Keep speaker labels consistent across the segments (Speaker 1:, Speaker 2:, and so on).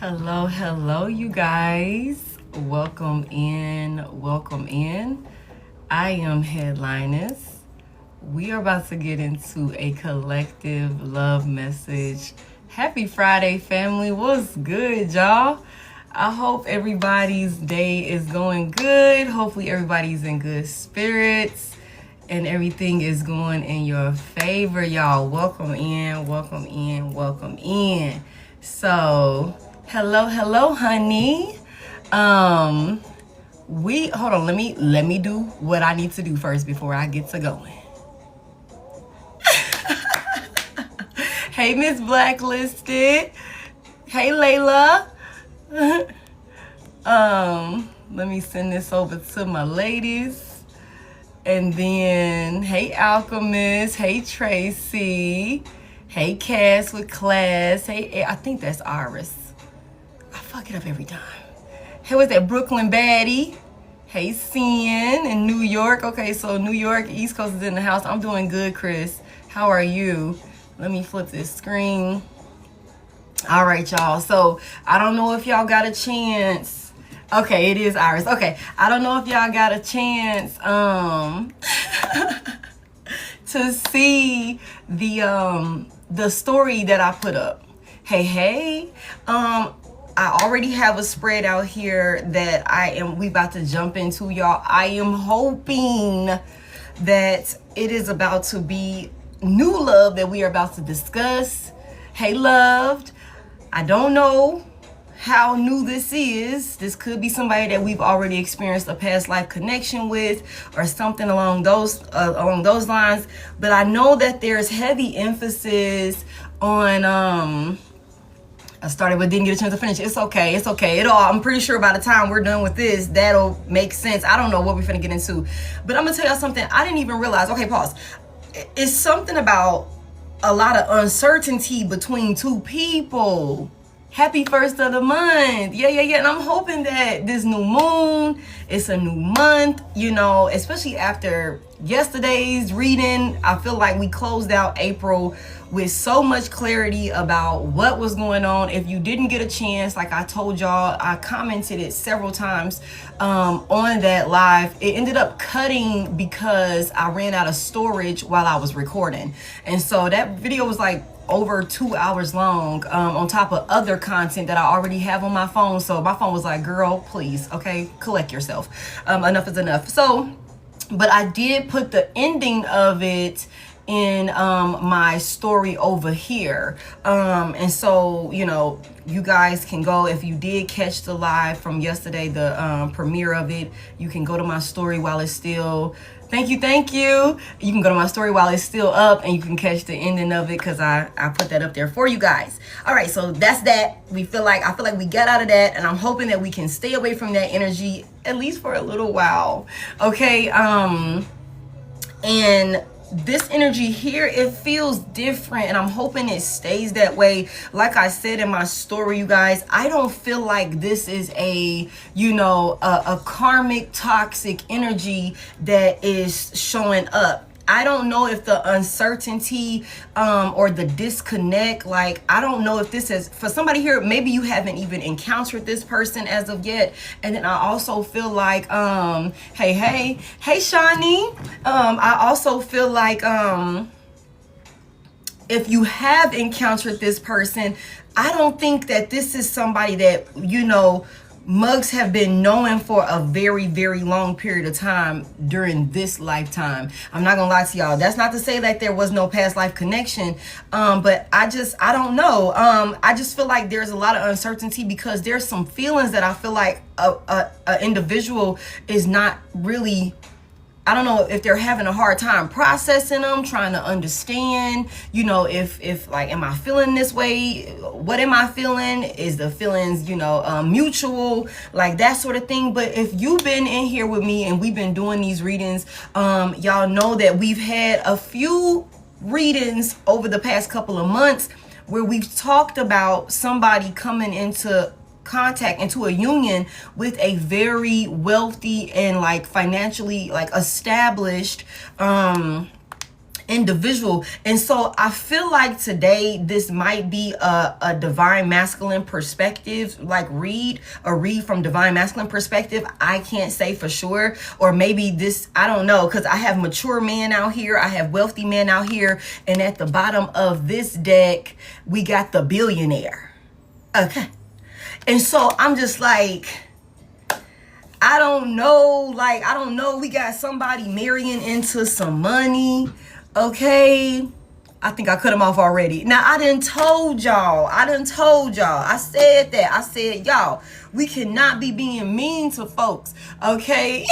Speaker 1: Hello, you guys. Welcome in. I am Head.Lioness. We are about to get into a collective love message. Happy Friday, family. What's good, y'all? I hope everybody's day is going good. Hopefully, everybody's in good spirits and everything is going in your favor, y'all. Welcome in. So, hello, honey. Hold on, let me do what I need to do first before I get to going. Hey, Miss Blacklisted. Hey, Layla. Let me send this over to my ladies. And then, hey, Alchemist. Hey, Tracy. Hey, Cass with class. Hey, I think that's Iris. I fuck it up every time. Hey, what's that, Brooklyn baddie? Hey, Sin in New York. Okay, so New York, East Coast is in the house. I'm doing good, Chris. How are you? Let me flip this screen. All right, y'all. So I don't know if y'all got a chance. Okay, it is Iris. Okay, I don't know if y'all got a chance to see the story that I put up. Hey. I already have a spread out here that we about to jump into, y'all. I am hoping that it is about to be new love that we are about to discuss. Hey, loved. I don't know how new this is. This could be somebody that we've already experienced a past life connection with or something along those lines. But I know that there's heavy emphasis on I started but didn't get a chance to finish. It's okay. I'm pretty sure by the time we're done with this, that'll make sense. I don't know what we're finna get into. But I'm gonna tell y'all something I didn't even realize. Okay, pause. It's something about a lot of uncertainty between two people. Happy first of the month. Yeah. And I'm hoping that this new moon, it's a new month, especially after yesterday's reading. I feel like we closed out April with so much clarity about what was going on. If you didn't get a chance, like I told y'all, I commented it several times on that live. It ended up cutting because I ran out of storage while I was recording. And so that video was like over 2 hours long, on top of other content that I already have on my phone. So my phone was like, girl, please, okay, collect yourself. Enough is enough. So, but I did put the ending of it in my story over here. And so, you guys can go, if you did catch the live from yesterday, the premiere of it, you can go to my story while it's still, thank you. You can go to my story while it's still up and you can catch the ending of it because I put that up there for you guys. All right, so that's that. I feel like we got out of that, and I'm hoping that we can stay away from that energy at least for a little while. Okay, and this energy here, it feels different, and I'm hoping it stays that way. Like I said in my story, you guys, I don't feel like this is a karmic toxic energy that is showing up. I don't know if the uncertainty or the disconnect, I don't know if this is, for somebody here, maybe you haven't even encountered this person as of yet. And then I also feel like, hey, Shawnee. I also feel like if you have encountered this person, I don't think that this is somebody that, mugs have been knowing for a very, very long period of time during this lifetime. I'm not gonna lie to y'all. That's not to say that there was no past life connection, but I don't know. I just feel like there's a lot of uncertainty because there's some feelings that I feel like a individual is not really, I don't know if they're having a hard time processing them, trying to understand, if am I feeling this way? What am I feeling? Is the feelings, mutual, like that sort of thing. But if you've been in here with me and we've been doing these readings, y'all know that we've had a few readings over the past couple of months where we've talked about somebody coming into contact, into a union with a very wealthy and financially established individual. And so I feel like today this might be a divine masculine perspective, like a read from divine masculine perspective. I can't say for sure. Or maybe this, I don't know, because I have mature men out here, I have wealthy men out here, and at the bottom of this deck we got the billionaire. Okay. And so I'm just like, I don't know, we got somebody marrying into some money. Okay, I think I cut him off already. Now, I done told y'all. I said that. I said, y'all, we cannot be being mean to folks, okay?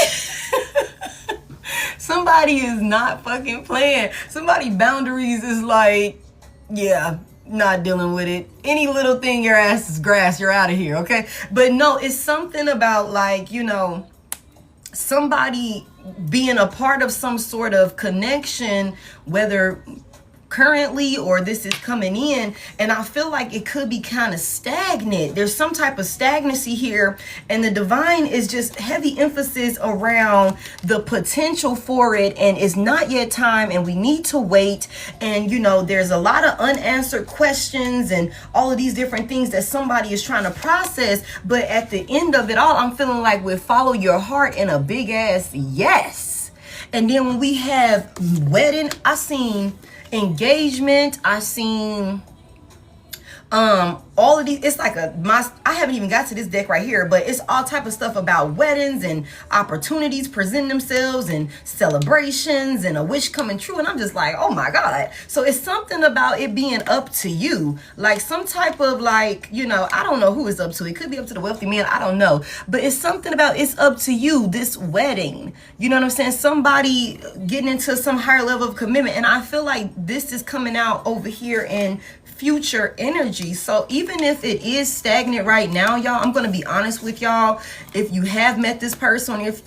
Speaker 1: Somebody is not fucking playing. Somebody boundaries is like, yeah, not dealing with it. Any little thing your ass is grass, you're out of here, okay? But no, it's something about like, you know, somebody being a part of some sort of connection, whether currently or this is coming in, and I feel like it could be kind of stagnant. There's some type of stagnancy here, and the divine is just heavy emphasis around the potential for it, and it's not yet time, and we need to wait. And you know, there's a lot of unanswered questions and all of these different things that somebody is trying to process. But at the end of it all, I'm feeling like we follow your heart in a big ass yes. And then when we have wedding, I seen engagement, I seen all of these. It's like I haven't even got to this deck right here, but it's all type of stuff about weddings and opportunities presenting themselves and celebrations and a wish coming true. And I'm just like, oh my God. So it's something about it being up to you, like some type of like, you know, I don't know who it's up to. It could be up to the wealthy man, I don't know, but it's something about it's up to you, this wedding, you know what I'm saying? Somebody getting into some higher level of commitment. And I feel like this is coming out over here in future energy. So even if it is stagnant right now, y'all, I'm going to be honest with y'all. If you have met this person, if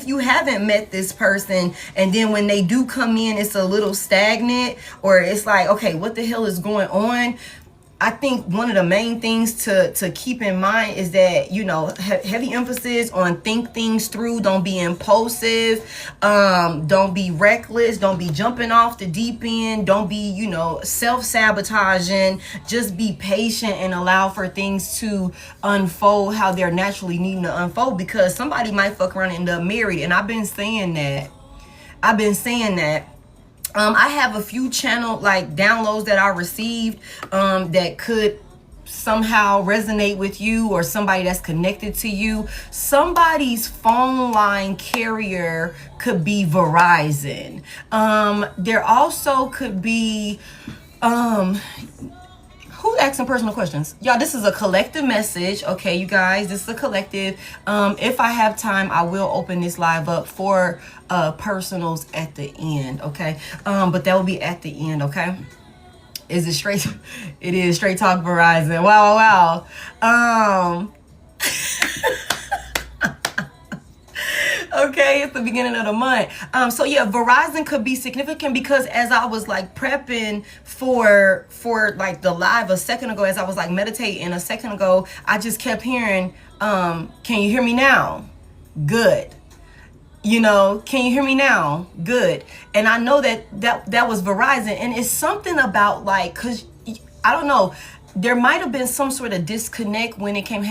Speaker 1: you haven't met this person, and then when they do come in, it's a little stagnant, or it's like, okay, what the hell is going on? I think one of the main things to keep in mind is that, you know, heavy emphasis on think things through. Don't be impulsive. Don't be reckless. Don't be jumping off the deep end. Don't be, you know, self-sabotaging. Just be patient and allow for things to unfold how they're naturally needing to unfold, because somebody might fuck around and end up married. And I've been saying that. I have a few channel like downloads that I received that could somehow resonate with you or somebody that's connected to you. Somebody's phone line carrier could be Verizon. There also could be who's asking personal questions? Y'all, this is a collective message. Okay, you guys, this is a collective. If I have time, I will open this live up for personals at the end. Okay, but that will be at the end. Okay, is it straight? It is Straight Talk Verizon. Wow. Okay, it's the beginning of the month. So yeah, Verizon could be significant, because as I was like prepping for like the live a second ago, as I was like meditating a second ago, I just kept hearing, can you hear me now? Good. You know, can you hear me now? Good. And I know that was Verizon. And it's something about like, cause I don't know, there might have been some sort of disconnect when it came,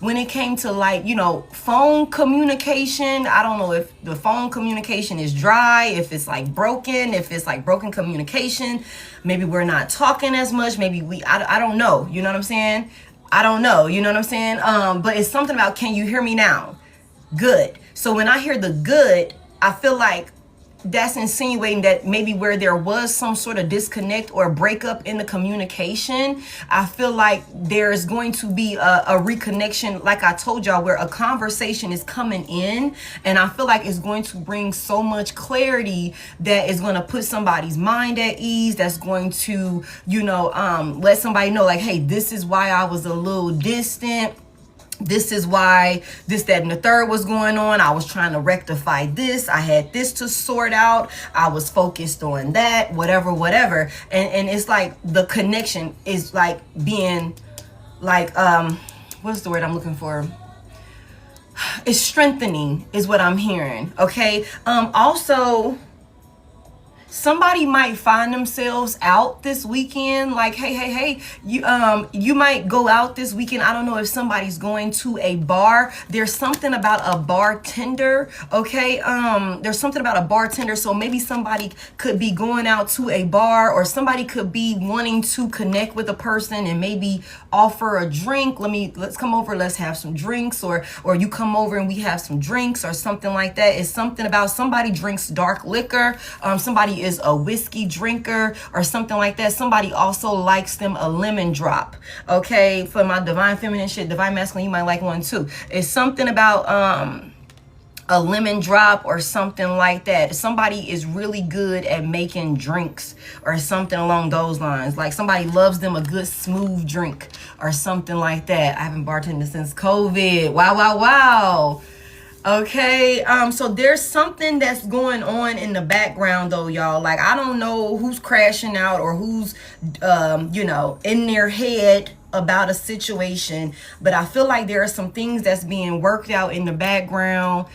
Speaker 1: when it came to like, you know, phone communication. I don't know if the phone communication is dry, if it's like broken, if it's like broken communication. Maybe we're not talking as much. Maybe I don't know. You know what I'm saying? I don't know. You know what I'm saying? But it's something about, can you hear me now? Good. So when I hear the good, I feel like that's insinuating that maybe where there was some sort of disconnect or breakup in the communication, I feel like there's going to be a reconnection, like I told y'all, where a conversation is coming in, and I feel like it's going to bring so much clarity that is going to put somebody's mind at ease, that's going to, you know, let somebody know like, hey, this is why I was a little distant. This is why this, that, and the third was going on. I was trying to rectify this. I had this to sort out. I was focused on that, whatever. And it's like the connection is like being like, what's the word I'm looking for? It's strengthening is what I'm hearing. Okay. Also, somebody might find themselves out this weekend. Like, hey, you might go out this weekend. I don't know if somebody's going to a bar. There's something about a bartender, okay? There's something about a bartender. So maybe somebody could be going out to a bar, or somebody could be wanting to connect with a person and maybe offer a drink. Let's come over, let's have some drinks, or you come over and we have some drinks, or something like that. It's something about somebody drinks dark liquor. Somebody is a whiskey drinker or something like that. Somebody also likes them a lemon drop. Okay, for my divine feminine shit, divine masculine, you might like one too. It's something about a lemon drop or something like that. Somebody is really good at making drinks or something along those lines. Like somebody loves them a good smooth drink or something like that. I haven't bartended since COVID. Wow. Okay, so there's something that's going on in the background though, y'all. Like, I don't know who's crashing out or who's, in their head about a situation, but I feel like there are some things that's being worked out in the background.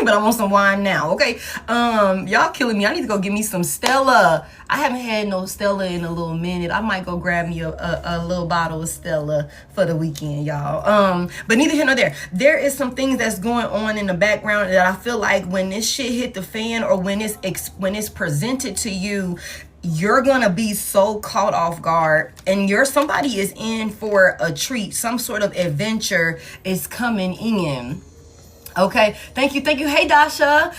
Speaker 1: But I'm on some wine now, okay? Y'all killing me. I need to go get me some Stella. I haven't had no Stella in a little minute. I might go grab me a little bottle of Stella for the weekend, y'all. But neither here nor there. There is some things that's going on in the background that I feel like when this shit hit the fan, or when it's presented to you, you're gonna be so caught off guard, and somebody is in for a treat. Some sort of adventure is coming in. Okay, thank you. Hey, Dasha.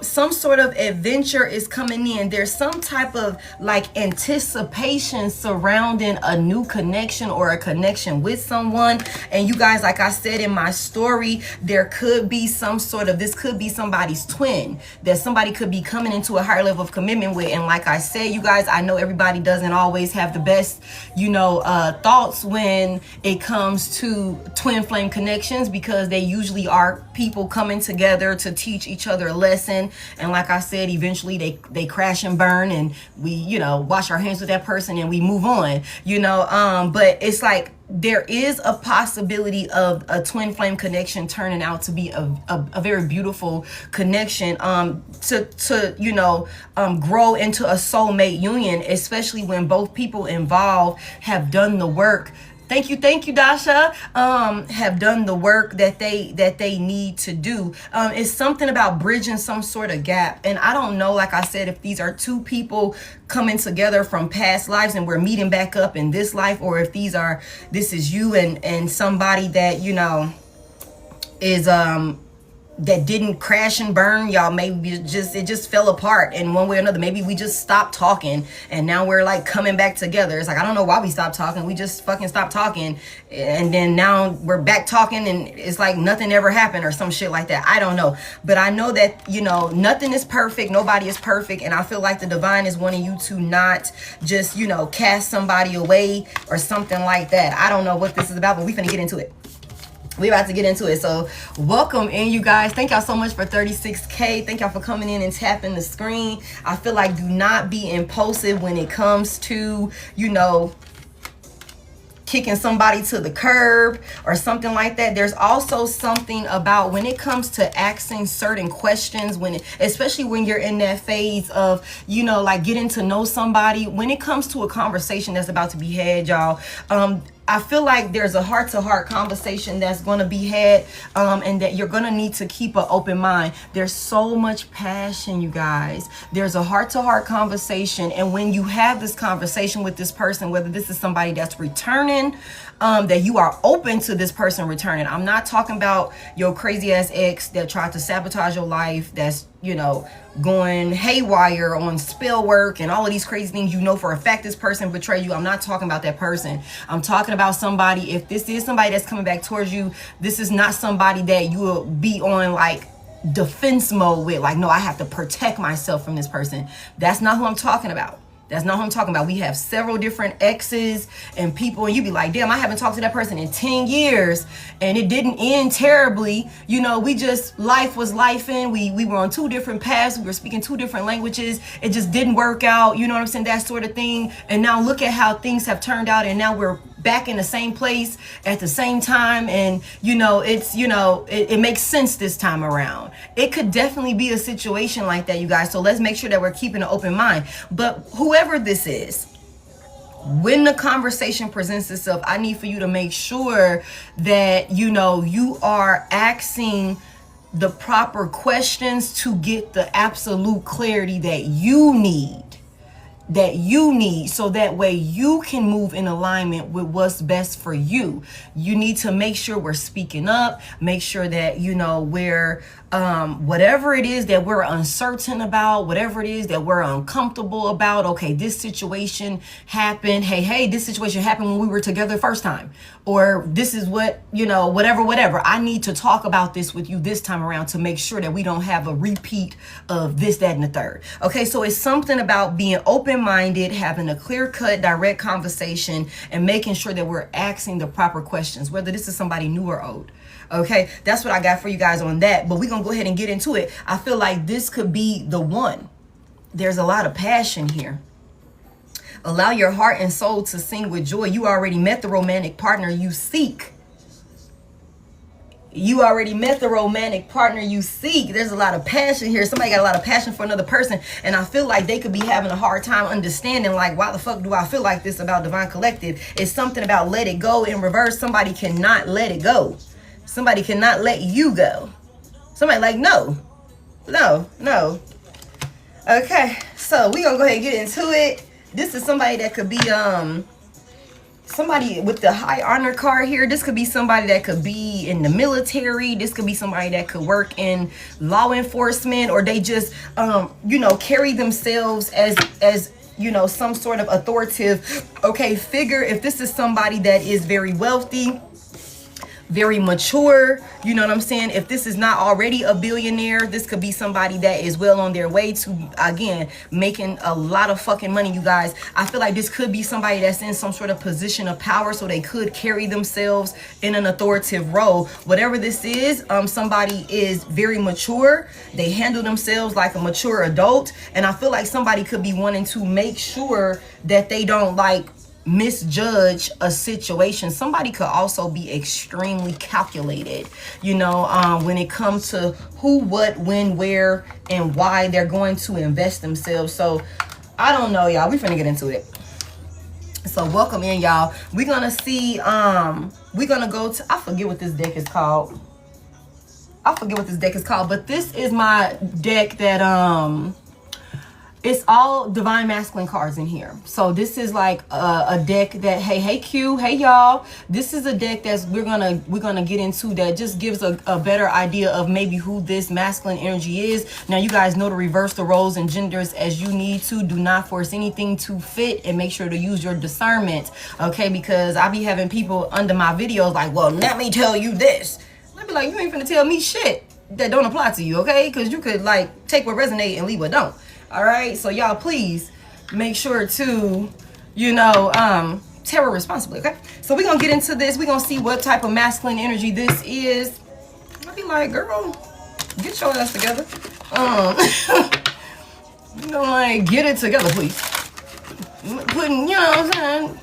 Speaker 1: Some sort of adventure is coming in. There's some type of like anticipation surrounding a new connection or a connection with someone. And you guys, like I said in my story, there could be this could be somebody's twin that somebody could be coming into a higher level of commitment with. And like I said, you guys, I know everybody doesn't always have the best, thoughts when it comes to twin flame connections, because they usually are people coming together to teach each other a lesson. And like I said, eventually they crash and burn, and we wash our hands with that person and we move on, but it's like there is a possibility of a twin flame connection turning out to be a very beautiful connection, to grow into a soulmate union, especially when both people involved have done the work. Thank you, Dasha. Have done the work that they need to do. It's something about bridging some sort of gap. And I don't know, like I said, if these are two people coming together from past lives and we're meeting back up in this life, or if this is you and somebody that, is that didn't crash and burn, y'all. Maybe it just fell apart in one way or another. Maybe we just stopped talking and now we're like coming back together. It's like, I don't know why we stopped talking. We just fucking stopped talking, and then now we're back talking and it's like nothing ever happened or some shit like that. I don't know, but I know that nothing is perfect, nobody is perfect, and I feel like the divine is wanting you to not just cast somebody away or something like that. I don't know what this is about, but we finna get into it. We're about to get into it. So welcome in, you guys. Thank y'all so much for 36K. Thank y'all for coming in and tapping the screen. I feel like do not be impulsive when it comes to, kicking somebody to the curb or something like that. There's also something about when it comes to asking certain questions, especially when you're in that phase of, like getting to know somebody, when it comes to a conversation that's about to be had, y'all, I feel like there's a heart-to-heart conversation that's going to be had, and that you're going to need to keep an open mind. There's so much passion, you guys. There's a heart-to-heart conversation, and when you have this conversation with this person, whether this is somebody that's returning, that you are open to this person returning. I'm not talking about your crazy-ass ex that tried to sabotage your life, that's, going haywire on spell work and all of these crazy things. For a fact this person betrayed you. I'm not talking about that person. I'm talking about somebody, if this is somebody that's coming back towards you, this is not somebody that you will be on like defense mode with, like, no, I have to protect myself from this person. That's not who I'm talking about. That's not who I'm talking about. We have several different exes and people, and you be like, damn, I haven't talked to that person in 10 years and it didn't end terribly. Life was lifing. We were on two different paths. We were speaking two different languages. It just didn't work out. You know what I'm saying? That sort of thing. And now look at how things have turned out. And now we're back in the same place at the same time, and it makes sense this time around. It could definitely be a situation like that, you guys. So let's make sure that we're keeping an open mind. But whoever this is, when the conversation presents itself, I need for you to make sure that you are asking the proper questions to get the absolute clarity that you need, so that way you can move in alignment with what's best for you. You need to make sure we're speaking up, make sure that we're whatever it is that we're uncertain about, whatever it is that we're uncomfortable about. Okay, this situation happened. Hey, this situation happened when we were together first time, or this is what whatever. I need to talk about this with you this time around to make sure that we don't have a repeat of this, that, and the third. Okay, so it's something about being open-minded, having a clear-cut, direct conversation, and making sure that we're asking the proper questions, whether this is somebody new or old. Okay, that's what I got for you guys on that. But we're going to go ahead and get into it. I feel like this could be the one. There's a lot of passion here. Allow your heart and soul to sing with joy. You already met the romantic partner you seek. You already met the romantic partner you seek. There's a lot of passion here. Somebody got a lot of passion for another person. And I feel like they could be having a hard time understanding, like, why the fuck do I feel like this about Divine Collective? It's something about let it go in reverse. Somebody cannot let it go. Somebody cannot let you go. Somebody like, no. Okay, so we're going to go ahead and get into it. This is somebody that could be somebody with the high honor card here. This could be somebody that could be in the military. This could be somebody that could work in law enforcement, or they just carry themselves as some sort of authoritative figure. If this is somebody that is very wealthy, very mature, you know what I'm saying? If this is not already a billionaire, this could be somebody that is well on their way to, again, making a lot of fucking money, you guys. I feel like this could be somebody that's in some sort of position of power, so they could carry themselves in an authoritative role. Whatever this is, somebody is very mature. They handle themselves like a mature adult. And I feel like somebody could be wanting to make sure that they don't misjudge a situation. Somebody could also be extremely calculated, when it comes to who, what, when, where, and why they're going to invest themselves. So I don't know, y'all. We finna get into it. So welcome in, y'all. We're gonna see, we're gonna go to, I forget what this deck is called. But this is my deck that it's all divine masculine cards in here. So this is like a deck that, hey Q, hey y'all, this is a deck that's we're gonna get into that just gives a better idea of maybe who this masculine energy is. Now you guys know to reverse the roles and genders as you need to. Do not force anything to fit, and make sure to use your discernment, okay? Because I be having people under my videos like, well, let me tell you this. I be like, you ain't finna tell me shit that don't apply to you, okay? Because you could take what resonate and leave what don't. All right, so y'all please make sure to, tarot responsibly, okay? So we're gonna get into this. We're gonna see what type of masculine energy this is. I'll be like, girl, get your ass together. Get it together, please.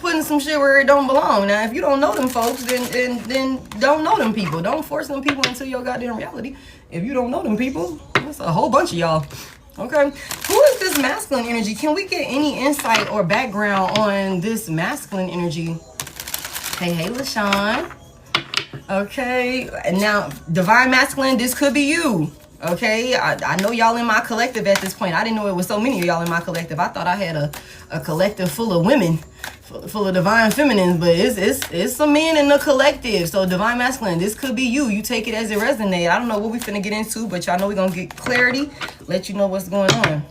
Speaker 1: Putting some shit where it don't belong. Now, if you don't know them folks, then don't know them people. Don't force them people into your goddamn reality. If you don't know them people, that's a whole bunch of y'all. Okay, who is this masculine energy? Can we get any insight or background on this masculine energy? Hey, LaShawn. Okay, and now divine masculine, this could be you. Okay, I know y'all in my collective at this point. I didn't know it was so many of y'all in my collective. I thought I had a collective full of women, full of divine feminines, but it's some men in the collective. So divine masculine, this could be you. You take it as it resonates. I don't know what we finna get into, but y'all know we're gonna get clarity, let you know what's going on.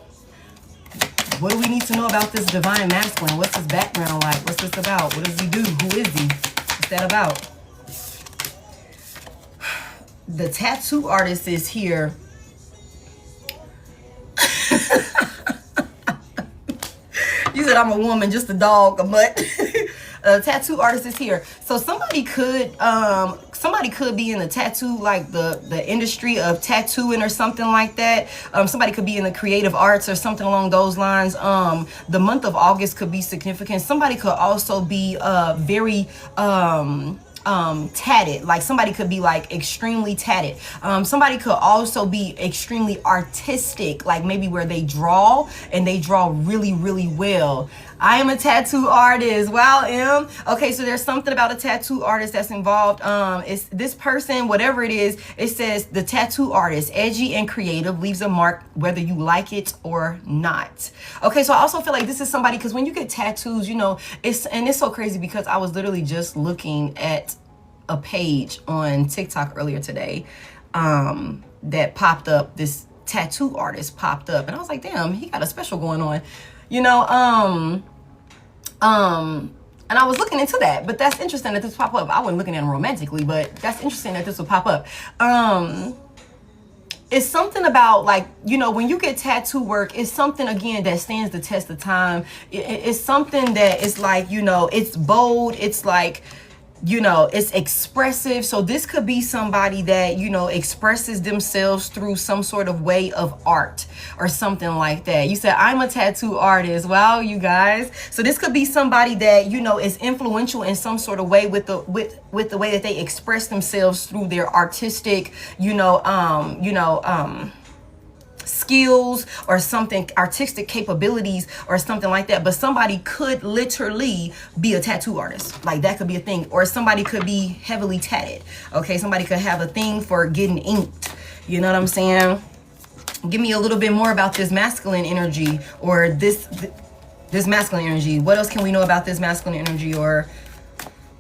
Speaker 1: What do we need to know about this divine masculine? What's his background like? What's this about? What does he do? Who is he? What's that about? The tattoo artist is here. You said said I'm a woman, just a dog, a mutt. Tattoo artist is here. So somebody could be in the tattoo, like the industry of tattooing or something like that. Somebody could be in the creative arts or something along those lines. The month of August could be significant. Somebody could also be very tatted, like somebody could be like extremely tatted. Somebody could also be extremely artistic, like maybe where they draw and they draw really, really well. I am a tattoo artist. Wow, M. Okay, so there's something about a tattoo artist that's involved. It's this person, whatever it is, it says the tattoo artist, edgy and creative, leaves a mark whether you like it or not. Okay, so I also feel like this is somebody, because when you get tattoos, you know, it's so crazy because I was literally just looking at a page on TikTok earlier today that popped up. This tattoo artist popped up, and I was like, damn, he got a special going on. You know, and I was looking into that, but that's interesting that this pop up. I wasn't looking at him romantically, but that's interesting that this would pop up. It's something about, like, you know, when you get tattoo work, it's something, again, that stands the test of time. It's something that is like, you know, it's bold. It's like, you know, it's expressive. So this could be somebody that, you know, expresses themselves through some sort of way of art or something like that. You said, I'm a tattoo artist. Wow, you guys. So this could be somebody that, you know, is influential in some sort of way with the way that they express themselves through their artistic, skills or something, artistic capabilities or something like that. But somebody could literally be a tattoo artist. Like, that could be a thing. Or somebody could be heavily tatted. Okay, somebody could have a thing for getting inked. You know what I'm saying? Give me a little bit more about this masculine energy, or this masculine energy. What else can we know about this masculine energy, or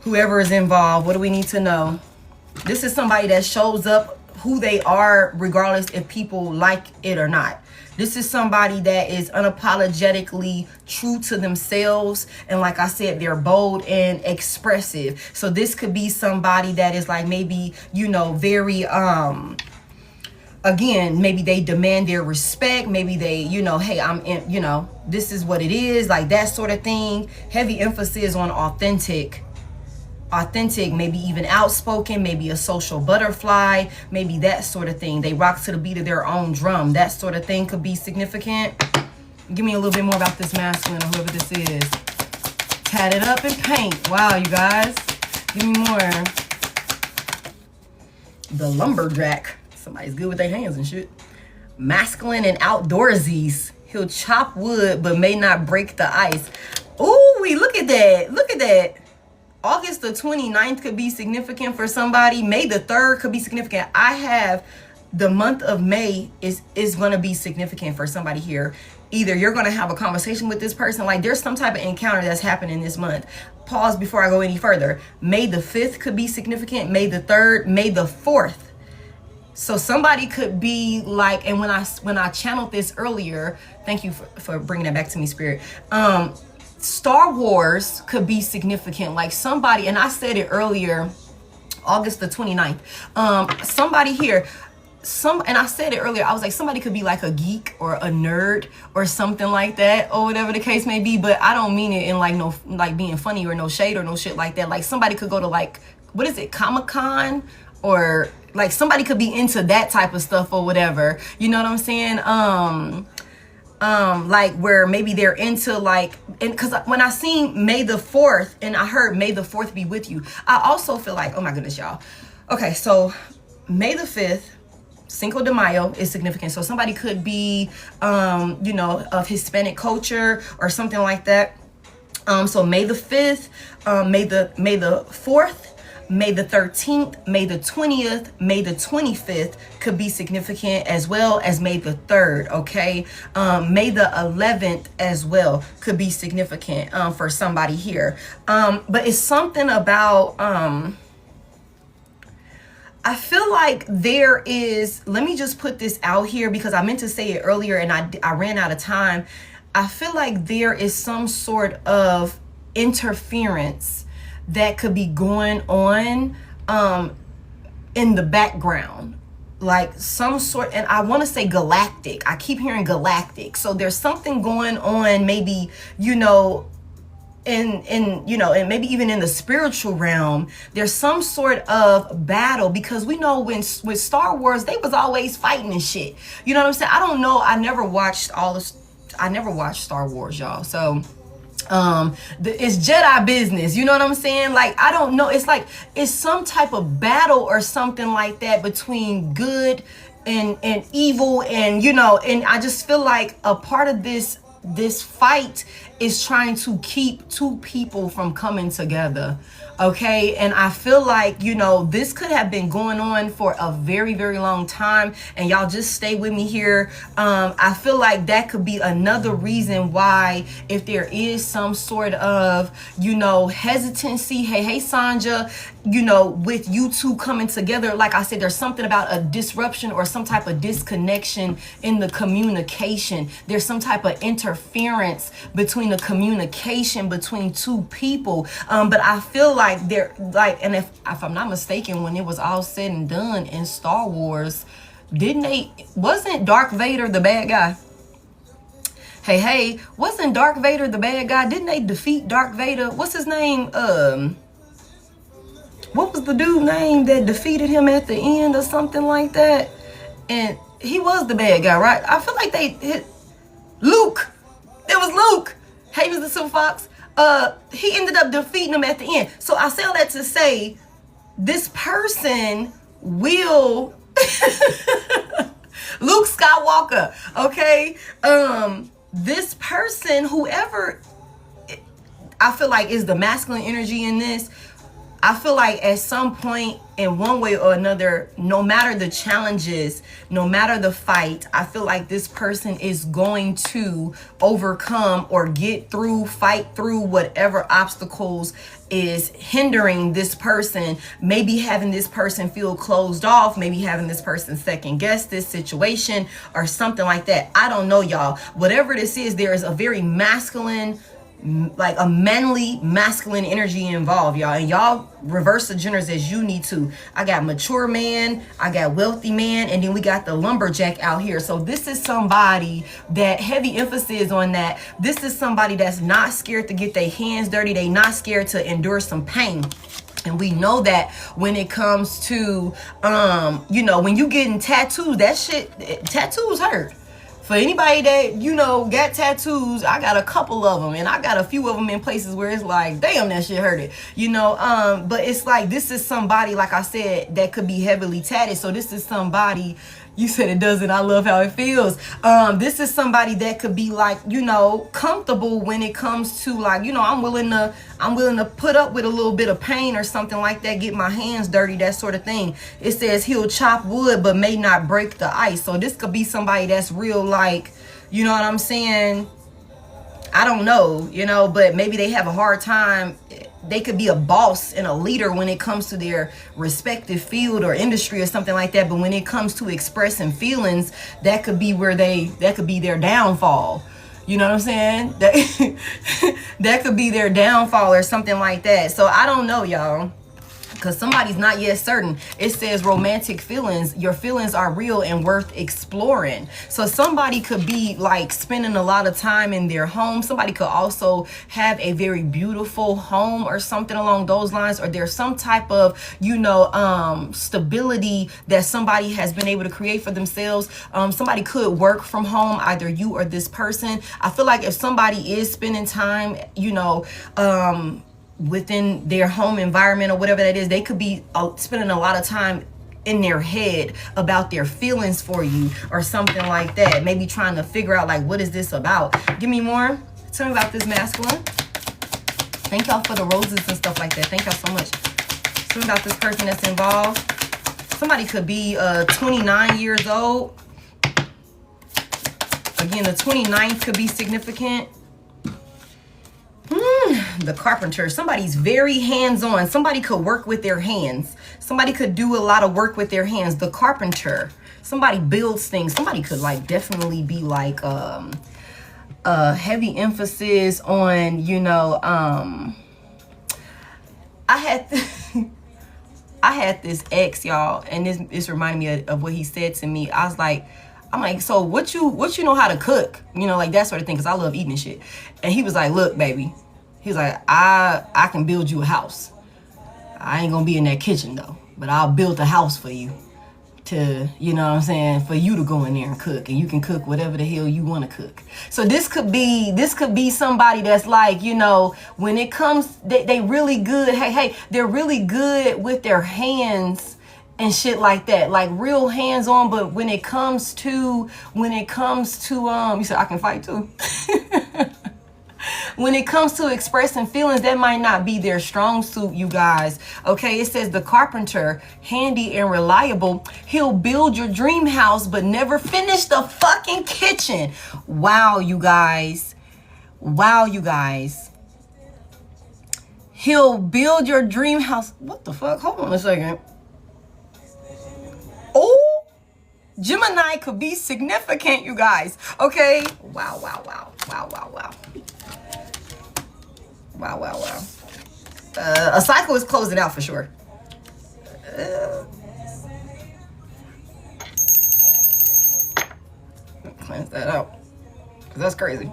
Speaker 1: whoever is involved? What do we need to know? This is somebody that shows up who they are regardless if people like it or not. This is somebody that is unapologetically true to themselves, and like I said, they're bold and expressive. So this could be somebody that is like, maybe, you know, very again, maybe they demand their respect. Maybe they, you know, hey, I'm in, you know, this is what it is, like that sort of thing. Heavy emphasis on authentic, maybe even outspoken, maybe a social butterfly, maybe that sort of thing. They rock to the beat of their own drum. That sort of thing could be significant. Give me a little bit more about this masculine, or whoever this is. Tatted up in paint. Wow, you guys. Give me more. The lumberjack. Somebody's good with their hands and shit. Masculine and outdoorsies. He'll chop wood but may not break the ice. Ooh, look at that. Look at that. August the 29th could be significant for somebody. May the 3rd could be significant. I have the month of May is going to be significant for somebody here. Either you're going to have a conversation with this person, like there's some type of encounter that's happening this month. Pause before I go any further. May the 5th could be significant. May the 3rd, May the 4th. So somebody could be like, and when I channeled this earlier, thank you for bringing that back to me, Spirit. Star Wars could be significant. Like somebody, and I said it earlier, August the 29th. Somebody here, and I said it earlier, I was like, somebody could be like a geek or a nerd or something like that, or whatever the case may be. But I don't mean it in like no, like being funny or no shade or no shit like that. Like somebody could go to like, what is it, Comic-Con, or like somebody could be into that type of stuff or whatever. You know what I'm saying? Like where maybe they're into like, and because when I seen May the 4th and I heard May the 4th be with you, I also feel like, oh my goodness, y'all. Okay, so May the 5th, Cinco de Mayo is significant. So somebody could be, you know, of Hispanic culture or something like that. So May the 5th, May the 4th, May the 13th, May the 20th, May the 25th could be significant, as well as May the 3rd, okay? May the 11th as well could be significant for somebody here. But it's something about, I feel like there is, let me just put this out here because I meant to say it earlier and I ran out of time. I feel like there is some sort of interference that could be going on in the background like some sort, and I want to say galactic. I keep hearing galactic. So there's something going on, maybe, you know, you know, and maybe even in the spiritual realm, there's some sort of battle, because we know with Star Wars, they was always fighting and shit. You know what I'm saying? I don't know. I never watched Star Wars, y'all. So it's Jedi business, you know what I'm saying? Like, I don't know, it's like it's some type of battle or something like that between good and evil, and you know, and I just feel like a part of this fight is trying to keep two people from coming together. Okay, and I feel like, you know, this could have been going on for a very, very long time, and y'all just stay with me here. I feel like that could be another reason why, if there is some sort of, you know, hesitancy, hey Sanja, you know, with you two coming together, like I said, there's something about a disruption or some type of disconnection in the communication. There's some type of interference between the communication between two people. But I feel like they're like, and if I'm not mistaken, when it was all said and done in Star Wars, wasn't Darth Vader the bad guy? Hey, wasn't Darth Vader the bad guy? Didn't they defeat Darth Vader? What's his name? What was the dude name that defeated him at the end or something like that? And he was the bad guy, right? I feel like they hit Luke. It was Luke. Hey, Mr. Silver Fox. He ended up defeating him at the end. So I say all that to say, this person will Luke Skywalker, okay? This person, whoever I feel like is the masculine energy in this, I feel like at some point, in one way or another, no matter the challenges, no matter the fight, I feel like this person is going to overcome or fight through whatever obstacles is hindering this person, maybe having this person feel closed off, maybe having this person second guess this situation or something like that. I don't know, y'all. Whatever this is, there is a very masculine, like a manly masculine energy involved, y'all, and y'all reverse the genders as you need to. I got mature man, I got wealthy man, and then we got the lumberjack out here. So this is somebody that, heavy emphasis on that, this is somebody that's not scared to get their hands dirty. They not scared to endure some pain. And we know that when it comes to you know, when you getting tattoos, tattoos hurt. For anybody that, you know, got tattoos, I got a couple of them, and I got a few of them in places where it's like, damn, that shit hurted, you know. But it's like, this is somebody, like I said, that could be heavily tatted. So this is somebody, you said it doesn't, I love how it feels. This is somebody that could be like, you know, comfortable when it comes to like, you know, I'm willing to put up with a little bit of pain or something like that, get my hands dirty, that sort of thing. It says he'll chop wood but may not break the ice. So this could be somebody that's real, like, you know what I'm saying? I don't know, you know, but maybe they have a hard time. They could be a boss and a leader when it comes to their respective field or industry or something like that. But when it comes to expressing feelings, that could be that could be their downfall. You know what I'm saying? That could be their downfall or something like that. So I don't know, y'all. Because somebody's not yet certain. It says romantic feelings. Your feelings are real and worth exploring. So somebody could be like spending a lot of time in their home. Somebody could also have a very beautiful home or something along those lines. Or there's some type of, you know, stability that somebody has been able to create for themselves. Somebody could work from home, either you or this person. I feel like if somebody is spending time, you know, within their home environment or whatever that is, they could be spending a lot of time in their head about their feelings for you or something like that. Maybe trying to figure out, like, what is this about? Give me more. Tell me about this masculine. Thank y'all for the roses and stuff like that. Thank y'all so much. Tell me about this person that's involved. Somebody could be 29 years old. Again, the 29th could be significant. The carpenter. Somebody's very hands-on. Somebody could work with their hands. Somebody could do a lot of work with their hands. The carpenter. Somebody builds things. Somebody could like definitely be like heavy emphasis on, you know, I had I had this ex, y'all, and this reminded me of what he said to me. I was like, I'm like, so what you know how to cook? You know, like that sort of thing, because I love eating and shit. And he was like, look, baby. He was like, I can build you a house. I ain't gonna be in that kitchen though, but I'll build a house for you to, you know what I'm saying, for you to go in there and cook, and you can cook whatever the hell you want to cook. So this could be somebody that's like, you know, when it comes, they really good. Hey, they're really good with their hands and shit like that, like real hands on. But when it comes to you said I can fight too. When it comes to expressing feelings, that might not be their strong suit, you guys. Okay, it says the carpenter, handy and reliable. He'll build your dream house, but never finish the fucking kitchen. Wow, you guys. Wow, you guys. He'll build your dream house. What the fuck? Hold on a second. Oh, Gemini could be significant, you guys. Okay. Wow. Wow. A cycle is closing out for sure. Cleanse that out, because that's crazy.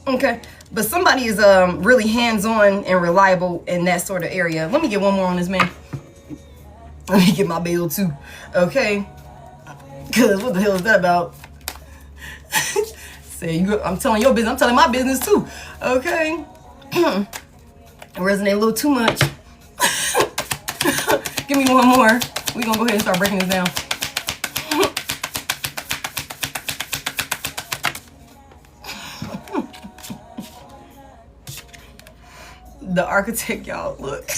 Speaker 1: Okay, but somebody is really hands-on and reliable in that sort of area. Let me get one more on this man. Let me get my bill too. Okay, because what the hell is that about? Say I'm telling your business, I'm telling my business too. Okay. Resonate a little too much. Give me one more. We're gonna go ahead and start breaking this down. The architect, y'all, look.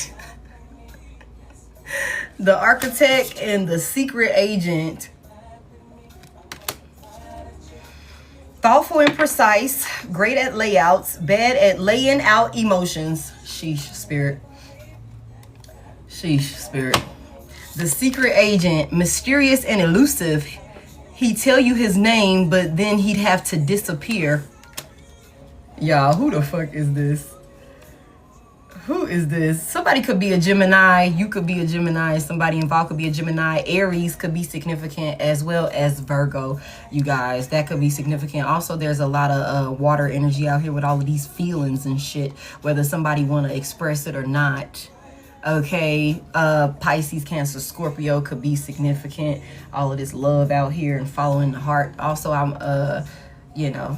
Speaker 1: The architect and the secret agent. Thoughtful and precise, great at layouts, bad at laying out emotions. Sheesh, spirit. Sheesh, spirit. The secret agent, mysterious and elusive. He'd tell you his name, but then he'd have to disappear. Y'all, who the fuck is this? Who is this? Somebody could be a Gemini. You could be a Gemini. Somebody involved could be a Gemini. Aries could be significant, as well as Virgo, you guys. That could be significant. Also, there's a lot of water energy out here with all of these feelings and shit, whether somebody want to express it or not. Okay, Pisces, Cancer, Scorpio could be significant. All of this love out here and following the heart. Also, I'm you know,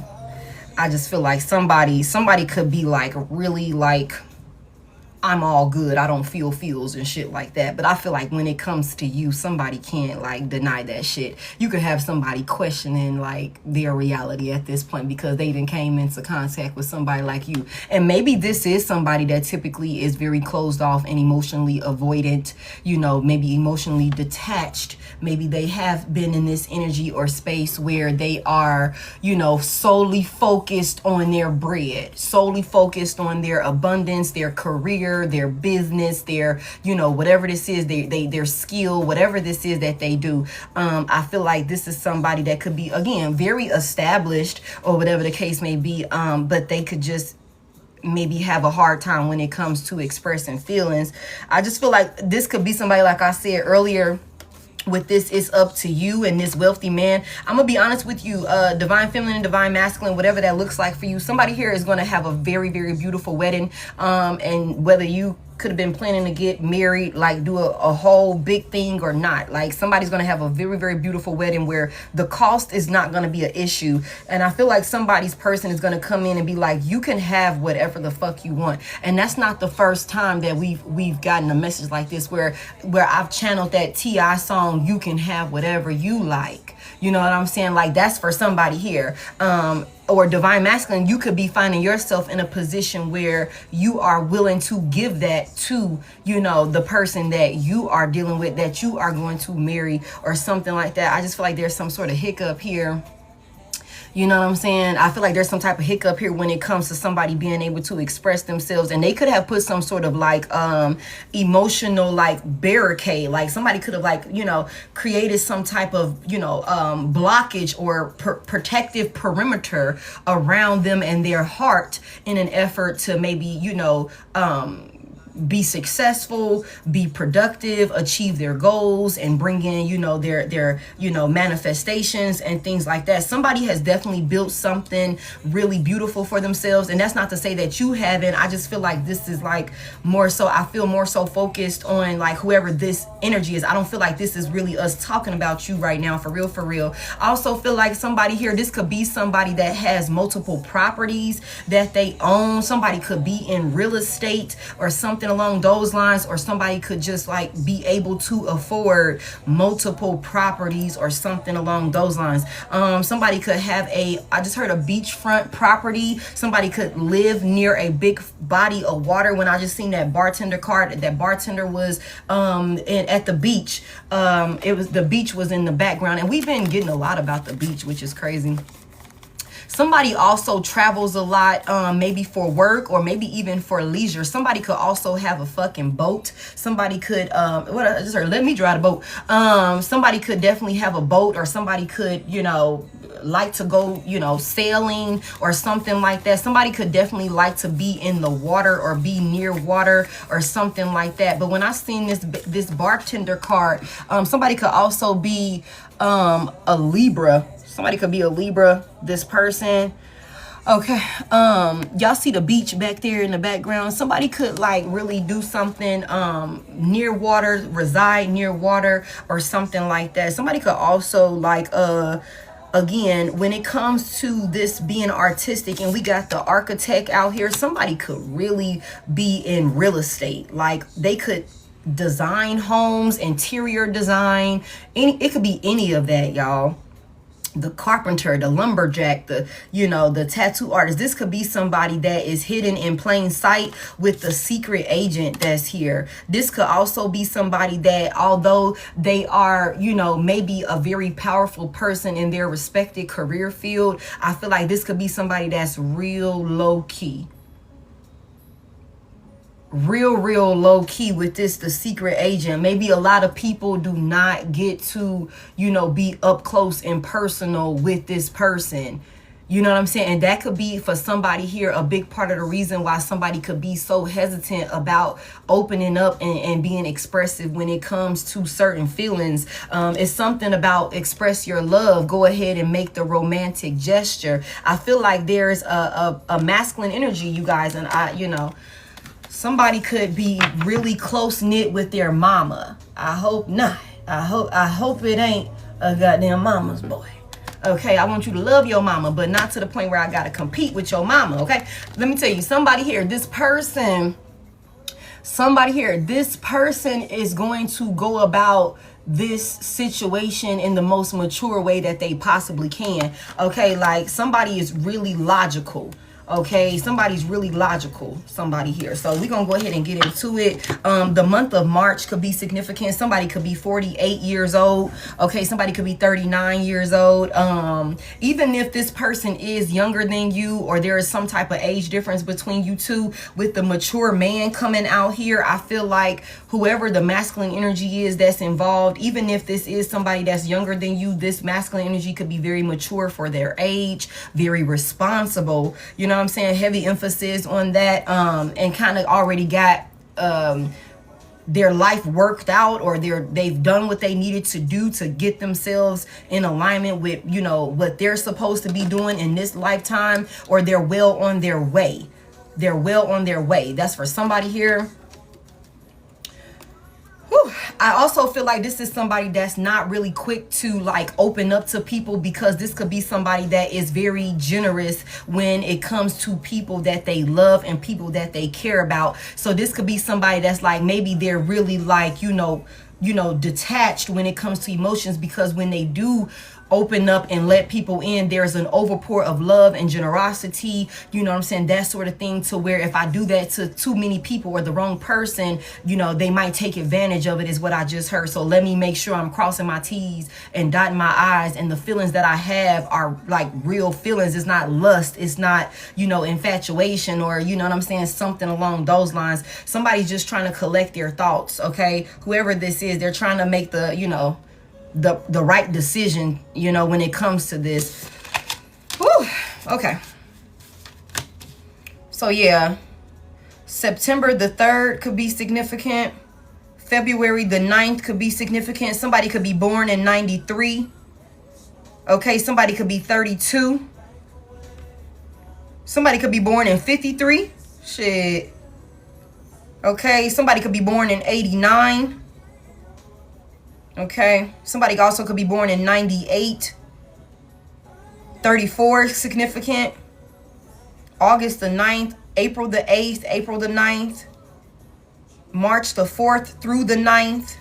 Speaker 1: I just feel like somebody could be like really like, I'm all good, I don't feel feels and shit like that. But I feel like when it comes to you, somebody can't like deny that shit. You could have somebody questioning like their reality at this point because they even came into contact with somebody like you. And maybe this is somebody that typically is very closed off and emotionally avoidant, you know, maybe emotionally detached. Maybe they have been in this energy or space where they are, you know, solely focused on their bread, solely focused on their abundance, their career, their business, their, you know, whatever this is, their skill, whatever this is that they do. I feel like this is somebody that could be, again, very established or whatever the case may be, but they could just maybe have a hard time when it comes to expressing feelings. I just feel like this could be somebody, like I said earlier, with this, it's up to you and this wealthy man. I'm gonna be honest with you, divine feminine, divine masculine, whatever that looks like for you, somebody here is gonna have a very, very beautiful wedding. And whether you could have been planning to get married, like do a whole big thing or not, like somebody's gonna have a very, very beautiful wedding where the cost is not gonna be an issue. And I feel like somebody's person is gonna come in and be like, you can have whatever the fuck you want. And that's not the first time that we've gotten a message like this where I've channeled that T.I. song, you can have whatever you like. You know what I'm saying? Like that's for somebody here. Or divine masculine, you could be finding yourself in a position where you are willing to give that to, you know, the person that you are dealing with, that you are going to marry or something like that. I just feel like there's some sort of hiccup here. You know what I'm saying? I feel like there's some type of hiccup here when it comes to somebody being able to express themselves, and they could have put some sort of like emotional like barricade. Like somebody could have like, you know, created some type of, you know, blockage or protective perimeter around them and their heart in an effort to maybe, you know, be successful, be productive, achieve their goals, and bring in, you know, their you know, manifestations and things like that. Somebody has definitely built something really beautiful for themselves, and that's not to say that you haven't. I just feel like this is like more so, I feel more so focused on like whoever this energy is. I don't feel like this is really us talking about you right now, for real, for real. I also feel like somebody here, this could be somebody that has multiple properties that they own. Somebody could be in real estate or something along those lines, or somebody could just like be able to afford multiple properties or something along those lines. Somebody could have I just heard a beachfront property. Somebody could live near a big body of water. When I just seen that bartender card, that bartender was at the beach. The beach was in the background, and we've been getting a lot about the beach, which is crazy. Somebody also travels a lot, maybe for work or maybe even for leisure. Somebody could also have a fucking boat. Somebody could, what I just heard, let me drive the boat. Somebody could definitely have a boat, or somebody could, you know, like to go, you know, sailing or something like that. Somebody could definitely like to be in the water or be near water or something like that. But when I seen this bartender card, somebody could also be a Libra. Somebody could be a Libra, this person. Okay, y'all see the beach back there in the background. Somebody could like really do something near water, reside near water or something like that. Somebody could also like again, when it comes to this being artistic, and we got the architect out here, somebody could really be in real estate. Like they could design homes, interior design, it could be any of that, y'all. The carpenter, the lumberjack, the, you know, the tattoo artist. This could be somebody that is hidden in plain sight with the secret agent that's here. This could also be somebody that, although they are, you know, maybe a very powerful person in their respected career field, I feel like this could be somebody that's real low key. Real low key with this, the secret agent. Maybe a lot of people do not get to, you know, be up close and personal with this person. You know what I'm saying? And that could be, for somebody here, a big part of the reason why somebody could be so hesitant about opening up and being expressive when it comes to certain feelings. It's something about express your love. Go ahead and make the romantic gesture. I feel like there's a masculine energy, you guys, and you know, somebody could be really close knit with their mama. I hope not. I hope it ain't a goddamn mama's boy. Okay, I want you to love your mama, but not to the point where I gotta compete with your mama. Okay, let me tell you, somebody here, this person is going to go about this situation in the most mature way that they possibly can. Okay, like somebody is really logical. Okay, somebody's really logical, somebody here. So we're gonna go ahead and get into it. The month of March could be significant. Somebody could be 48 years old. Okay, somebody could be 39 years old. Even if this person is younger than you, or there is some type of age difference between you two, with the mature man coming out here, I feel like whoever the masculine energy is that's involved, even if this is somebody that's younger than you, this masculine energy could be very mature for their age, very responsible. You know what I'm saying? Heavy emphasis on that, and kind of already got their life worked out, or they've done what they needed to do to get themselves in alignment with, you know, what they're supposed to be doing in this lifetime, or they're well on their way. They're well on their way. That's for somebody here. I also feel like this is somebody that's not really quick to like open up to people, because this could be somebody that is very generous when it comes to people that they love and people that they care about. So this could be somebody that's like, maybe they're really like, you know, detached when it comes to emotions, because when they do open up and let people in, there's an overpour of love and generosity, you know what I'm saying, that sort of thing, to where if I do that to too many people or the wrong person, you know, they might take advantage of it, is what I just heard. So let me make sure I'm crossing my T's and dotting my I's, and the feelings that I have are like real feelings. It's not lust, it's not, you know, infatuation, or, you know what I'm saying, something along those lines. Somebody's just trying to collect their thoughts. Okay, whoever this is, they're trying to make the, you know, the right decision, you know, when it comes to this. Whew. Okay, so yeah, September the 3rd could be significant. February the 9th could be significant. Somebody could be born in 93. Okay, somebody could be 32. Somebody could be born in 53. Shit. Okay, somebody could be born in 89. Okay, somebody also could be born in 98. 34 significant. August the 9th, April the 8th, April the 9th. March the 4th through the 9th.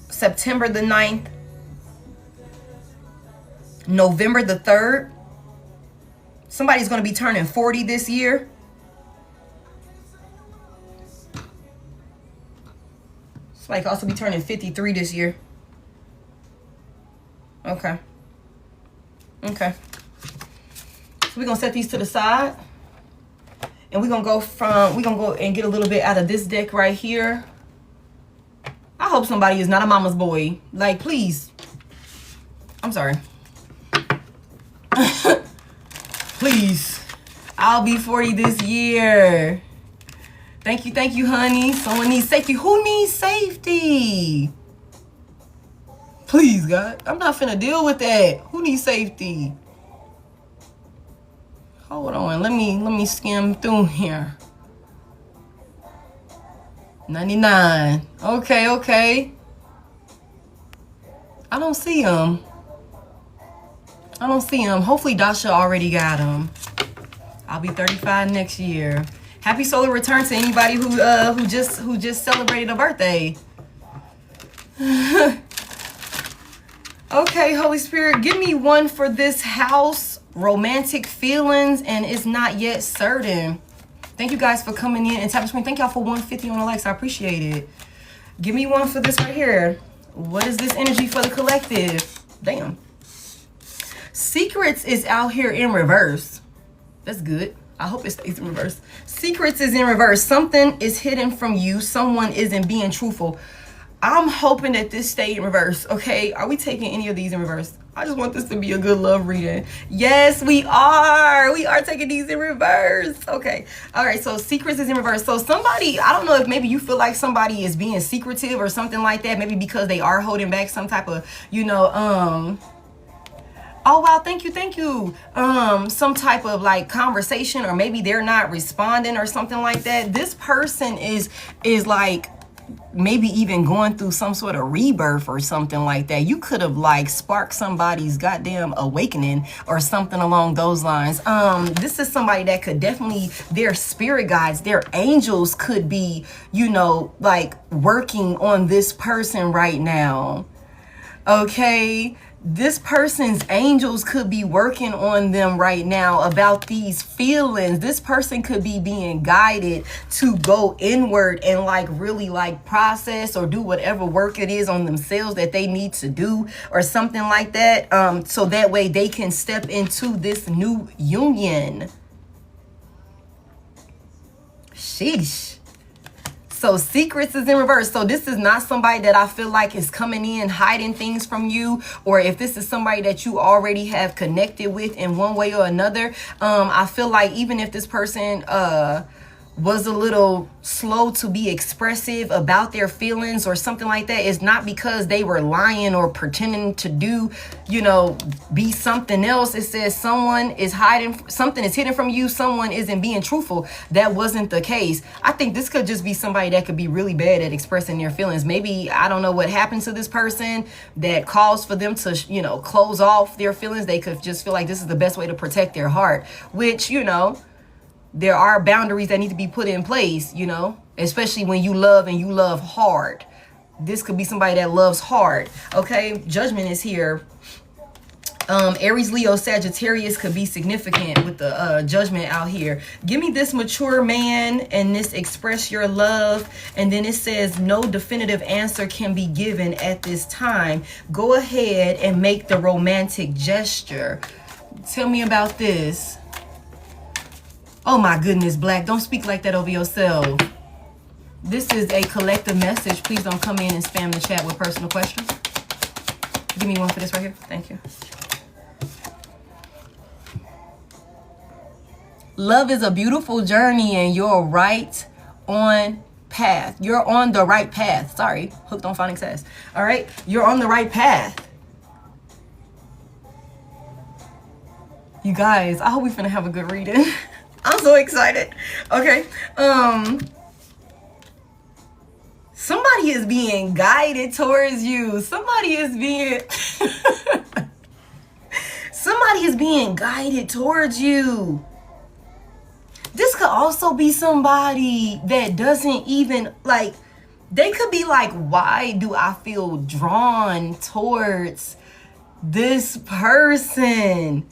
Speaker 1: September the 9th. November the 3rd. Somebody's going to be turning 40 this year. Somebody could also be turning 53 this year. Okay. Okay. So we're going to set these to the side. And we're going to go and get a little bit out of this deck right here. I hope somebody is not a mama's boy. Like, please. I'm sorry. Please. I'll be 40 this year. Thank you, honey. Someone needs safety. Who needs safety? Please, God. I'm not finna deal with that. Who needs safety? Hold on. Let me skim through here. 99. Okay. I don't see him. Hopefully Dasha already got him. I'll be 35 next year. Happy solar return to anybody who just celebrated a birthday. Okay, Holy Spirit, give me one for this house. Romantic feelings, and it's not yet certain. Thank you guys for coming in and tapping screen. Thank y'all for 150 on the likes. I appreciate it. Give me one for this right here. What is this energy for the collective? Damn. Secrets is out here in reverse. That's good. I hope it stays in reverse. Secrets is in reverse. Something is hidden from you. Someone isn't being truthful. I'm hoping that this stayed in reverse. Okay, are we taking any of these in reverse? I just want this to be a good love reading. Yes, we are. We are taking these in reverse. Okay. All right. So secrets is in reverse. So somebody, I don't know if maybe you feel like somebody is being secretive or something like that. Maybe because they are holding back some type of, oh, wow. Thank you. Some type of like conversation, or maybe they're not responding or something like that. This person is like, maybe even going through some sort of rebirth or something like that. You could have like sparked somebody's goddamn awakening or something along those lines. This is somebody that could definitely, their spirit guides, their angels could be, like working on this person right now. Okay. This person's angels could be working on them right now about these feelings. This person could be being guided to go inward and like really like process or do whatever work it is on themselves that they need to do or something like that. So that way they can step into this new union. Sheesh. So secrets is in reverse. So this is not somebody that I feel like is coming in hiding things from you, or if this is somebody that you already have connected with in one way or another. I feel like even if this person was a little slow to be expressive about their feelings or something like that, it's not because they were lying or pretending to do, be something else. It says someone is hiding, something is hidden from you, someone isn't being truthful. That wasn't the case. I think this could just be somebody that could be really bad at expressing their feelings. Maybe, I don't know what happened to this person that caused for them to, close off their feelings. They could just feel like this is the best way to protect their heart, which, there are boundaries that need to be put in place, especially when you love and you love hard. This could be somebody that loves hard. Okay, Judgment is here. Aries, Leo, Sagittarius could be significant with the Judgment out here. Give me this mature man and this express your love. And then it says no definitive answer can be given at this time. Go ahead and make the romantic gesture. Tell me about this. Oh my goodness, Black, don't speak like that over yourself. This is a collective message. Please don't come in and spam the chat with personal questions. Give me one for this right here. Thank you. Love is a beautiful journey and you're right on path. You're on the right path. Sorry, hooked on phonics ass. All right, you're on the right path. You guys, I hope we finna have a good reading. I'm so excited. Okay, somebody is being guided towards you. Somebody is being somebody is being guided towards you. This could also be somebody that doesn't even, like, they could be like, why do I feel drawn towards this person?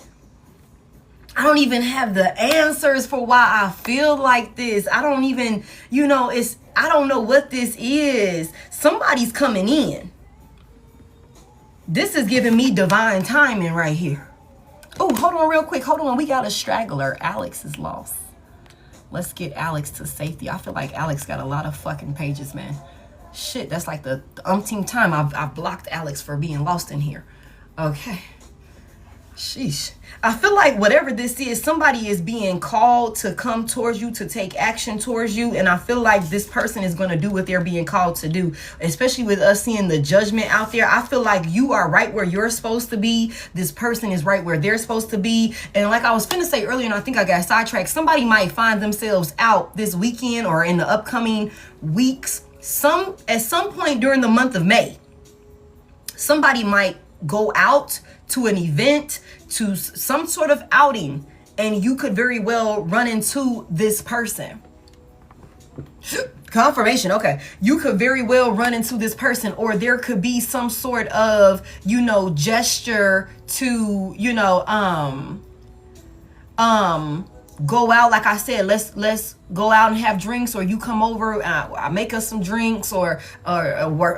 Speaker 1: I don't even have the answers for why I feel like this. I don't even, I don't know what this is. Somebody's coming in. This is giving me divine timing right here. Oh, hold on real quick. Hold on. We got a straggler. Alex is lost. Let's get Alex to safety. I feel like Alex got a lot of fucking pages, man. Shit, that's like the umpteenth time I've blocked Alex for being lost in here. Okay. Sheesh. I feel like whatever this is, somebody is being called to come towards you, to take action towards you. And I feel like this person is going to do what they're being called to do, especially with us seeing the judgment out there. I feel like you are right where you're supposed to be. This person is right where they're supposed to be. And like I was finna say earlier, and I think I got sidetracked, somebody might find themselves out this weekend or in the upcoming weeks. At some point during the month of May, somebody might go out to an event, to some sort of outing, and you could very well run into this person. Confirmation. Okay. You could very well run into this person, or there could be some sort of, gesture to, go out. Like I said, let's go out and have drinks, or you come over, I make us some drinks, or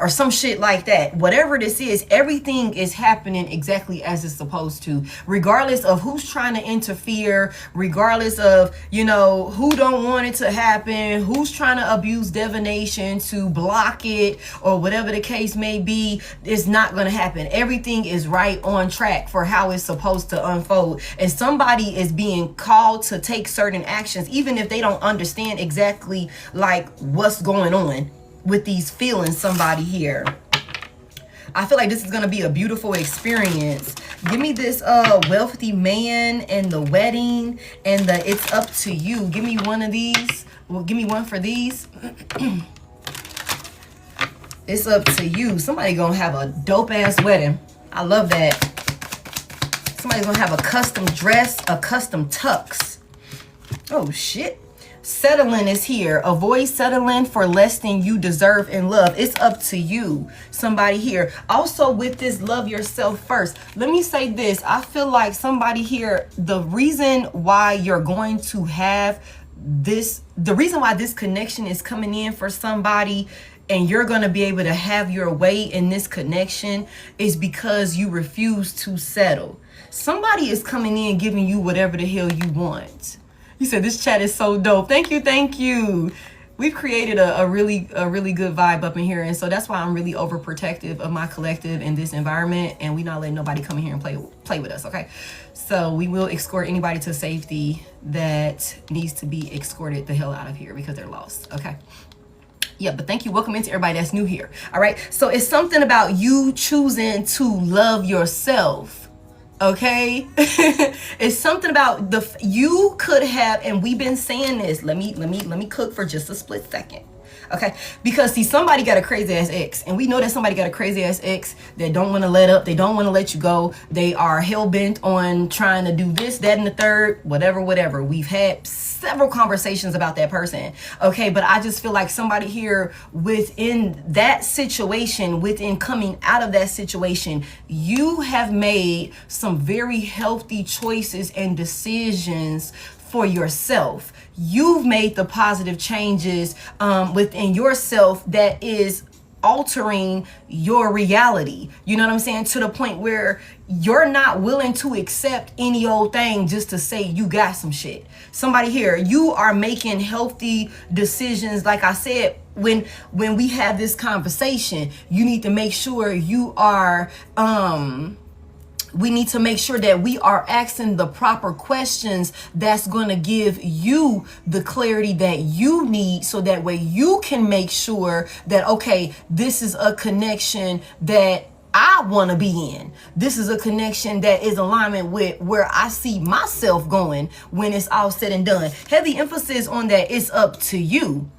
Speaker 1: some shit like that. Whatever this is, everything is happening exactly as it's supposed to, regardless of who's trying to interfere, regardless of, who don't want it to happen, who's trying to abuse divination to block it, or whatever the case may be. It's not going to happen. Everything is right on track for how it's supposed to unfold. And somebody is being called to take certain actions, even if they don't understand exactly like what's going on with these feelings. Somebody here, I feel like this is going to be a beautiful experience. Give me this wealthy man and the wedding and the it's up to you. Give me one of these. Well, give me one for these. It's up to you. Somebody gonna have a dope ass wedding. I love that. Somebody's gonna have a custom dress, a custom tux. Oh shit. Settling is here. Avoid settling for less than you deserve in love. It's up to you. Somebody here. Also with this, love yourself first. Let me say this. I feel like somebody here, the reason why you're going to have this, the reason why this connection is coming in for somebody and you're going to be able to have your way in this connection is because you refuse to settle. Somebody is coming in giving you whatever the hell you want. You said this chat is so dope. Thank you. Thank you. We've created a really good vibe up in here. And so that's why I'm really overprotective of my collective in this environment. And we not letting nobody come in here and play with us. Okay. So we will escort anybody to safety that needs to be escorted the hell out of here because they're lost. Okay. Yeah, but thank you. Welcome into everybody that's new here. All right. So it's something about you choosing to love yourself. Okay. It's something about you could have, and we've been saying this. Let me cook for just a split second. Okay. Because see, somebody got a crazy ass ex, and we know that somebody got a crazy ass ex that don't want to let up. They don't want to let you go. They are hell bent on trying to do this, that, and the third, whatever. We've had several conversations about that person. Okay. But I just feel like somebody here within that situation, within coming out of that situation, you have made some very healthy choices and decisions for yourself. You've made the positive changes within yourself that is altering your reality. You know what I'm saying? To the point where you're not willing to accept any old thing just to say you got some shit. Somebody here, you are making healthy decisions. Like I said, when we have this conversation, you need to make sure you are We need to make sure that we are asking the proper questions that's going to give you the clarity that you need, so that way you can make sure that, okay, this is a connection that I want to be in. This is a connection that is alignment with where I see myself going when it's all said and done. Heavy emphasis on that. It's up to you.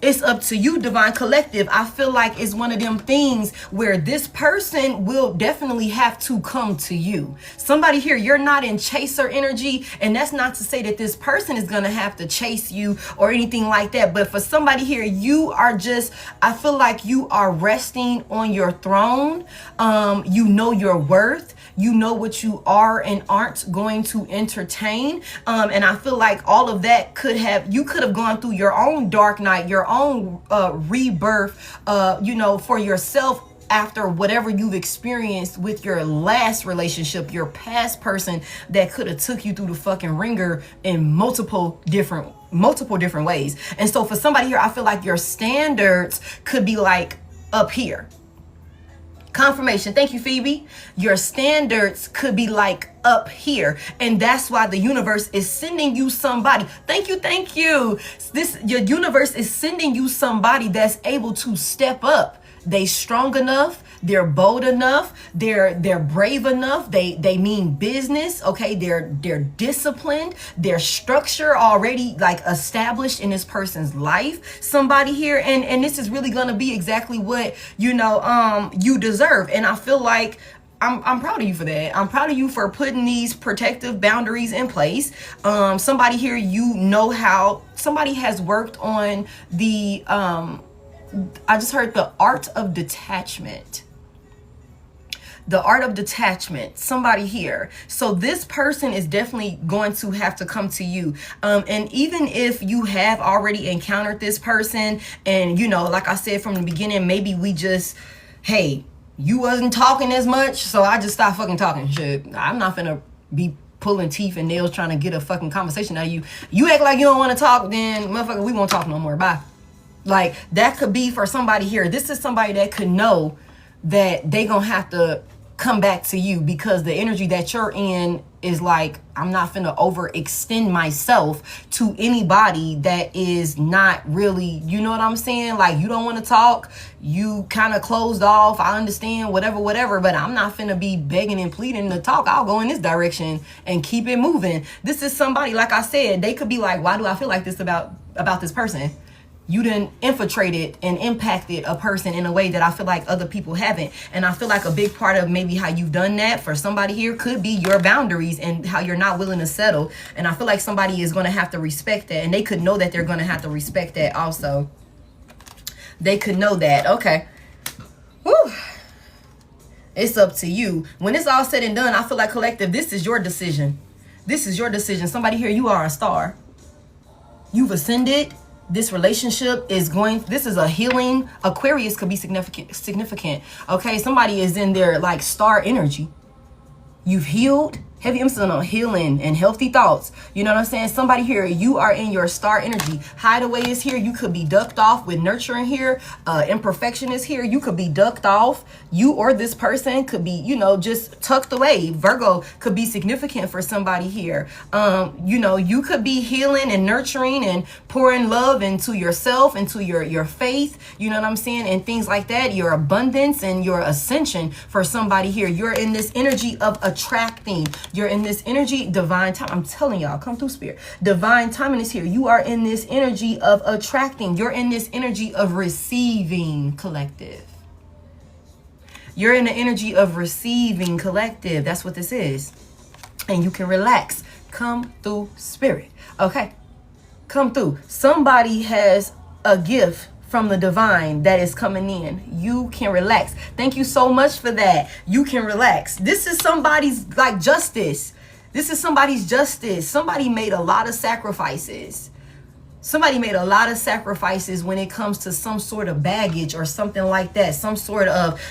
Speaker 1: It's up to you, Divine Collective. I feel like it's one of them things where this person will definitely have to come to you. Somebody here, you're not in chaser energy, and that's not to say that this person is going to have to chase you or anything like that. But for somebody here, you are just, I feel like you are resting on your throne. You know your worth. You know what you are and aren't going to entertain. And I feel like all of that you could have gone through your own dark night, your own rebirth, for yourself after whatever you've experienced with your last relationship, your past person that could have took you through the fucking ringer in multiple different ways. And so for somebody here, I feel like your standards could be like up here. Confirmation. Thank you, Phoebe. Your standards could be like up here. And that's why the universe is sending you somebody. Thank you. Your universe is sending you somebody that's able to step up. They strong enough, they're bold enough, they're brave enough, they mean business, okay? They're disciplined, their structure already like established in this person's life. Somebody here, and this is really gonna be exactly what you deserve. And I feel like I'm proud of you for that. I'm proud of you for putting these protective boundaries in place. Somebody here, how somebody has worked on the I just heard the art of detachment. The art of detachment. Somebody here. So this person is definitely going to have to come to you. And even if you have already encountered this person, and like I said from the beginning, maybe we just, hey, you wasn't talking as much, so I just stopped fucking talking shit. I'm not finna be pulling teeth and nails trying to get a fucking conversation out of you. You act like you don't want to talk, then motherfucker, we won't talk no more. Bye. Like, that could be for somebody here. This is somebody that could know that they gonna have to come back to you, because the energy that you're in is like, I'm not finna overextend myself to anybody that is not really, you know what I'm saying? Like, you don't want to talk, you kind of closed off, I understand, whatever, but I'm not finna be begging and pleading to talk. I'll go in this direction and keep it moving. This is somebody, like I said, they could be like, why do I feel like this about this person? You done infiltrated and impacted a person in a way that I feel like other people haven't. And I feel like a big part of maybe how you've done that for somebody here could be your boundaries and how you're not willing to settle. And I feel like somebody is going to have to respect that. And they could know that they're going to have to respect that also. They could know that. Okay. Whew. It's up to you. When it's all said and done, I feel like, collective, this is your decision. This is your decision. Somebody here, you are a star. You've ascended. This relationship is this is a healing. Aquarius could be significant. Okay, somebody is in their like star energy. You've healed. Heavy emphasis on healing and healthy thoughts. You know what I'm saying? Somebody here, you are in your star energy. Hideaway is here. You could be ducked off with nurturing here. Imperfection is here. You could be ducked off. You or this person could be, just tucked away. Virgo could be significant for somebody here. You could be healing and nurturing and pouring love into yourself, into your faith. You know what I'm saying? And things like that. Your abundance and your ascension for somebody here. You're in this energy of attracting. You're in this energy, divine time. I'm telling y'all, come through, spirit. Divine timing is here. You are in this energy of attracting. You're in this energy of receiving, collective. You're in the energy of receiving, collective. That's what this is. And you can relax. Come through, spirit. Okay. Come through. Somebody has a gift from the divine that is coming in. You can relax. Thank you so much for that. You can relax. This is somebody's like justice. This is somebody's justice. Somebody made a lot of sacrifices. Somebody made a lot of sacrifices when it comes to some sort of baggage or something like that. Some sort of,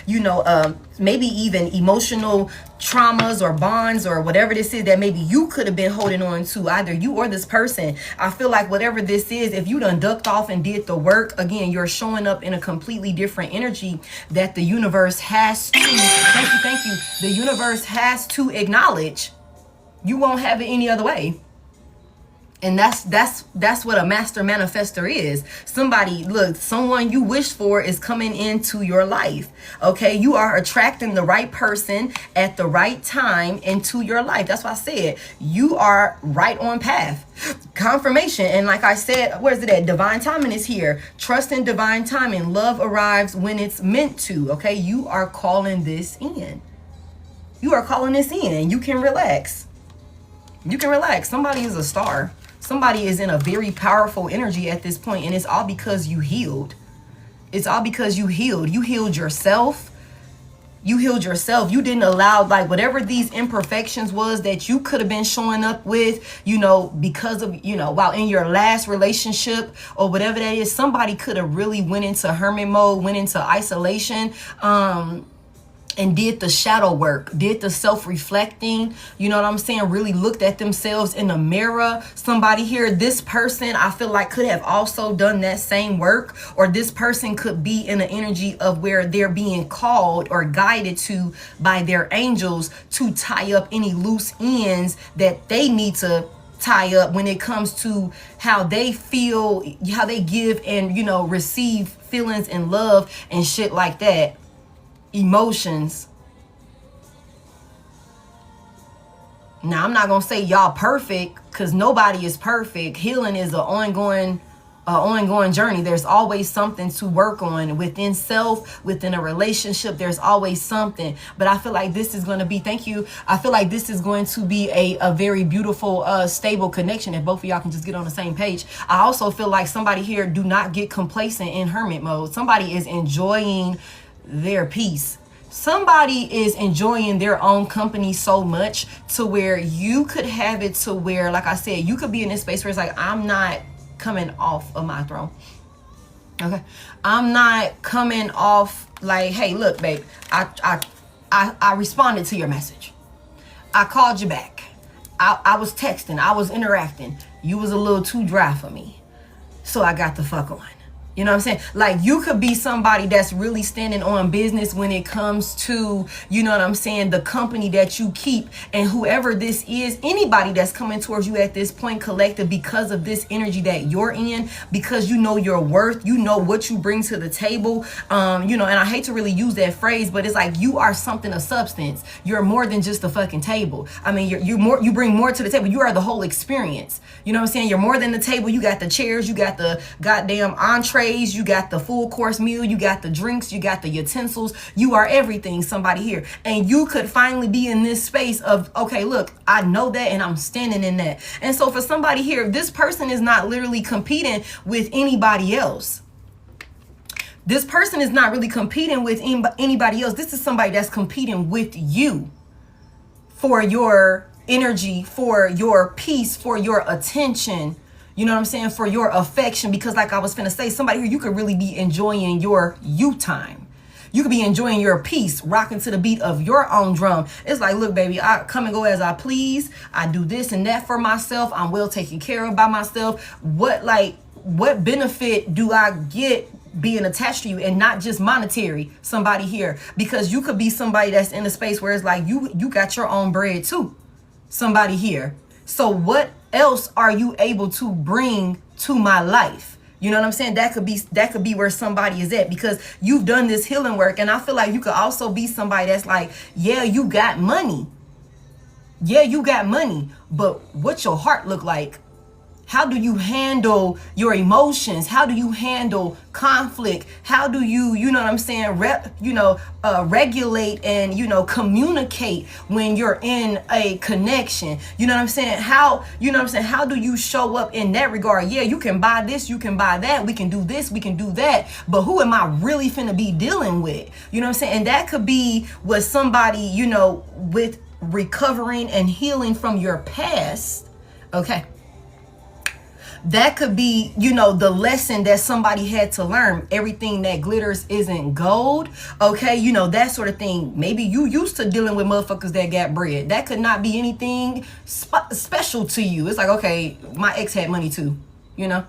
Speaker 1: maybe even emotional traumas or bonds or whatever this is that maybe you could have been holding on to, either you or this person. I feel like whatever this is, if you done ducked off and did the work, again, you're showing up in a completely different energy that the universe has to, thank you, the universe has to acknowledge. You won't have it any other way. And that's what a master manifestor is. Somebody, look, someone you wish for is coming into your life. Okay, you are attracting the right person at the right time into your life. That's why I said you are right on path. Confirmation. And like I said, where's it at? Divine timing is here. Trust in divine timing. Love arrives when it's meant to. Okay, you are calling this in. You are calling this in. You can relax. You can relax. Somebody is a star. Somebody is in a very powerful energy at this point, and it's all because you healed. It's all because you healed. You healed yourself. You healed yourself. You didn't allow, like, whatever these imperfections was that you could have been showing up with, because of, while in your last relationship or whatever that is. Somebody could have really went into hermit mode, went into isolation, and did the shadow work, did the self-reflecting, you know what I'm saying? Really looked at themselves in the mirror. Somebody here, this person, I feel like could have also done that same work, or this person could be in the energy of where they're being called or guided to by their angels to tie up any loose ends that they need to tie up when it comes to how they feel, how they give and, receive feelings and love and shit like that. Emotions. Now, I'm not gonna say y'all perfect, because nobody is perfect. Healing is an ongoing journey. There's always something to work on within self, within a relationship. There's always something. But I feel like this is going to be, thank you, I feel like this is going to be a very beautiful, stable connection if both of y'all can just get on the same page. I also feel like somebody here, do not get complacent in hermit mode. Somebody is enjoying their peace. Somebody is enjoying their own company so much to where you could have it to where, like I said, you could be in this space where it's like, I'm not coming off of my throne. Okay, I'm not coming off like, hey, look, babe, I responded to your message. I called you back. I was texting. I was interacting. You was a little too dry for me, so I got the fuck on. You know what I'm saying? Like, you could be somebody that's really standing on business when it comes to, you know what I'm saying, the company that you keep, and whoever this is, anybody that's coming towards you at this point, collective, because of this energy that you're in, because you know your worth, you know what you bring to the table, and I hate to really use that phrase, but it's like you are something of substance. You're more than just a fucking table. I mean, you bring more to the table. You are the whole experience. You know what I'm saying? You're more than the table. You got the chairs, you got the goddamn entrees, you got the full course meal, you got the drinks, you got the utensils. You are everything, somebody here. And you could finally be in this space of, okay, look, I know that and I'm standing in that. And so for somebody here, this person is not literally competing with anybody else. This person is not really competing with anybody else. This is somebody that's competing with you for your energy, for your peace, for your attention. You know what I'm saying? For your affection, because like I was finna say, somebody here, you could really be enjoying your you time. You could be enjoying your peace, rocking to the beat of your own drum. It's like, look, baby, I come and go as I please. I do this and that for myself. I'm well taken care of by myself. What benefit do I get being attached to you, and not just monetary? Somebody here, because you could be somebody that's in a space where it's like you got your own bread too. Somebody here. So what else are you able to bring to my life? You know what I'm saying? That could be where somebody is at, because you've done this healing work. And I feel like you could also be somebody that's like, yeah, you got money. Yeah, you got money. But what's your heart look like? How do you handle your emotions? How do you handle conflict? How do you, you know what I'm saying, regulate and, communicate when you're in a connection? You know what I'm saying? How do you show up in that regard? Yeah, you can buy this, you can buy that. We can do this, we can do that. But who am I really finna be dealing with? You know what I'm saying? And that could be with somebody, with recovering and healing from your past. Okay. That could be, you know, the lesson that somebody had to learn. Everything that glitters isn't gold. Okay, you know, that sort of thing. Maybe you used to dealing with motherfuckers that got bread. That could not be anything special to you. It's like, okay, my ex had money too. You know,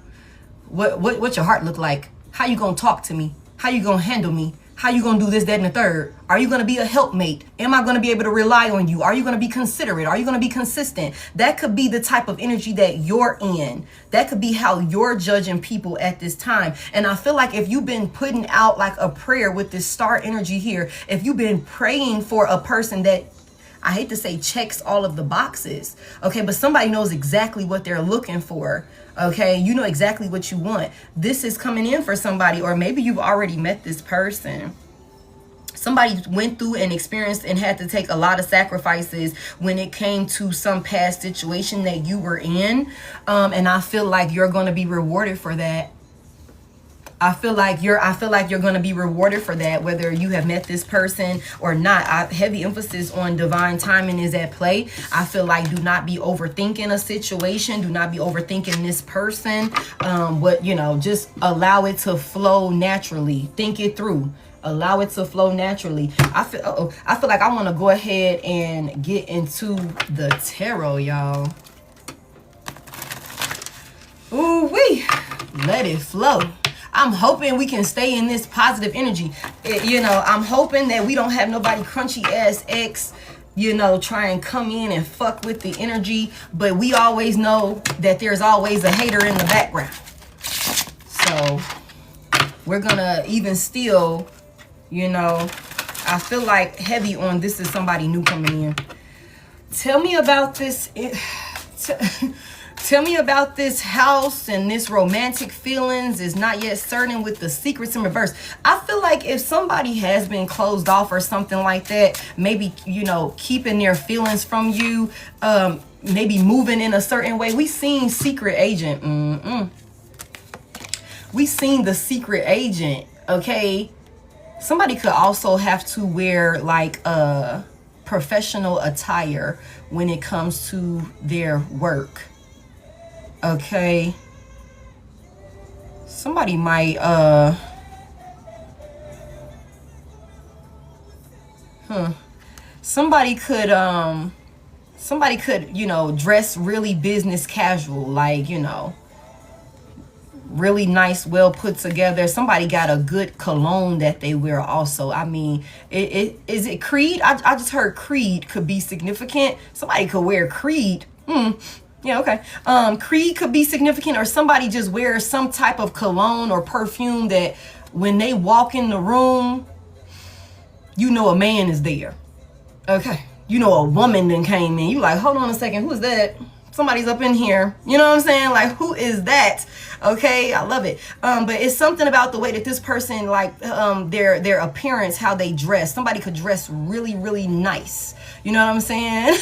Speaker 1: what your heart look like? How you gonna talk to me? How you gonna handle me? How you gonna do this, that, and the third? Are you gonna be a helpmate? Am I gonna be able to rely on you? Are you gonna be considerate? Are you gonna be consistent? That could be the type of energy that you're in. That could be how you're judging people at this time. And I feel like if you've been putting out like a prayer with this star energy here, if you've been praying for a person that, I hate to say, checks all of the boxes, okay, but somebody knows exactly what they're looking for, okay? You know exactly what you want. This is coming in for somebody, or maybe you've already met this person. Somebody went through and experienced and had to take a lot of sacrifices when it came to some past situation that you were in, and I feel like you're going to be rewarded for that. I feel like you're going to be rewarded for that, whether you have met this person or not. Heavy emphasis on divine timing is at play. I feel like do not be overthinking a situation. Do not be overthinking this person. Just allow it to flow naturally. Think it through. Allow it to flow naturally. I feel like I want to go ahead and get into the tarot, y'all. Ooh wee. Let it flow. I'm hoping we can stay in this positive energy. I'm hoping that we don't have nobody crunchy ass ex, try and come in and fuck with the energy. But we always know that there's always a hater in the background. So we're gonna even still, I feel like heavy on this is somebody new coming in. Tell me about this. Tell me about this house and this romantic feelings is not yet certain with the secrets in reverse. I feel like if somebody has been closed off or something like that, maybe, keeping their feelings from you, maybe moving in a certain way. We seen secret agent. We seen the secret agent, okay? Somebody could also have to wear like a professional attire when it comes to their work. Okay, somebody might, somebody could, dress really business casual, like, really nice, well put together. Somebody got a good cologne that they wear also. I mean, is it Creed? I just heard Creed could be significant. Somebody could wear Creed. Yeah, okay. Creed could be significant, or somebody just wears some type of cologne or perfume that when they walk in the room, a man is there. Okay. A woman then came in. You like, hold on a second, who is that? Somebody's up in here. You know what I'm saying? Like, who is that? Okay, I love it. But it's something about the way that this person, like, their appearance, how they dress. Somebody could dress really, really nice. You know what I'm saying?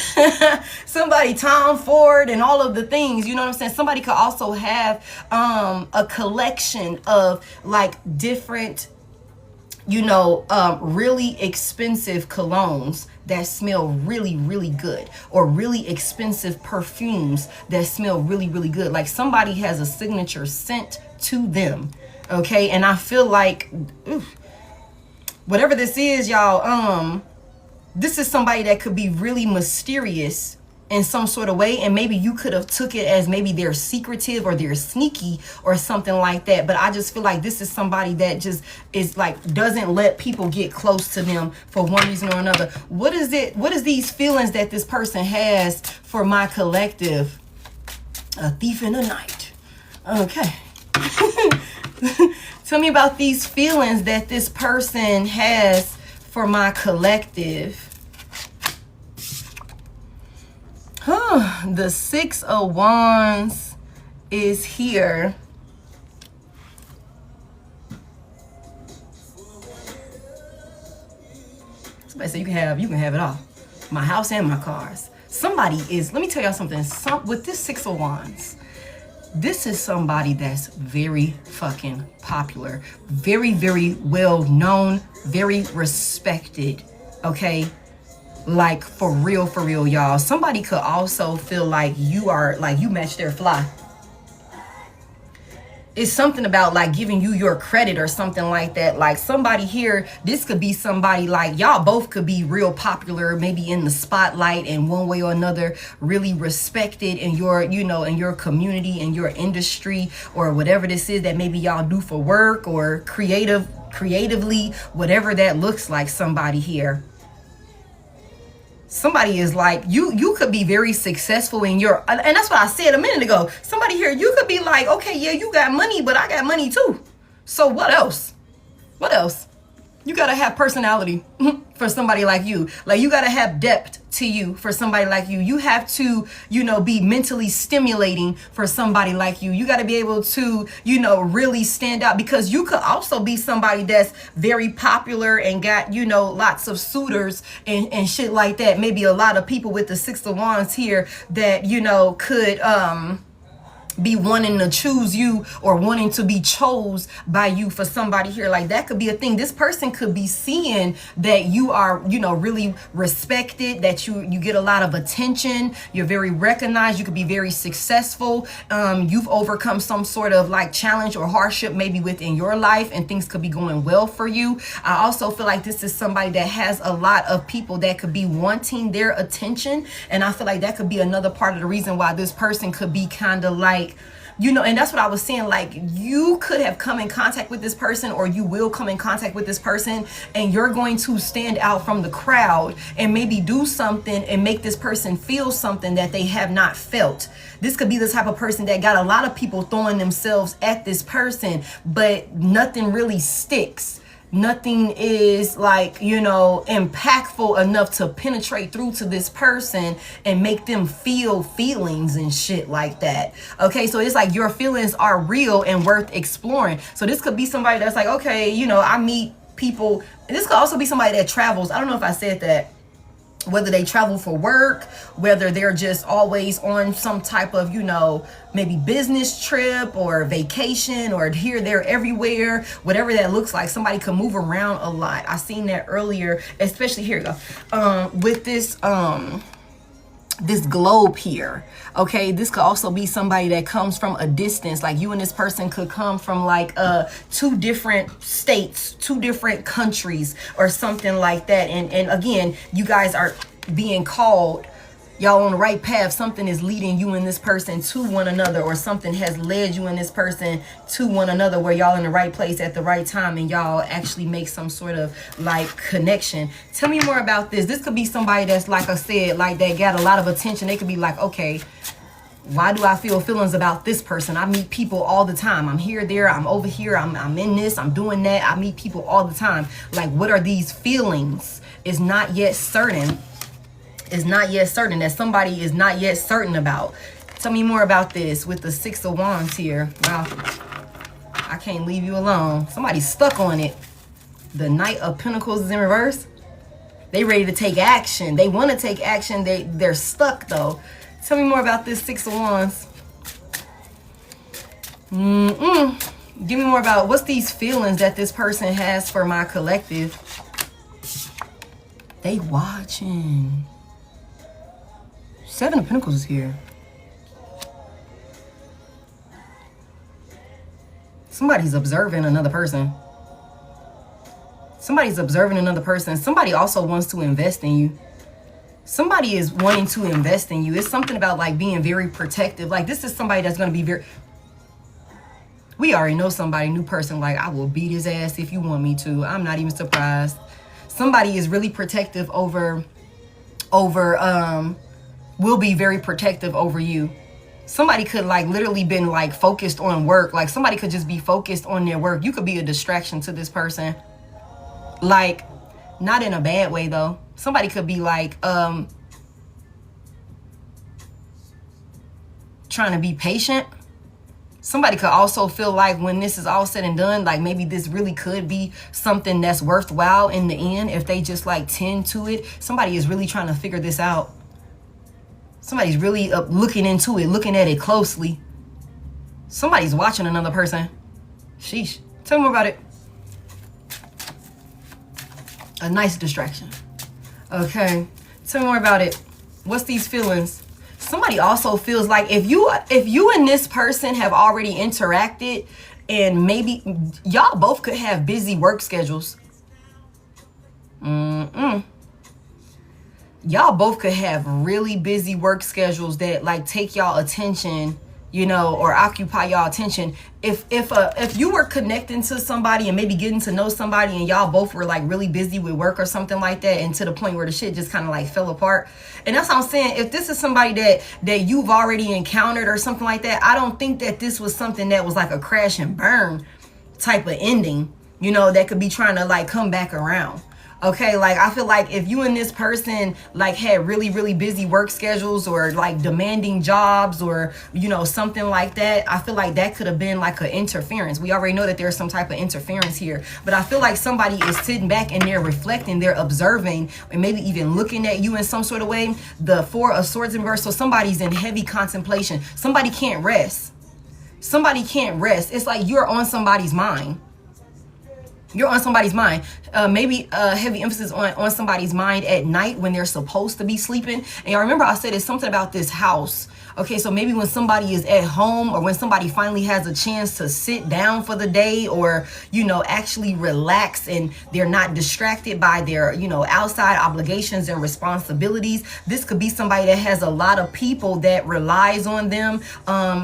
Speaker 1: Somebody Tom Ford and all of the things. You know what I'm saying? Somebody could also have a collection of like different, really expensive colognes that smell really, really good, or really expensive perfumes that smell really, really good. Like somebody has a signature scent to them. Okay. And I feel like, whatever this is, y'all, this is somebody that could be really mysterious in some sort of way, and maybe you could have took it as maybe they're secretive or they're sneaky or something like that. But I just feel like this is somebody that just is like doesn't let people get close to them for one reason or another. What is these feelings that this person has for my collective? A thief in the night. Okay. Tell me about these feelings that this person has for my collective. The 6 of Wands is here. Somebody say you can have it all. My house and my cars. Somebody is, let me tell y'all something. With this 6 of Wands, this is somebody that's very fucking popular, very, very well known, very respected. Okay. Like for real, y'all. Somebody could also feel like you match their fly. it's something about like giving you your credit or something like that. Like somebody here, this could be somebody like y'all both could be real popular, maybe in the spotlight in one way or another, really respected in your, you know, in your community, in your industry, or whatever this is that maybe y'all do for work or creatively, whatever that looks like. Somebody here, somebody is like, you could be very successful in your, and that's what I said a minute ago. Somebody here, you could be like, okay, yeah, you got money, but I got money too. So what else? What else? You gotta have personality for somebody like you. Like you gotta have depth to you for somebody like you. You have to, you know, be mentally stimulating for somebody like you. You gotta be able to, you know, really stand out, because you could also be somebody that's very popular and got, you know, lots of suitors and shit like that. Maybe a lot of people with the Six of Wands here that, you know, could be wanting to choose you or wanting to be chose by you for somebody here. Like that could be a thing. This person could be seeing that you are, you know, really respected, that you get a lot of attention, you're very recognized, you could be very successful, you've overcome some sort of like challenge or hardship maybe within your life, and things could be going well for you. I also feel like this is somebody that has a lot of people that could be wanting their attention, and I feel like that could be another part of the reason why this person could be kind of like, you know, and that's what I was saying, like you could have come in contact with this person, or you will come in contact with this person, and you're going to stand out from the crowd and maybe do something and make this person feel something that they have not felt. This could be the type of person that got a lot of people throwing themselves at this person, but nothing really sticks. Nothing is like, you know, impactful enough to penetrate through to this person and make them feel feelings and shit like that. Okay, so it's like your feelings are real and worth exploring. So this could be somebody that's like, okay, you know, I meet people. And this could also be somebody that travels. I don't know if I said that. Whether they travel for work, whether they're just always on some type of, you know, maybe business trip or vacation, or here, there, everywhere, whatever that looks like. Somebody could move around a lot. I seen that earlier, especially here you go, with this this globe here. Okay, this could also be somebody that comes from a distance. Like you and this person could come from like 2 different states, 2 different countries or something like that, and again, you guys are being called, y'all on the right path. Something is leading you and this person to one another, or something has led you and this person to one another, where y'all in the right place at the right time, and y'all actually make some sort of like connection. Tell me more about this. This could be somebody that's, like I said, like that got a lot of attention. They could be like, okay, why do I feel feelings about this person? I meet people all the time. I'm here, there, I'm over here, I'm in this, I'm doing that. I meet people all the time. Like, what are these feelings? It's not yet certain. Is not yet certain, that somebody is not yet certain about. Tell me more about this with the Six of Wands here. Wow, I can't leave you alone. Somebody's stuck on it. The Knight of Pentacles is in reverse. They ready to take action. They want to take action. They're stuck though. Tell me more about this Six of Wands. Give me more about what's these feelings that this person has for my collective. They watching. Seven of Pentacles is here. Somebody's observing another person. Somebody's observing another person. Somebody also wants to invest in you. Somebody is wanting to invest in you. It's something about like being very protective. Like this is somebody that's going to be very... We already know somebody, new person, like I will beat his ass if you want me to. I'm not even surprised. Somebody is really protective over will be very protective over you. Somebody could like literally been like focused on work. Like somebody could just be focused on their work. You could be a distraction to this person. Like not in a bad way though. Somebody could be like trying to be patient. Somebody could also feel like when this is all said and done, like maybe this really could be something that's worthwhile in the end if they just like tend to it. Somebody is really trying to figure this out. Somebody's really looking into it, looking at it closely. Somebody's watching another person. Sheesh. Tell me more about it. A nice distraction. Okay. Tell me more about it. What's these feelings? Somebody also feels like if you and this person have already interacted, And maybe y'all both could have busy work schedules. Y'all both could have really busy work schedules that like take y'all attention, you know, or occupy y'all attention. If you were connecting to somebody and maybe getting to know somebody and y'all both were like really busy with work or something like that, and to the point where the shit just kind of like fell apart. And that's what I'm saying. If this is somebody that you've already encountered or something like that, I don't think that this was something that was like a crash and burn type of ending, you know, that could be trying to like come back around. Okay, like I feel like if you and this person like had really, really busy work schedules or like demanding jobs or, you know, something like that, I feel like that could have been like an interference. We already know that there's some type of interference here, but I feel like somebody is sitting back and they're reflecting, they're observing, and maybe even looking at you in some sort of way. The Four of Swords in reverse, so somebody's in heavy contemplation. Somebody can't rest. Somebody can't rest. It's like you're on somebody's mind. You're on somebody's mind. Maybe heavy emphasis on somebody's mind at night when they're supposed to be sleeping. And y'all remember I said it's something about this house. Okay, so maybe when somebody is at home or when somebody finally has a chance to sit down for the day or, you know, actually relax and they're not distracted by their, you know, outside obligations and responsibilities. This could be somebody that has a lot of people that relies on them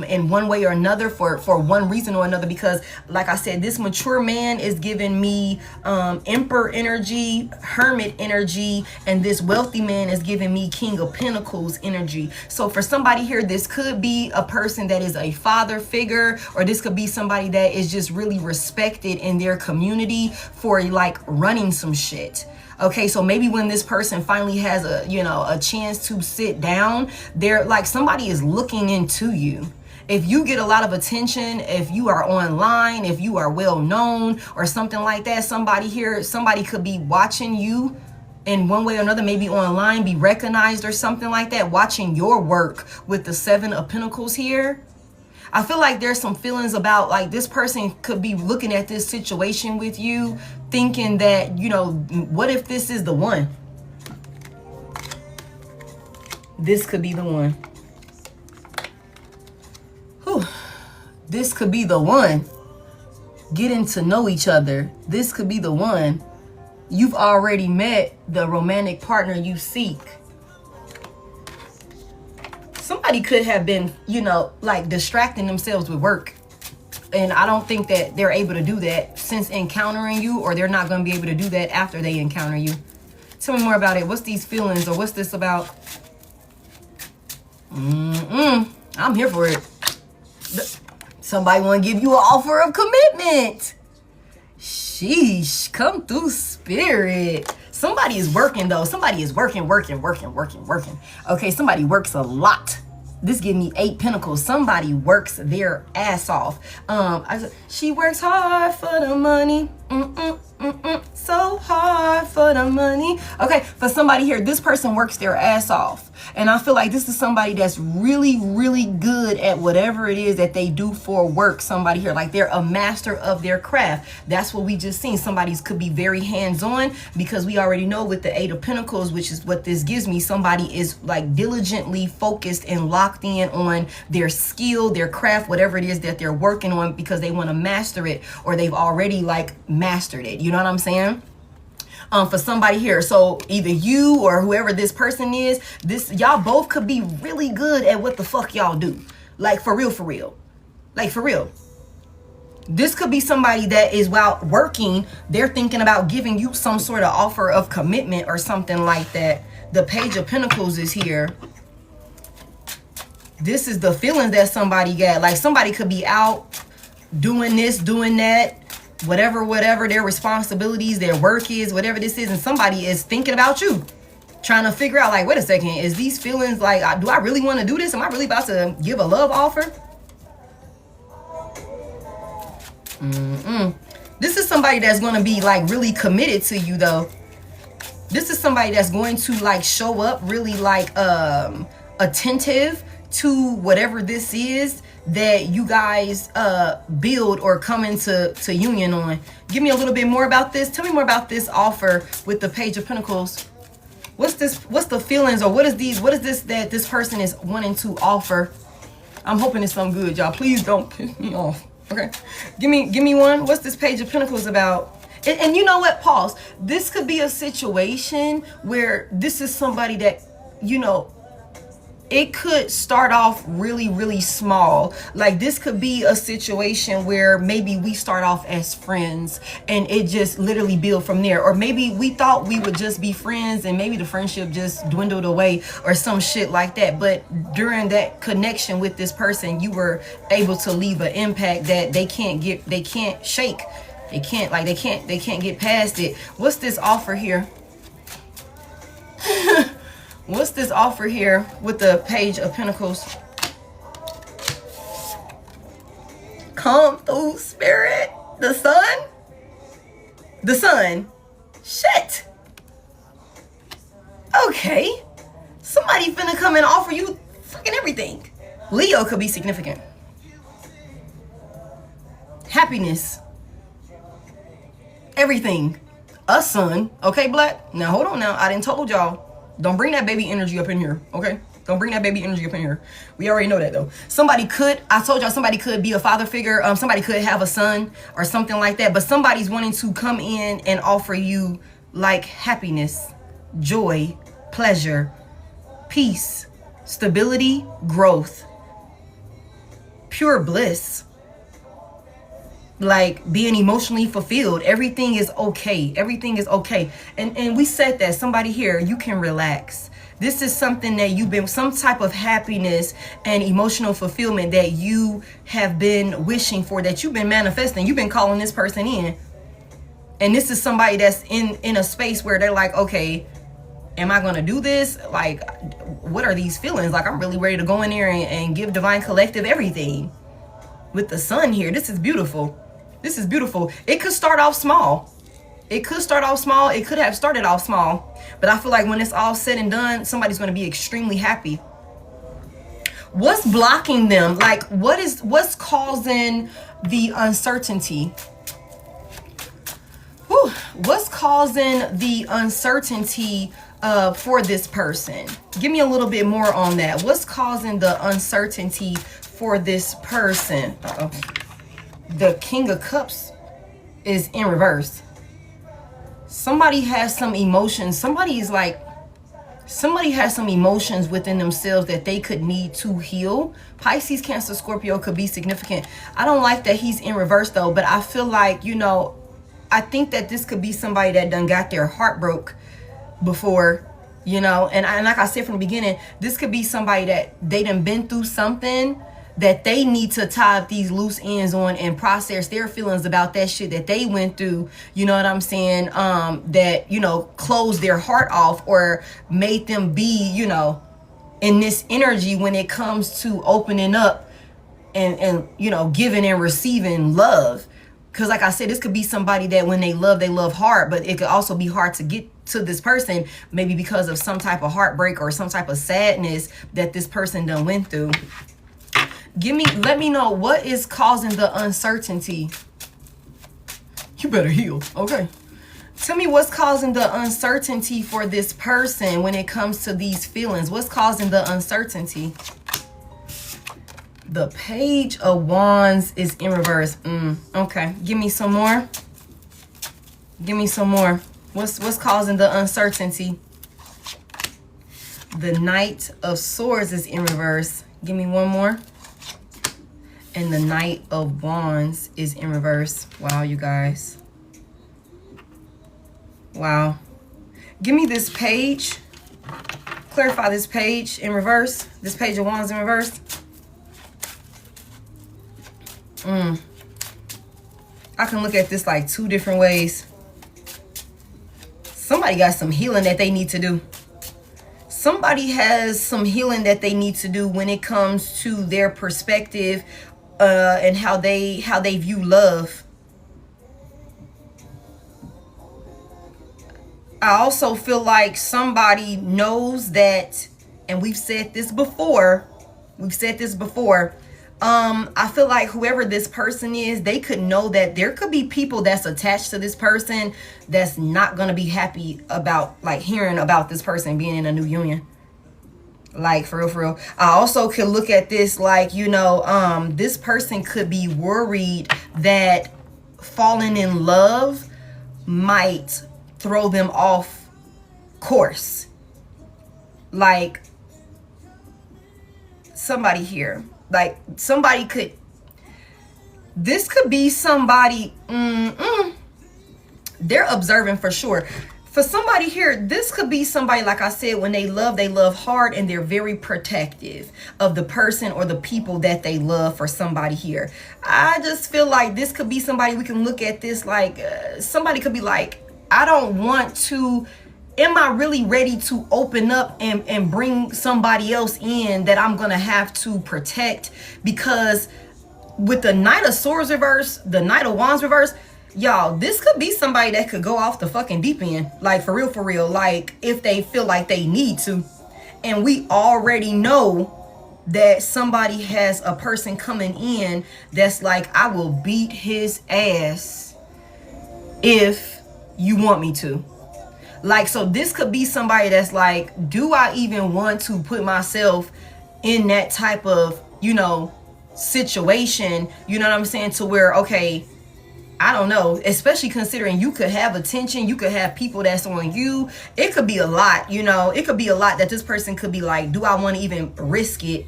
Speaker 1: in one way or another for one reason or another, because like I said, this mature man is giving me Emperor energy, Hermit energy, and this wealthy man is giving me King of Pentacles energy. So for somebody here, this could be a person that is a father figure, or this could be somebody that is just really respected in their community for like running some shit. Okay, so maybe when this person finally has a, you know, a chance to sit down, they're like somebody is looking into you. If you get a lot of attention, if you are online, if you are well known or something like that, somebody could be watching you in one way or another, maybe online, be recognized or something like that, watching your work with the Seven of Pentacles here. I feel like there's some feelings about like this person could be looking at this situation with you thinking that, you know, what if this is the one? This could be the one. Whew. This could be the one. Getting to know each other. This could be the one. You've already met the romantic partner you seek. Somebody could have been, you know, like distracting themselves with work. And I don't think that they're able to do that since encountering you, or they're not going to be able to do that after they encounter you. Tell me more about it. What's these feelings, or what's this about? I'm here for it. Somebody want to give you an offer of commitment. Sheesh, come through, spirit. Somebody is working though. Somebody is working. Okay, somebody works a lot. This give me 8 pentacles. Somebody works their ass off. She works hard for the money. So hard for the money. Okay, for somebody here, this person works their ass off. And I feel like this is somebody that's really, really good at whatever it is that they do for work. Somebody here, like they're a master of their craft. That's what we just seen. Somebody's could be very hands-on, because we already know with the 8 of Pentacles, which is what this gives me, somebody is like diligently focused and locked in on their skill, their craft, whatever it is that they're working on, because they want to master it, or they've already like mastered it. You know what I'm saying? For somebody here, so either you or whoever this person is, y'all both could be really good at what the fuck y'all do. Like for real. Like for real. This could be somebody that is, while working, they're thinking about giving you some sort of offer of commitment or something like that. The Page of Pentacles is here. This is the feeling that somebody got. Like somebody could be out doing this, doing that, whatever their responsibilities, their work is, whatever this is, and somebody is thinking about you, trying to figure out like, wait a second, is these feelings like, do I really want to do this? Am I really about to give a love offer? This is somebody that's going to be like really committed to you though. This is somebody that's going to like show up really like attentive to whatever this is that you guys build or come into union on. Give me a little bit more about this. Tell me more about this offer with the Page of Pentacles. What's the feelings, or what is this that this person is wanting to offer? I'm hoping it's something good, y'all. Please don't piss me off. Okay. Give me one. What's this Page of Pentacles about? And you know what? Pause. This could be a situation where this is somebody that, you know, it could start off really, really small. Like this could be a situation where maybe we start off as friends and it just literally build from there. Or maybe we thought we would just be friends and maybe the friendship just dwindled away or some shit like that. But during that connection with this person, you were able to leave an impact that they can't shake. They can't get past it. What's this offer here? What's this offer here with the Page of Pentacles? Come through, Spirit. The sun? The sun. Shit. Okay. Somebody finna come and offer you fucking everything. Leo could be significant. Happiness. Everything. A son. Okay, Black? Now, hold on now. I didn't told y'all. Don't bring that baby energy up in here, okay? Don't bring that baby energy up in here. We already know that, though. I told y'all somebody could be a father figure. Somebody could have a son or something like that. But somebody's wanting to come in and offer you, like, happiness, joy, pleasure, peace, stability, growth, pure bliss. Like being emotionally fulfilled. Everything is okay. Everything is okay. And we said that somebody here, you can relax. This is something that some type of happiness and emotional fulfillment that you have been wishing for, that you've been manifesting. You've been calling this person in. And this is somebody that's in a space where they're like, okay, am I gonna do this? Like, what are these feelings? Like, I'm really ready to go in there and give Divine Collective everything. With the sun here, this is beautiful. This is beautiful. It could start off small. It could start off small. It could have started off small. But I feel like when it's all said and done, somebody's going to be extremely happy. What's blocking them? Like, what's causing the uncertainty? Whew. What's causing the uncertainty for this person? Give me a little bit more on that. What's causing the uncertainty for this person? Uh-oh. The King of Cups is in reverse. Somebody has some emotions. Somebody has some emotions within themselves that they could need to heal. Pisces, Cancer, Scorpio could be significant. I don't like that he's in reverse though, but I feel like, you know, I think that this could be somebody that done got their heart broke before, you know, and like I said from the beginning, this could be somebody that they done been through something that they need to tie up these loose ends on and process their feelings about that shit that they went through, you know what I'm saying, that, you know, closed their heart off or made them be, you know, in this energy when it comes to opening up and you know, giving and receiving love. Because like I said, this could be somebody that when they love hard, but it could also be hard to get to this person, maybe because of some type of heartbreak or some type of sadness that this person done went through. Let me know what is causing the uncertainty. You better heal. Okay. Tell me what's causing the uncertainty for this person when it comes to these feelings. What's causing the uncertainty? The Page of Wands is in reverse. Okay. Give me some more. Give me some more. What's causing the uncertainty? The Knight of Swords is in reverse. Give me one more. And the Knight of Wands is in reverse. Wow, you guys. Wow. Give me this page. Clarify this page in reverse. This Page of Wands in reverse. I can look at this like two different ways. Somebody got some healing that they need to do. Somebody has some healing that they need to do when it comes to their perspective and how they view love. I also feel like somebody knows that, and we've said this before. I feel like whoever this person is, they could know that there could be people that's attached to this person that's not going to be happy about like hearing about this person being in a new union. Like, for real, for real. I also could look at this like, you know, this person could be worried that falling in love might throw them off course. Like, somebody here, like, somebody could, this could be somebody, they're observing for sure. For somebody here, this could be somebody, like I said, when they love hard, and they're very protective of the person or the people that they love. For somebody here, I just feel like this could be somebody, we can look at this like, somebody could be like, I don't want to, am I really ready to open up and bring somebody else in that I'm going to have to protect? Because with the Knight of Swords reverse, the Knight of Wands reverse, y'all, this could be somebody that could go off the fucking deep end. Like, for real, like, if they feel like they need to. And we already know that somebody has a person coming in that's like, I will beat his ass if you want me to. Like, so this could be somebody that's like, do I even want to put myself in that type of, you know, situation? You know what I'm saying? To where, okay, I don't know, especially considering you could have attention, you could have people that's on you. It could be a lot, you know, it could be a lot that this person could be like, do I want to even risk it?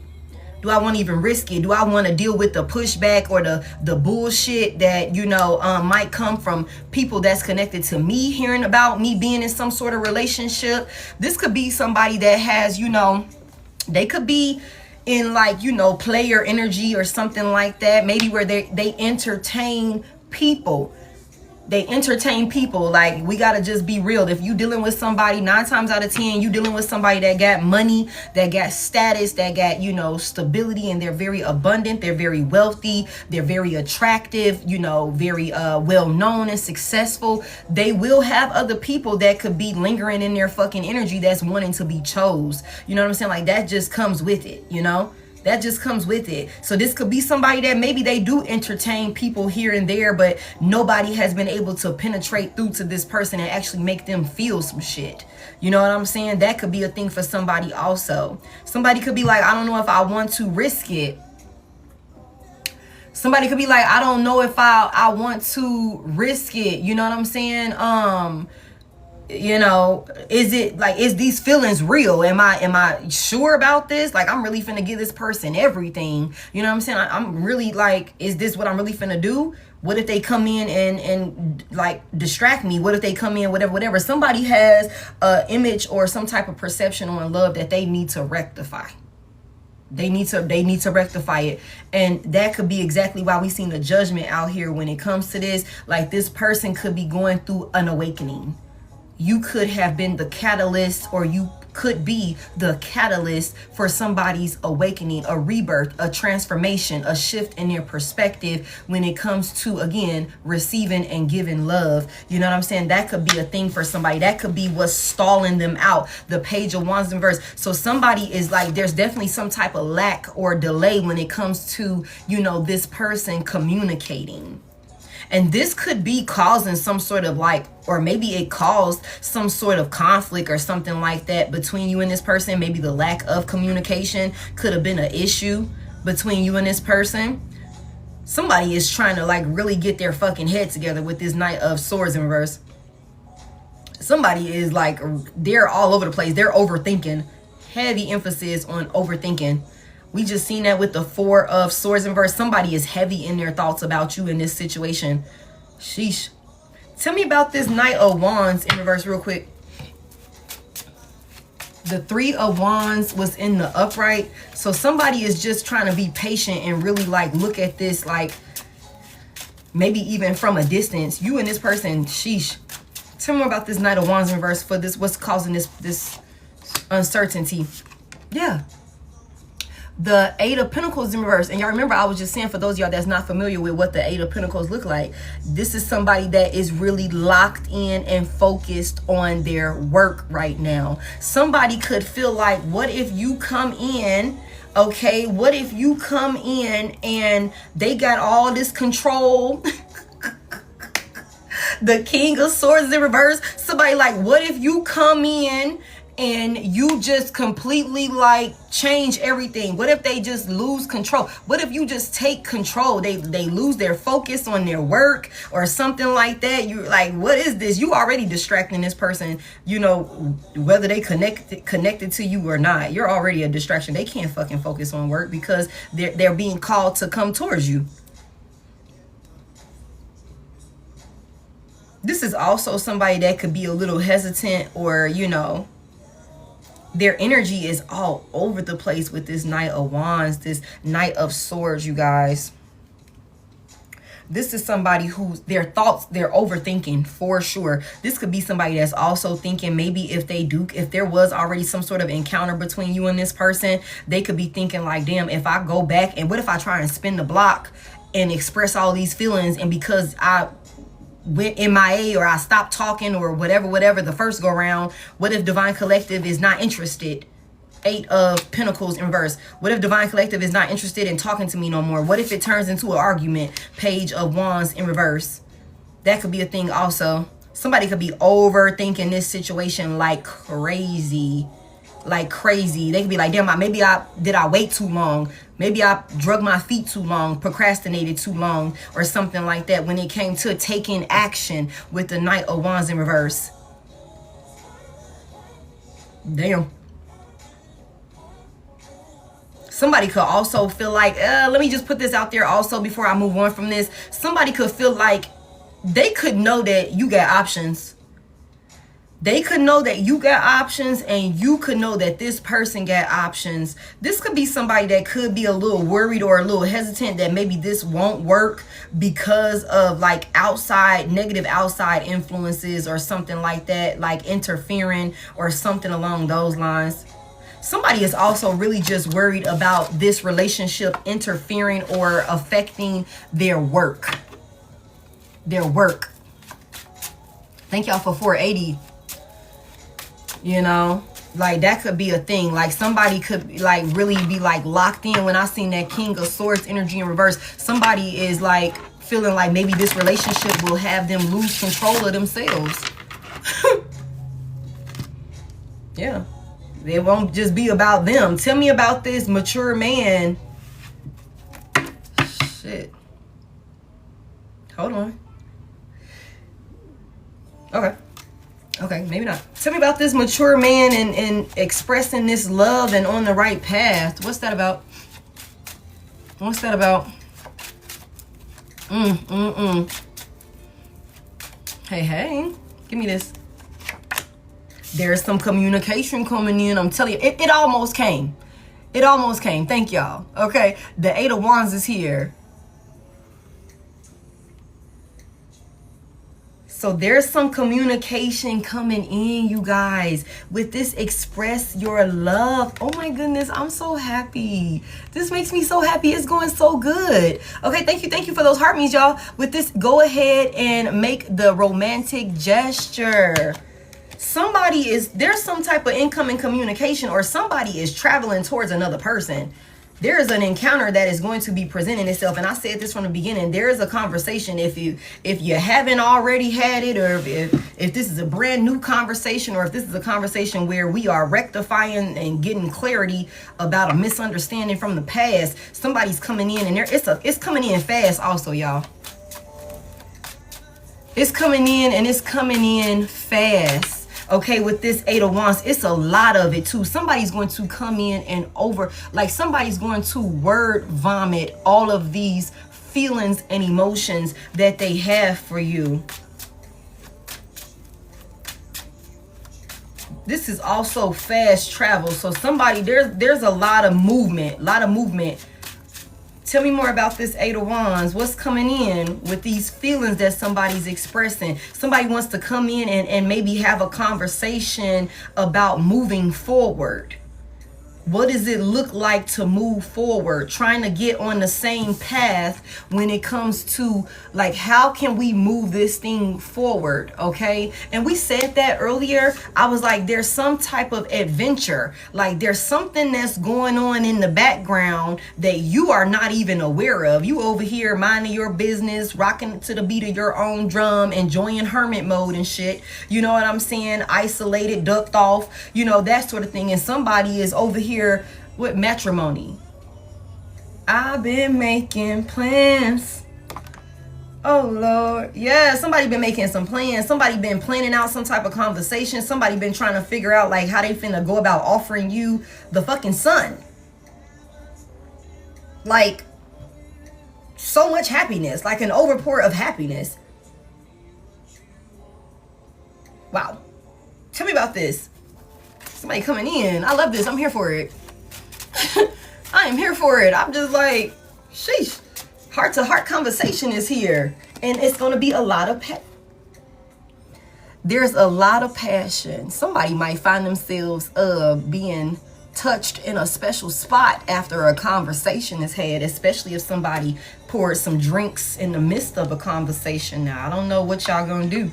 Speaker 1: Do I want to even risk it? Do I want to deal with the pushback or the bullshit that, you know, might come from people that's connected to me, hearing about me being in some sort of relationship? This could be somebody that has, you know, they could be in like, you know, player energy or something like that. Maybe where they entertain people. They entertain people. Like, we gotta just be real. If you dealing with somebody, 9 times out of 10, you dealing with somebody that got money, that got status, that got, you know, stability, and they're very abundant, they're very wealthy, they're very attractive, you know, very well known and successful. They will have other people that could be lingering in their fucking energy that's wanting to be chose. You know what I'm saying? Like, that just comes with it, you know? That just comes with it. So this could be somebody that maybe they do entertain people here and there, but nobody has been able to penetrate through to this person and actually make them feel some shit. You know what I'm saying? That could be a thing for somebody also. Somebody could be like, I don't know if I want to risk it. Somebody could be like, I don't know if I want to risk it. You know what I'm saying? You know, is it like, is these feelings real? Am I sure about this? Like, I'm really finna give this person everything. You know what I'm saying? I'm really like, is this what I'm really finna do? What if they come in and like distract me? What if they come in, whatever. Somebody has a image or some type of perception on love that they need to rectify. They need to rectify it. And that could be exactly why we seen the Judgment out here when it comes to this. Like, this person could be going through an awakening. You could have been the catalyst, or you could be the catalyst for somebody's awakening, a rebirth, a transformation, a shift in their perspective when it comes to, again, receiving and giving love. You know what I'm saying? That could be a thing for somebody. That could be what's stalling them out. The Page of Wands in reverse. So somebody is like, there's definitely some type of lack or delay when it comes to, you know, this person communicating. And this could be causing some sort of like, or maybe it caused some sort of conflict or something like that between you and this person. Maybe the lack of communication could have been an issue between you and this person. Somebody is trying to like really get their fucking head together with this Knight of Swords in reverse. Somebody is like, they're all over the place. They're overthinking. Heavy emphasis on overthinking. We just seen that with the Four of Swords in reverse. Somebody is heavy in their thoughts about you in this situation. Sheesh. Tell me about this Knight of Wands in reverse real quick. The Three of Wands was in the upright. So somebody is just trying to be patient and really like look at this like maybe even from a distance. You and this person, sheesh. Tell me more about this Knight of Wands in reverse for this. What's causing this uncertainty? Yeah. The Eight of Pentacles in reverse. And y'all remember I was just saying, for those of y'all that's not familiar with what the Eight of Pentacles look like, this is somebody that is really locked in and focused on their work right now. Somebody could feel like, what if you come in, okay, what if you come in and they got all this control? The King of Swords in reverse. Somebody like, what if you come in and you just completely like change everything? What if they just lose control? What if you just take control? They lose their focus on their work or something like that. You're like, what is this? You already distracting this person, you know, whether they connected to you or not. You're already a distraction. They can't fucking focus on work because they're being called to come towards you. This is also somebody that could be a little hesitant, or, you know, their energy is all over the place with this Knight of Wands, this Knight of Swords, you guys. This is somebody who's, their thoughts, they're overthinking for sure. This could be somebody that's also thinking, maybe if there was already some sort of encounter between you and this person, they could be thinking like, damn, if I go back, and what if I try and spin the block and express all these feelings, and because I went MIA or I stopped talking or whatever the first go round, what if Divine Collective is not interested? 8 of Pentacles in reverse. What if Divine Collective is not interested in talking to me no more? What if it turns into an argument? Page of Wands in reverse. That could be a thing also. Somebody could be overthinking this situation like crazy. Like crazy. They could be like, damn, maybe did I wait too long? Maybe I drug my feet too long, procrastinated too long, or something like that when it came to taking action with the Knight of Wands in reverse. Damn. Somebody could also feel like, let me just put this out there also before I move on from this. Somebody could feel like they could know that you got options. They could know that you got options, and you could know that this person got options. This could be somebody that could be a little worried or a little hesitant that maybe this won't work because of like negative outside influences or something like that, like interfering or something along those lines. Somebody is also really just worried about this relationship interfering or affecting their work. Their work. Thank y'all for 480. You know, like that could be a thing. Like somebody could like really be like locked in. When I seen that King of Swords energy in reverse, somebody is like feeling like maybe this relationship will have them lose control of themselves. Yeah, it won't just be about them. Tell me about this mature man. Shit. Hold on. Okay, maybe not. Tell me about this mature man and expressing this love and on the right path. What's that about? What's that about? Hey, give me this. There's some communication coming in. I'm telling you, it almost came. It almost came. Thank y'all. Okay, the 8 of Wands is here. So there's some communication coming in, you guys, with this express your love. Oh my goodness, I'm so happy. This makes me so happy. It's going so good. Okay, thank you for those heart means, y'all. With this, go ahead and make the romantic gesture. There's some type of incoming communication, or somebody is traveling towards another person. There is an encounter that is going to be presenting itself, and I said this from the beginning. There is a conversation. If you haven't already had it, or if this is a brand new conversation, or if this is a conversation where we are rectifying and getting clarity about a misunderstanding from the past, somebody's coming in, and it's coming in fast also, y'all. It's coming in, and it's coming in fast. Okay, with this 8 of Wands, it's a lot of it too. Somebody's going to come in and somebody's going to word vomit all of these feelings and emotions that they have for you. This is also fast travel. So somebody, there's a lot of movement, Tell me more about this 8 of Wands. What's coming in with these feelings that somebody's expressing? Somebody wants to come in and maybe have a conversation about moving forward. What does it look like to move forward? Trying to get on the same path when it comes to, like, how can we move this thing forward, okay? And we said that earlier. I was like, there's some type of adventure. Like, there's something that's going on in the background that you are not even aware of. You over here minding your business, rocking to the beat of your own drum, enjoying hermit mode and shit. You know what I'm saying? Isolated, ducked off, you know, that sort of thing. And somebody is over here with matrimony. I've been making plans. Oh Lord. Yeah, somebody been making some plans. Somebody been planning out some type of conversation. Somebody been trying to figure out like how they finna go about offering you the fucking sun. Like, so much happiness, like an overpour of happiness. Wow. Tell me about this. Somebody coming in. I love this. I'm here for it. I am here for it. I'm just like, sheesh. Heart to heart conversation is here. And it's going to be a lot of there's a lot of passion. Somebody might find themselves being touched in a special spot after a conversation is had, especially if somebody poured some drinks in the midst of a conversation. Now, I don't know what y'all gonna do,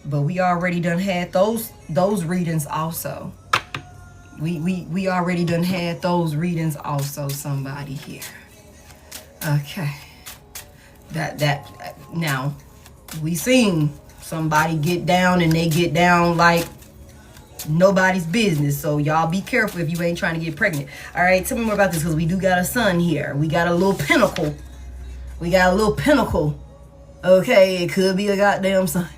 Speaker 1: but we already done had those readings also. We already done had those readings also, somebody here. Okay. That now we seen somebody get down, and they get down like nobody's business. So y'all be careful if you ain't trying to get pregnant. All right, tell me more about this, because we do got a sun here. We got a little pinnacle. We got a little pinnacle. Okay, it could be a goddamn sun.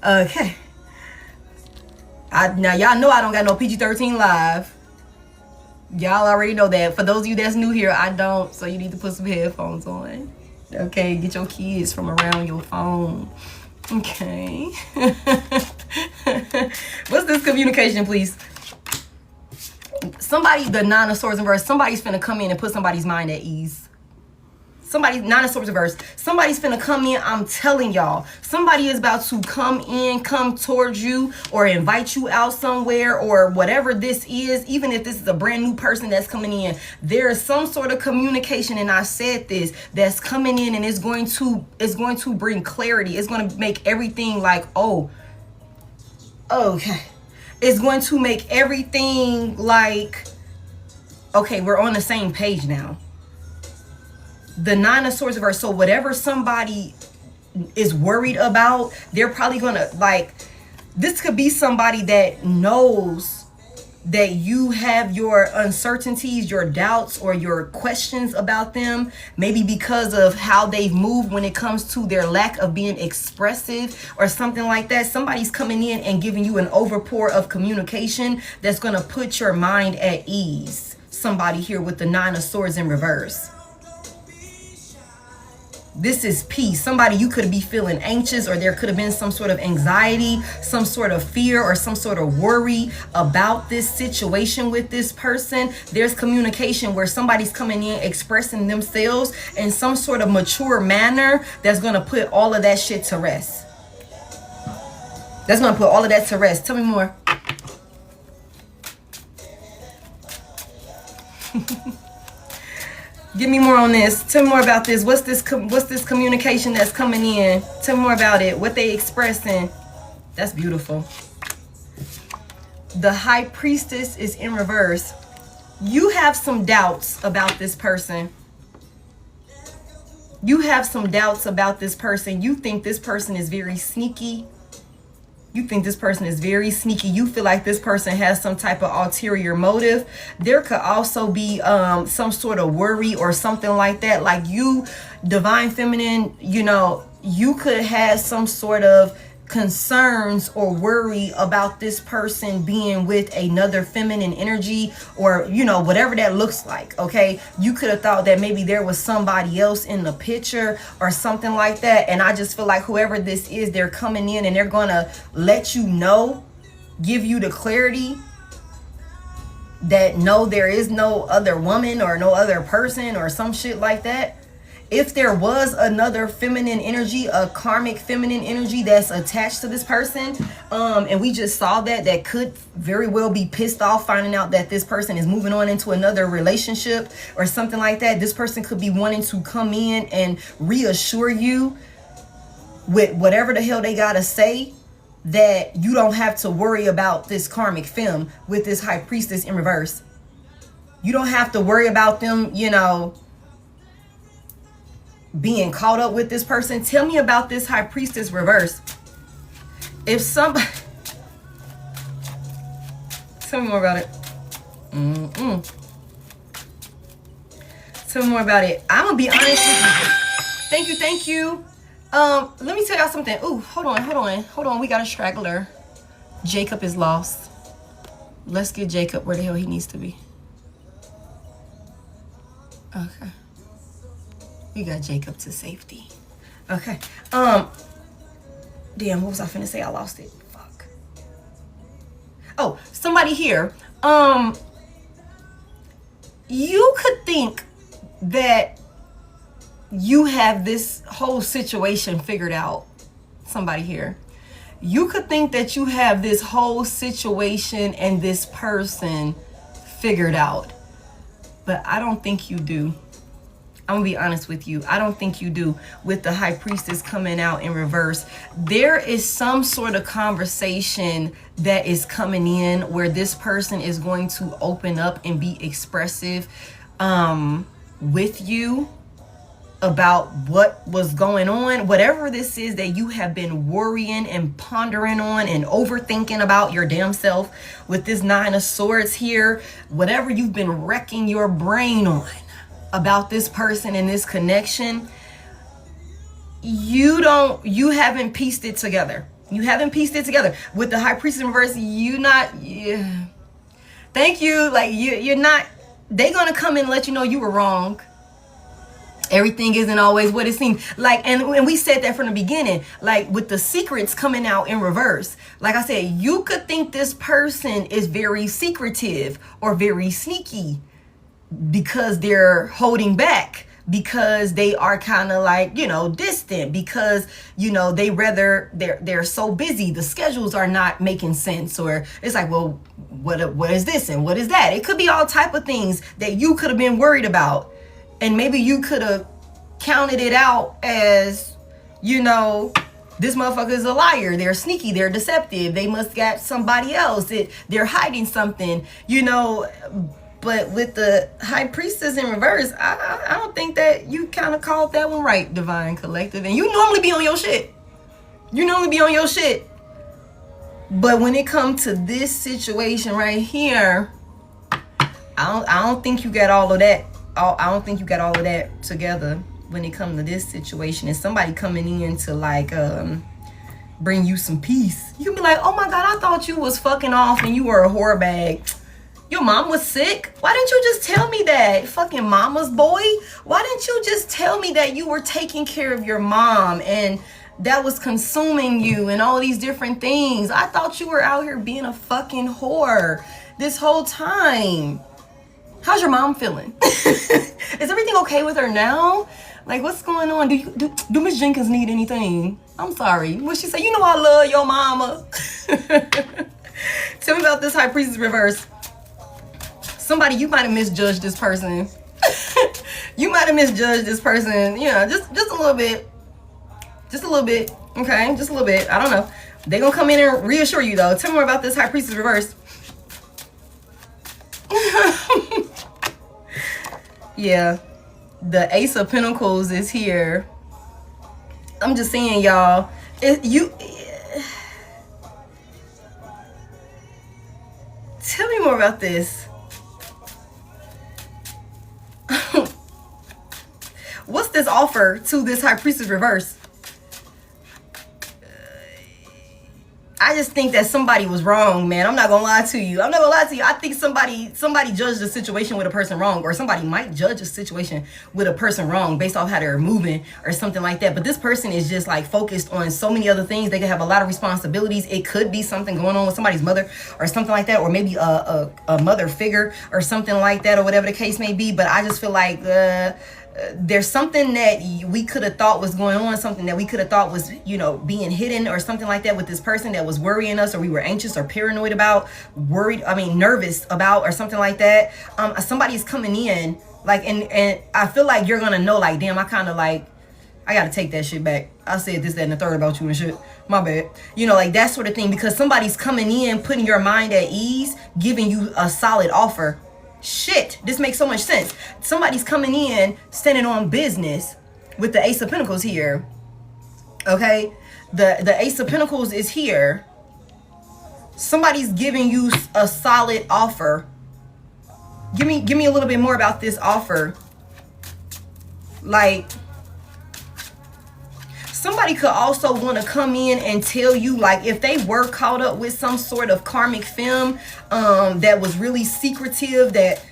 Speaker 1: Okay. Now y'all know I don't got no PG-13 live. Y'all already know that. For those of you that's new here, I don't. So you need to put some headphones on. Okay, get your kids from around your phone. Okay. What's this communication, please? Somebody, the Nine of Swords in reverse, somebody's finna come in and put somebody's mind at ease. Somebody, Nine of Swords reverse, somebody's finna come in. I'm telling y'all, somebody is about to come in, come towards you, or invite you out somewhere, or whatever this is. Even if this is a brand new person that's coming in, there is some sort of communication, and I said this, that's coming in, and it's going to bring clarity. It's going to make everything like, oh, okay. It's going to make everything like, okay, we're on the same page now. The Nine of Swords reverse. So whatever somebody is worried about, they're probably gonna, like, this could be somebody that knows that you have your uncertainties, your doubts, or your questions about them, maybe because of how they've moved when it comes to their lack of being expressive or something like that. Somebody's coming in and giving you an overpour of communication that's gonna put your mind at ease. Somebody here with the Nine of Swords in reverse. This is peace. Somebody, you could be feeling anxious, or there could have been some sort of anxiety, some sort of fear, or some sort of worry about this situation with this person. There's communication where somebody's coming in, expressing themselves in some sort of mature manner that's going to put all of that shit to rest. That's going to put all of that to rest. Tell me more. Give me more on this. Tell me more about this. What's this communication that's coming in? Tell me more about it. What they expressing. That's beautiful. The High Priestess is in reverse. You have some doubts about this person. You have some doubts about this person. You think this person is very sneaky. You think this person is very sneaky. You feel like this person has some type of ulterior motive. There could also be some sort of worry or something like that. Like you, Divine Feminine, you know, you could have some sort of concerns or worry about this person being with another feminine energy, or, you know, whatever that looks like. Okay, you could have thought that maybe there was somebody else in the picture or something like that. And I just feel like whoever this is, they're coming in and they're gonna let you know, give you the clarity that no, there is no other woman or no other person or some shit like that. If there was another feminine energy, a karmic feminine energy that's attached to this person, and we just saw that could very well be pissed off finding out that this person is moving on into another relationship or something like that. This person could be wanting to come in and reassure you with whatever the hell they gotta say, that you don't have to worry about this karmic femme with this high priestess in reverse. You don't have to worry about them, you know, being caught up with this person. Tell me about this high priestess reverse. If somebody... Tell me more about it. Tell me more about it. I'm going to be honest with you. Thank you. Let me tell y'all something. Ooh, hold on. We got a straggler. Jacob is lost. Let's get Jacob where the hell he needs to be. Okay. We got Jacob to safety. Okay. Damn, what was I finna say? I lost it. Fuck. Oh, somebody here. You could think that you have this whole situation figured out. Somebody here. You could think that you have this whole situation and this person figured out. But I don't think you do. I'm gonna be honest with you. I don't think you do. With the high priestess coming out in reverse, there is some sort of conversation that is coming in where this person is going to open up and be expressive with you about what was going on. Whatever this is that you have been worrying and pondering on and overthinking about your damn self with this 9 of Swords here, whatever you've been wrecking your brain on about this person and this connection, you haven't pieced it together. You haven't pieced it together. With the high priestess in reverse, thank you. Like you're not, they're gonna come and let you know you were wrong. Everything isn't always what it seems like. And we said that from the beginning, like with the secrets coming out in reverse. Like I said, you could think this person is very secretive or very sneaky because they're holding back, because they are kind of like, you know, distant, because, you know, they're so busy. The schedules are not making sense, or it's like, well, what is this and what is that? It could be all type of things that you could have been worried about. And maybe you could have counted it out as, you know, this motherfucker is a liar. They're sneaky. They're deceptive. They must got somebody else. They're hiding something, you know. But with the high priestess in reverse, I don't think that you kind of called that one right, Divine Collective. And you normally be on your shit. But when it comes to this situation right here, I don't think you got all of that. I don't think you got all of that together when it comes to this situation. And somebody coming in to like bring you some peace. You can be like, oh my God, I thought you was fucking off and you were a whore bag. Your mom was sick. Why didn't you just tell me that? Fucking mama's boy. Why didn't you just tell me that you were taking care of your mom and that was consuming you and all these different things? I thought you were out here being a fucking whore this whole time. How's your mom feeling? Is everything okay with her now? Like, what's going on? Do Miss Jenkins need anything? I'm sorry. What she say? You know I love your mama. Tell me about this high priestess reverse. Somebody, you might have misjudged this person. You might have misjudged this person. You know, just a little bit. Just a little bit. Okay, just a little bit. I don't know. They're gonna come in and reassure you though. Tell me more about this high priestess reverse. Yeah, the Ace of Pentacles is here. I'm just saying, y'all, tell me more about this. What's this offer to this high priestess reverse? I just think that somebody was wrong, man. I'm not gonna lie to you. I think somebody judged the situation with a person wrong, or somebody might judge a situation with a person wrong based off how they're moving or something like that. But this person is just like focused on so many other things. They could have a lot of responsibilities. It could be something going on with somebody's mother or something like that, or maybe a mother figure or something like that, or whatever the case may be. But I just feel like there's something that we could have thought was going on, something that we could have thought was, you know, being hidden or something like that with this person that was worrying us, or we were anxious or paranoid about, nervous about, or something like that. Somebody's coming in, like, and I feel like you're gonna know, like, damn, I kind of like, I gotta take that shit back. I said this, that, and the third about you and shit. My bad. You know, like that sort of thing, because somebody's coming in, putting your mind at ease, giving you a solid offer. Shit, this makes so much sense. Somebody's coming in, standing on business with the Ace of Pentacles here. Okay? The Ace of Pentacles is here. Somebody's giving you a solid offer. Give me a little bit more about this offer. Like, somebody could also want to come in and tell you, like, if they were caught up with some sort of karmic film that was really secretive, that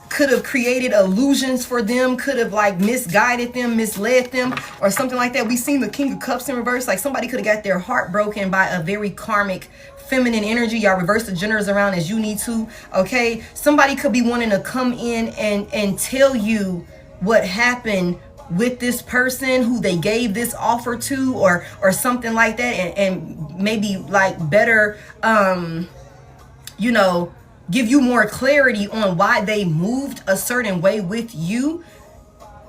Speaker 1: could have created illusions for them, could have like misguided them, misled them, or something like that. We've seen the King of Cups in reverse. Like, somebody could have got their heart broken by a very karmic feminine energy. Y'all reverse the genders around as you need to. Okay, somebody could be wanting to come in and tell you what happened with this person who they gave this offer to, or something like that, and maybe like better you know, give you more clarity on why they moved a certain way with you,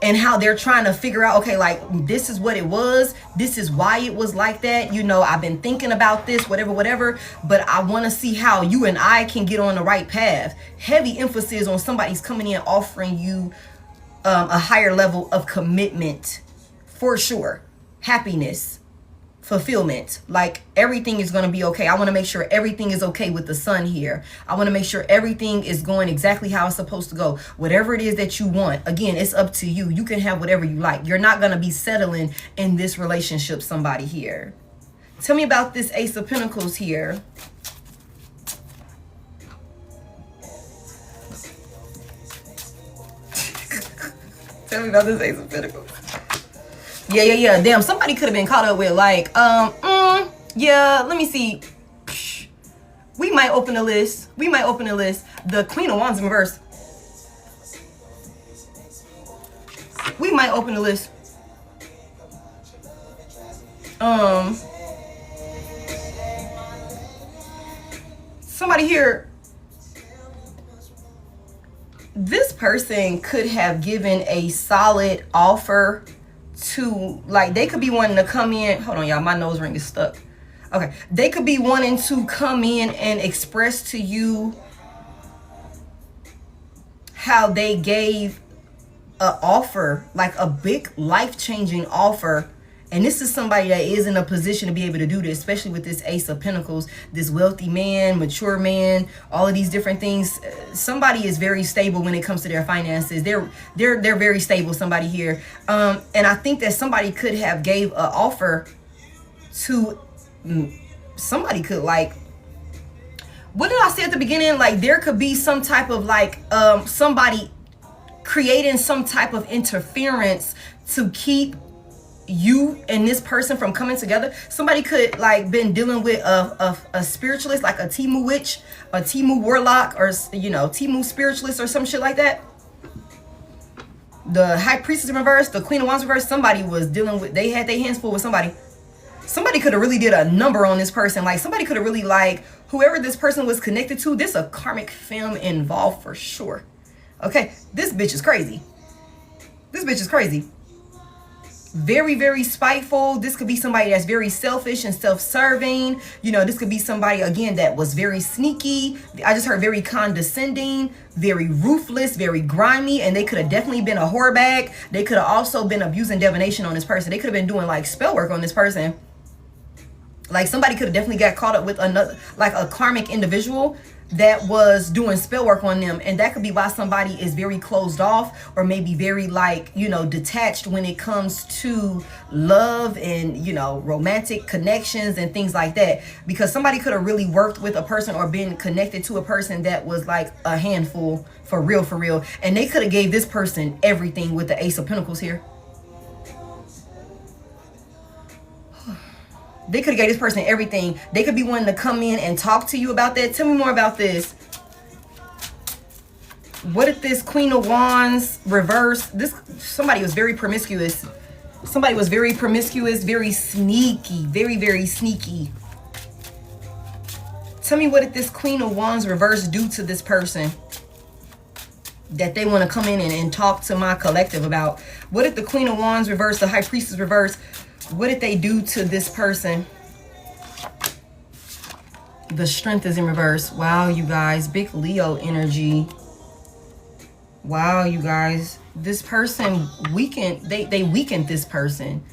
Speaker 1: and how they're trying to figure out, okay, like, this is what it was, this is why it was like that, you know, I've been thinking about this, whatever, but I want to see how you and I can get on the right path. Heavy emphasis on somebody's coming in offering you a higher level of commitment, for sure. Happiness, fulfillment, like everything is going to be okay. I want to make sure everything is okay with the sun here. I want to make sure everything is going exactly how it's supposed to go. Whatever it is that you want, again, it's up to you. You can have whatever you like. You're not going to be settling in this relationship, somebody here. Tell me about this Ace of Pentacles here. Tell me about this Ace of Pentacles. Yeah. Damn, somebody could have been caught up with, like, yeah, let me see. We might open the list. The Queen of Wands in reverse. We might open the list. Somebody here. This person could have given a solid offer to, like, they could be wanting to come in. Hold on, y'all, my nose ring is stuck. Okay, they could be wanting to come in and express to you how they gave an offer, like a big life-changing offer. And this is somebody that is in a position to be able to do this, especially with this Ace of Pentacles, this wealthy man, mature man, all of these different things. Somebody is very stable when it comes to their finances. They're very stable, somebody here. And I think that somebody could have gave an offer to, somebody could, like, what did I say at the beginning? Like, there could be some type of, like, somebody creating some type of interference to keep you and this person from coming together. Somebody could, like, been dealing with a spiritualist, like a Timu witch, a Timu warlock, or, you know, Timu spiritualist or some shit like that. The High Priestess in reverse, the Queen of Wands in reverse. Somebody was dealing with, they had their hands full with somebody. Somebody could have really did a number on this person. Like, somebody could have really, like, whoever this person was connected to, there's a karmic film involved for sure. Okay, this bitch is crazy. This bitch is crazy. Very, very spiteful. This could be somebody that's very selfish and self-serving. You know, this could be somebody, again, that was very sneaky. I just heard very condescending, very ruthless, very grimy, and they could have definitely been a whore bag. They could have also been abusing divination on this person. They could have been doing, like, spell work on this person. Like, somebody could have definitely got caught up with another, like, a karmic individual that was doing spell work on them. And that could be why somebody is very closed off, or maybe very, like, you know, detached when it comes to love and, you know, romantic connections and things like that. Because somebody could have really worked with a person or been connected to a person that was like a handful, for real. And they could have gave this person everything with the Ace of Pentacles here. They could have gave this person everything. They could be wanting to come in and talk to you about that. Tell me more about this. What if this Queen of Wands reverse? Somebody was very promiscuous. Somebody was very promiscuous, very sneaky, very, very sneaky. Tell me, what did this Queen of Wands reverse do to this person that they want to come in and talk to my collective about? What did the Queen of Wands reverse, the High Priestess reverse, what did they do to this person? The Strength is in reverse. Wow, you guys. Big Leo energy. Wow, you guys. This person weakened. They weakened this person.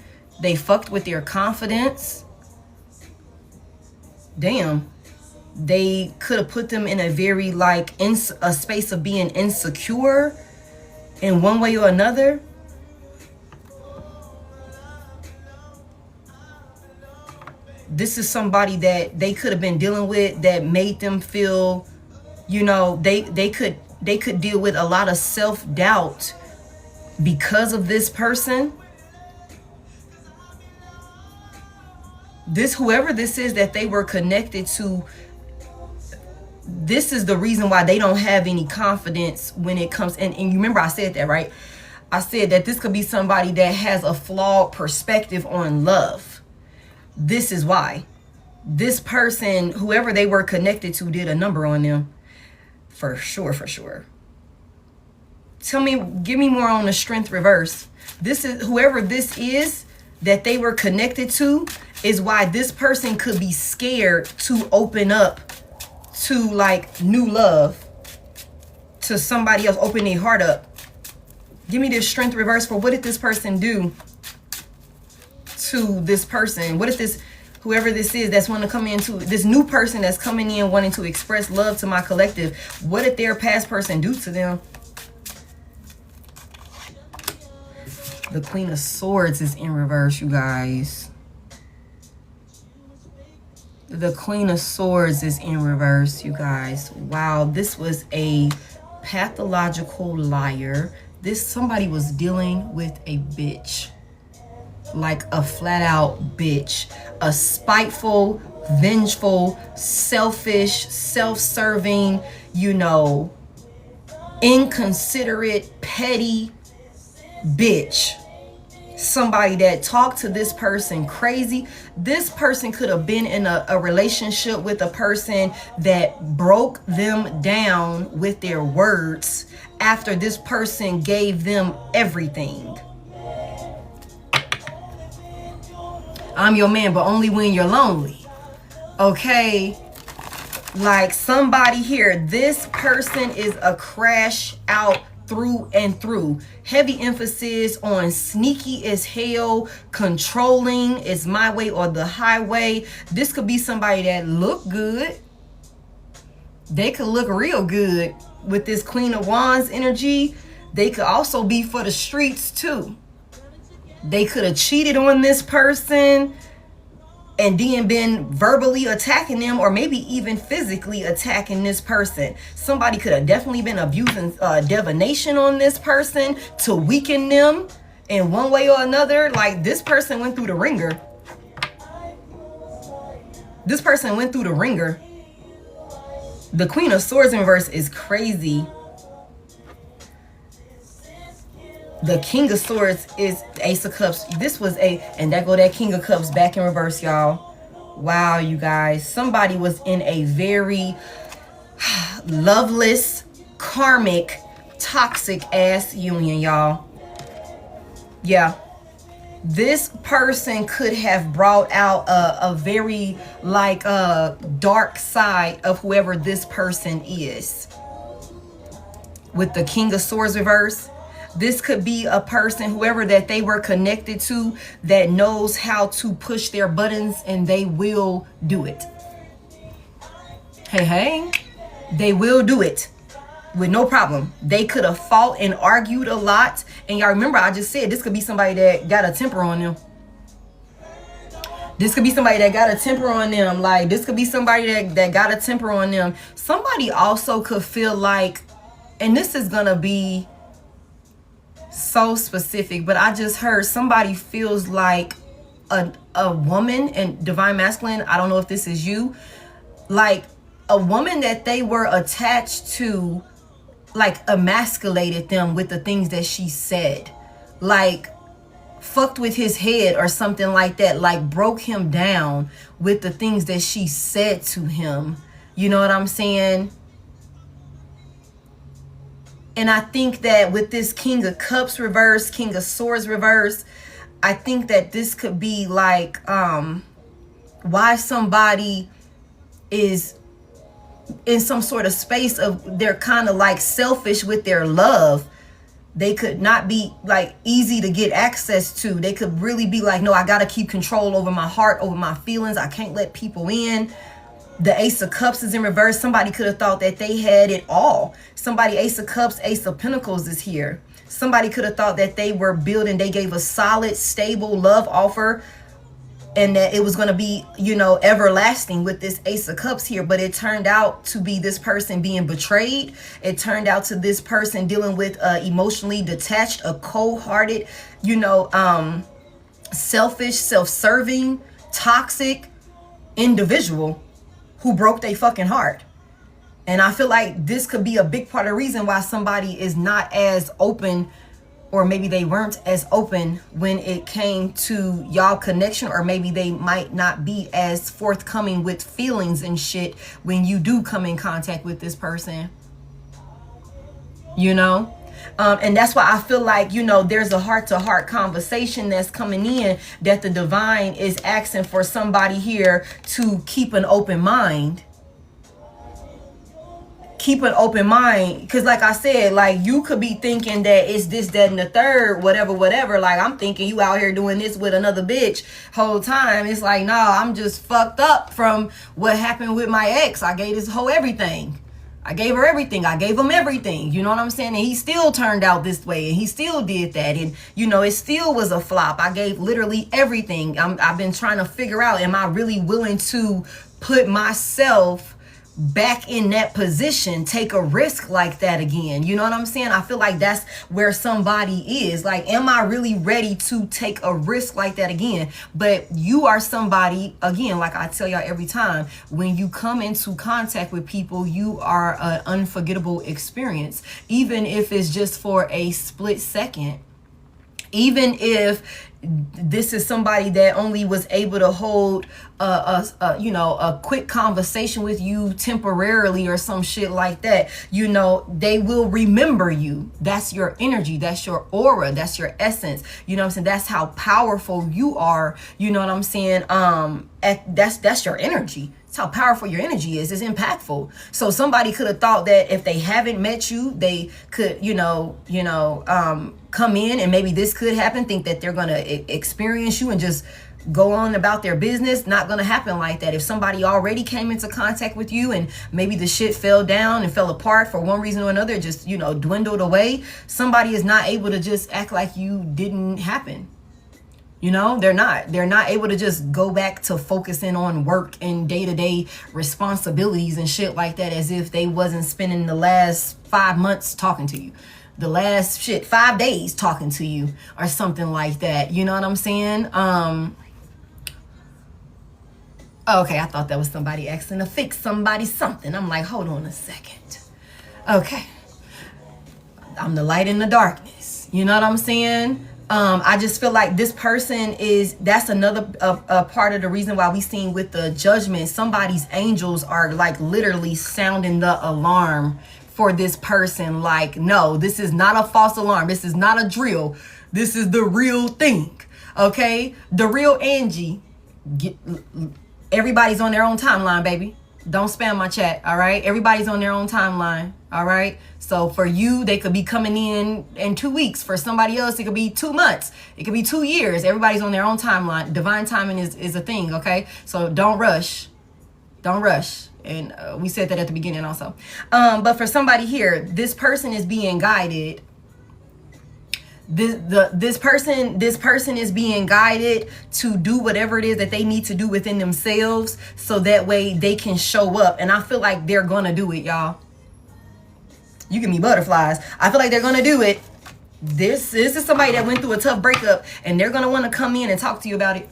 Speaker 1: They fucked with their confidence. Damn. They could have put them in a very, like, a space of being insecure in one way or another. This is somebody that they could have been dealing with that made them feel, you know, they could deal with a lot of self-doubt because of this person. Whoever this is that they were connected to, this is the reason why they don't have any confidence when it comes, and you remember I said that, right? I said that this could be somebody that has a flawed perspective on love. This is why. This person, whoever they were connected to, did a number on them. For sure, for sure. Tell me, give me more on the Strength reverse. This is, whoever this is that they were connected to, is why this person could be scared to open up to, like, new love, to somebody else, open their heart up. Give me this Strength reverse for what did this person do to this person? What if this, whoever this is that's wanting to come into, this new person that's coming in wanting to express love to my collective, what did their past person do to them? The Queen of Swords is in reverse, you guys. The Queen of Swords is in reverse, you guys. Wow, this was a pathological liar. Somebody was dealing with a bitch. Like a flat out bitch. A spiteful, vengeful, selfish, self-serving, you know, inconsiderate, petty bitch. Somebody that talked to this person crazy. This person could have been in a relationship with a person that broke them down with their words after this person gave them everything. I'm your man, but only when you're lonely. Okay? Like somebody here, this person is a crash out through and through. Heavy emphasis on sneaky as hell, controlling, is my way or the highway. This could be somebody that look good. They could look real good with this Queen of Wands energy. They could also be for the streets too. They could have cheated on this person and then been verbally attacking them, or maybe even physically attacking this person. Somebody could have definitely been abusing divination on this person to weaken them in one way or another. Like, this person went through the ringer. This person went through the ringer. The Queen of Swords in reverse is crazy. The King of Swords is Ace of Cups. This was and that go that King of Cups back in reverse, y'all. Wow, you guys. Somebody was in a very loveless, karmic, toxic ass union, y'all. Yeah. This person could have brought out a very, like, dark side of whoever this person is. With the King of Swords reverse. This could be a person, whoever that they were connected to, that knows how to push their buttons, and they will do it. Hey, hey, they will do it with no problem. They could have fought and argued a lot. And y'all remember I just said this could be somebody that got a temper on them. This could be somebody that got a temper on them. Like, this could be somebody that got a temper on them. Somebody also could feel like, and this is going to be so specific, but I just heard somebody feels like a woman, and divine masculine, I don't know if this is you, like a woman that they were attached to like emasculated them with the things that she said, like fucked with his head or something like that, like broke him down with the things that she said to him. You know what I'm saying? And I think that with this King of Cups reverse, King of Swords reverse, I think that this could be like why somebody is in some sort of space of they're kind of like selfish with their love. They could not be like easy to get access to. They could really be like, no, I got to keep control over my heart, over my feelings. I can't let people in. The Ace of Cups is in reverse. Somebody could have thought that they had it all. Somebody, Ace of Cups, Ace of Pentacles is here. Somebody could have thought that they were building, they gave a solid, stable love offer, and that it was going to be, you know, everlasting with this Ace of Cups here. But it turned out to be this person being betrayed. It turned out to this person dealing with emotionally detached, a cold-hearted, you know, selfish, self-serving, toxic individual who broke their fucking heart. And I feel like this could be a big part of the reason why somebody is not as open, or maybe they weren't as open when it came to y'all connection, or maybe they might not be as forthcoming with feelings and shit when you do come in contact with this person, you know? And that's why I feel like, you know, there's a heart-to-heart conversation that's coming in, that the divine is asking for somebody here to keep an open mind. Keep an open mind, because like I said, like you could be thinking that it's this, that, and the third, whatever. Like I'm thinking you out here doing this with another bitch whole time. It's like, no, I'm just fucked up from what happened with my ex. I gave this hoe everything. I gave her everything. I gave him everything. You know what I'm saying? And he still turned out this way, and he still did that. And, you know, it still was a flop. I gave literally everything. I've been trying to figure out, am I really willing to put myself back in that position, take a risk like that again? You know what I'm saying? I feel like that's where somebody is. Like, am I really ready to take a risk like that again? But you are somebody, again, like I tell y'all every time, when you come into contact with people, you are an unforgettable experience, even if it's just for a split second. Even if this is somebody that only was able to hold a quick conversation with you temporarily or some shit like that, you know, they will remember you. That's your energy. That's your aura. That's your essence. You know what I'm saying? That's how powerful you are. You know what I'm saying? That's your energy. That's how powerful your energy is. It's impactful. So somebody could have thought that if they haven't met you, they could, come in and maybe this could happen, think that they're going to experience you and just go on about their business. Not going to happen like that. If somebody already came into contact with you and maybe the shit fell down and fell apart for one reason or another, just, you know, dwindled away, somebody is not able to just act like you didn't happen. You know, they're not able to just go back to focusing on work and day-to-day responsibilities and shit like that, as if they wasn't spending the last 5 months talking to you, the last 5 days talking to you, or something like that. You know what I'm saying? Okay, I thought that was somebody asking to fix somebody something. I'm like, hold on a second. Okay, I'm the light in the darkness. You know what I'm saying? I just feel like this person that's another part of the reason why we seen with the judgment, somebody's angels are like literally sounding the alarm for this person. Like, no, this is not a false alarm. This is not a drill. This is the real thing. Okay? The real Angie. Everybody's on their own timeline, baby. Don't spam my chat, all right? Everybody's on their own timeline, all right? So for you, they could be coming in 2 weeks. For somebody else, it could be 2 months. It could be 2 years. Everybody's on their own timeline. Divine timing is a thing, okay? So don't rush. Don't rush. And we said that at the beginning also. But for somebody here, this person is being guided. This person is being guided to do whatever it is that they need to do within themselves, so that way they can show up. And I feel like they're gonna do it, y'all. You give me butterflies. I feel like they're gonna do it. This is somebody that went through a tough breakup, and they're gonna want to come in and talk to you about it.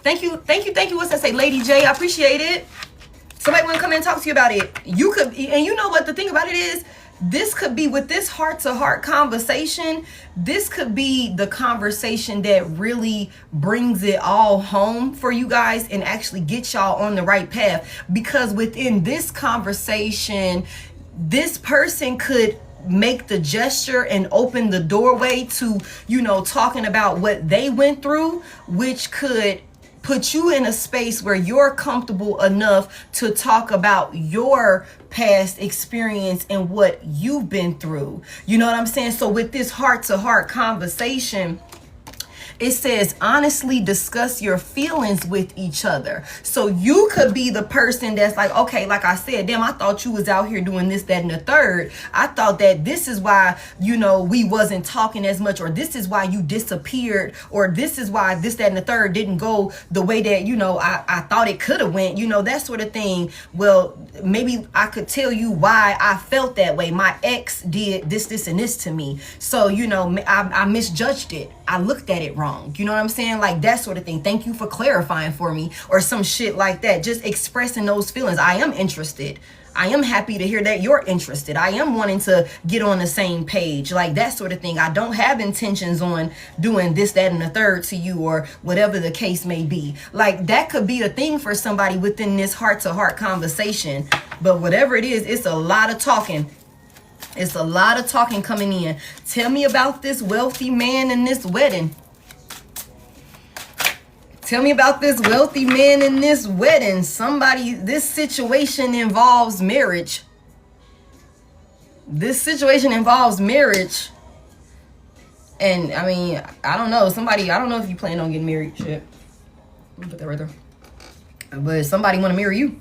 Speaker 1: Thank you. What's that say, Lady J? I appreciate it. Somebody want to come in and talk to you about it. You could, and you know what the thing about it is, This could be, with this heart-to-heart conversation, this could be the conversation that really brings it all home for you guys and actually get y'all on the right path. Because within this conversation, this person could make the gesture and open the doorway to, you know, talking about what they went through, which could put you in a space where you're comfortable enough to talk about your past experience and what you've been through. You know what I'm saying? So with this heart-to-heart conversation, it says honestly discuss your feelings with each other. So you could be the person that's like, okay, like I said, damn, I thought you was out here doing this, that, and the third. I thought that this is why, you know, we wasn't talking as much, or this is why you disappeared, or this is why this, that, and the third didn't go the way that, you know, I thought it could have went, you know, that sort of thing. Well, maybe I could tell you why I felt that way. My ex did this, this, and this to me. So, you know, I misjudged it. I looked at it wrong. You know what I'm saying? Like that sort of thing. Thank you for clarifying for me, or some shit like that. Just expressing those feelings. I am interested. I am happy to hear that you're interested. I am wanting to get on the same page, like that sort of thing. I don't have intentions on doing this, that, and the third to you, or whatever the case may be. Like that could be a thing for somebody within this heart-to-heart conversation. But whatever it is, it's a lot of talking. It's a lot of talking coming in. Tell me about this wealthy man and this wedding. Tell me about this wealthy man and this wedding. Somebody, this situation involves marriage. This situation involves marriage. And I mean, I don't know. Somebody, I don't know if you plan on getting married. Shit. Let me put that right there. But somebody want to marry you.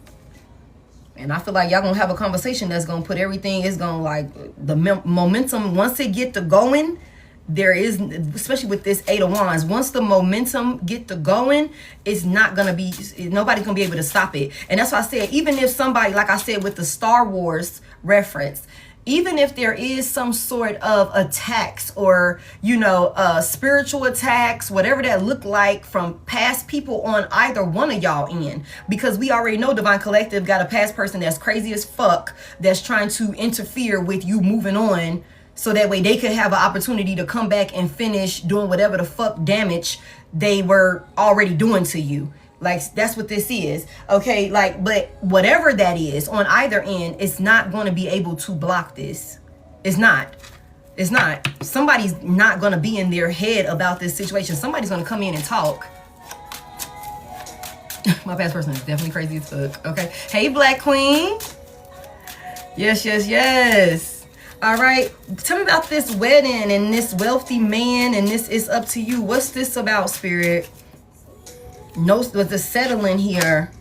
Speaker 1: And I feel like y'all gonna have a conversation that's gonna put everything, it's gonna like the momentum, once it get to going, there is, especially with this 8 of Wands, once the momentum get to going, it's not gonna be, nobody's gonna be able to stop it. And that's why I said, even if somebody, like I said with the Star Wars reference, even if there is some sort of attacks or, you know, spiritual attacks, whatever that look like from past people on either one of y'all end, because we already know Divine Collective got a past person that's crazy as fuck, that's trying to interfere with you moving on, so that way they could have an opportunity to come back and finish doing whatever the fuck damage they were already doing to you. Like, that's what this is. Okay, like, but whatever that is on either end, it's not going to be able to block this. It's not. It's not. Somebody's not going to be in their head about this situation. Somebody's going to come in and talk. My past person is definitely crazy as fuck. Okay. Hey, Black Queen. Yes, yes, yes. All right. Tell me about this wedding and this wealthy man, and this is up to you. What's this about, Spirit? No, with the settling here.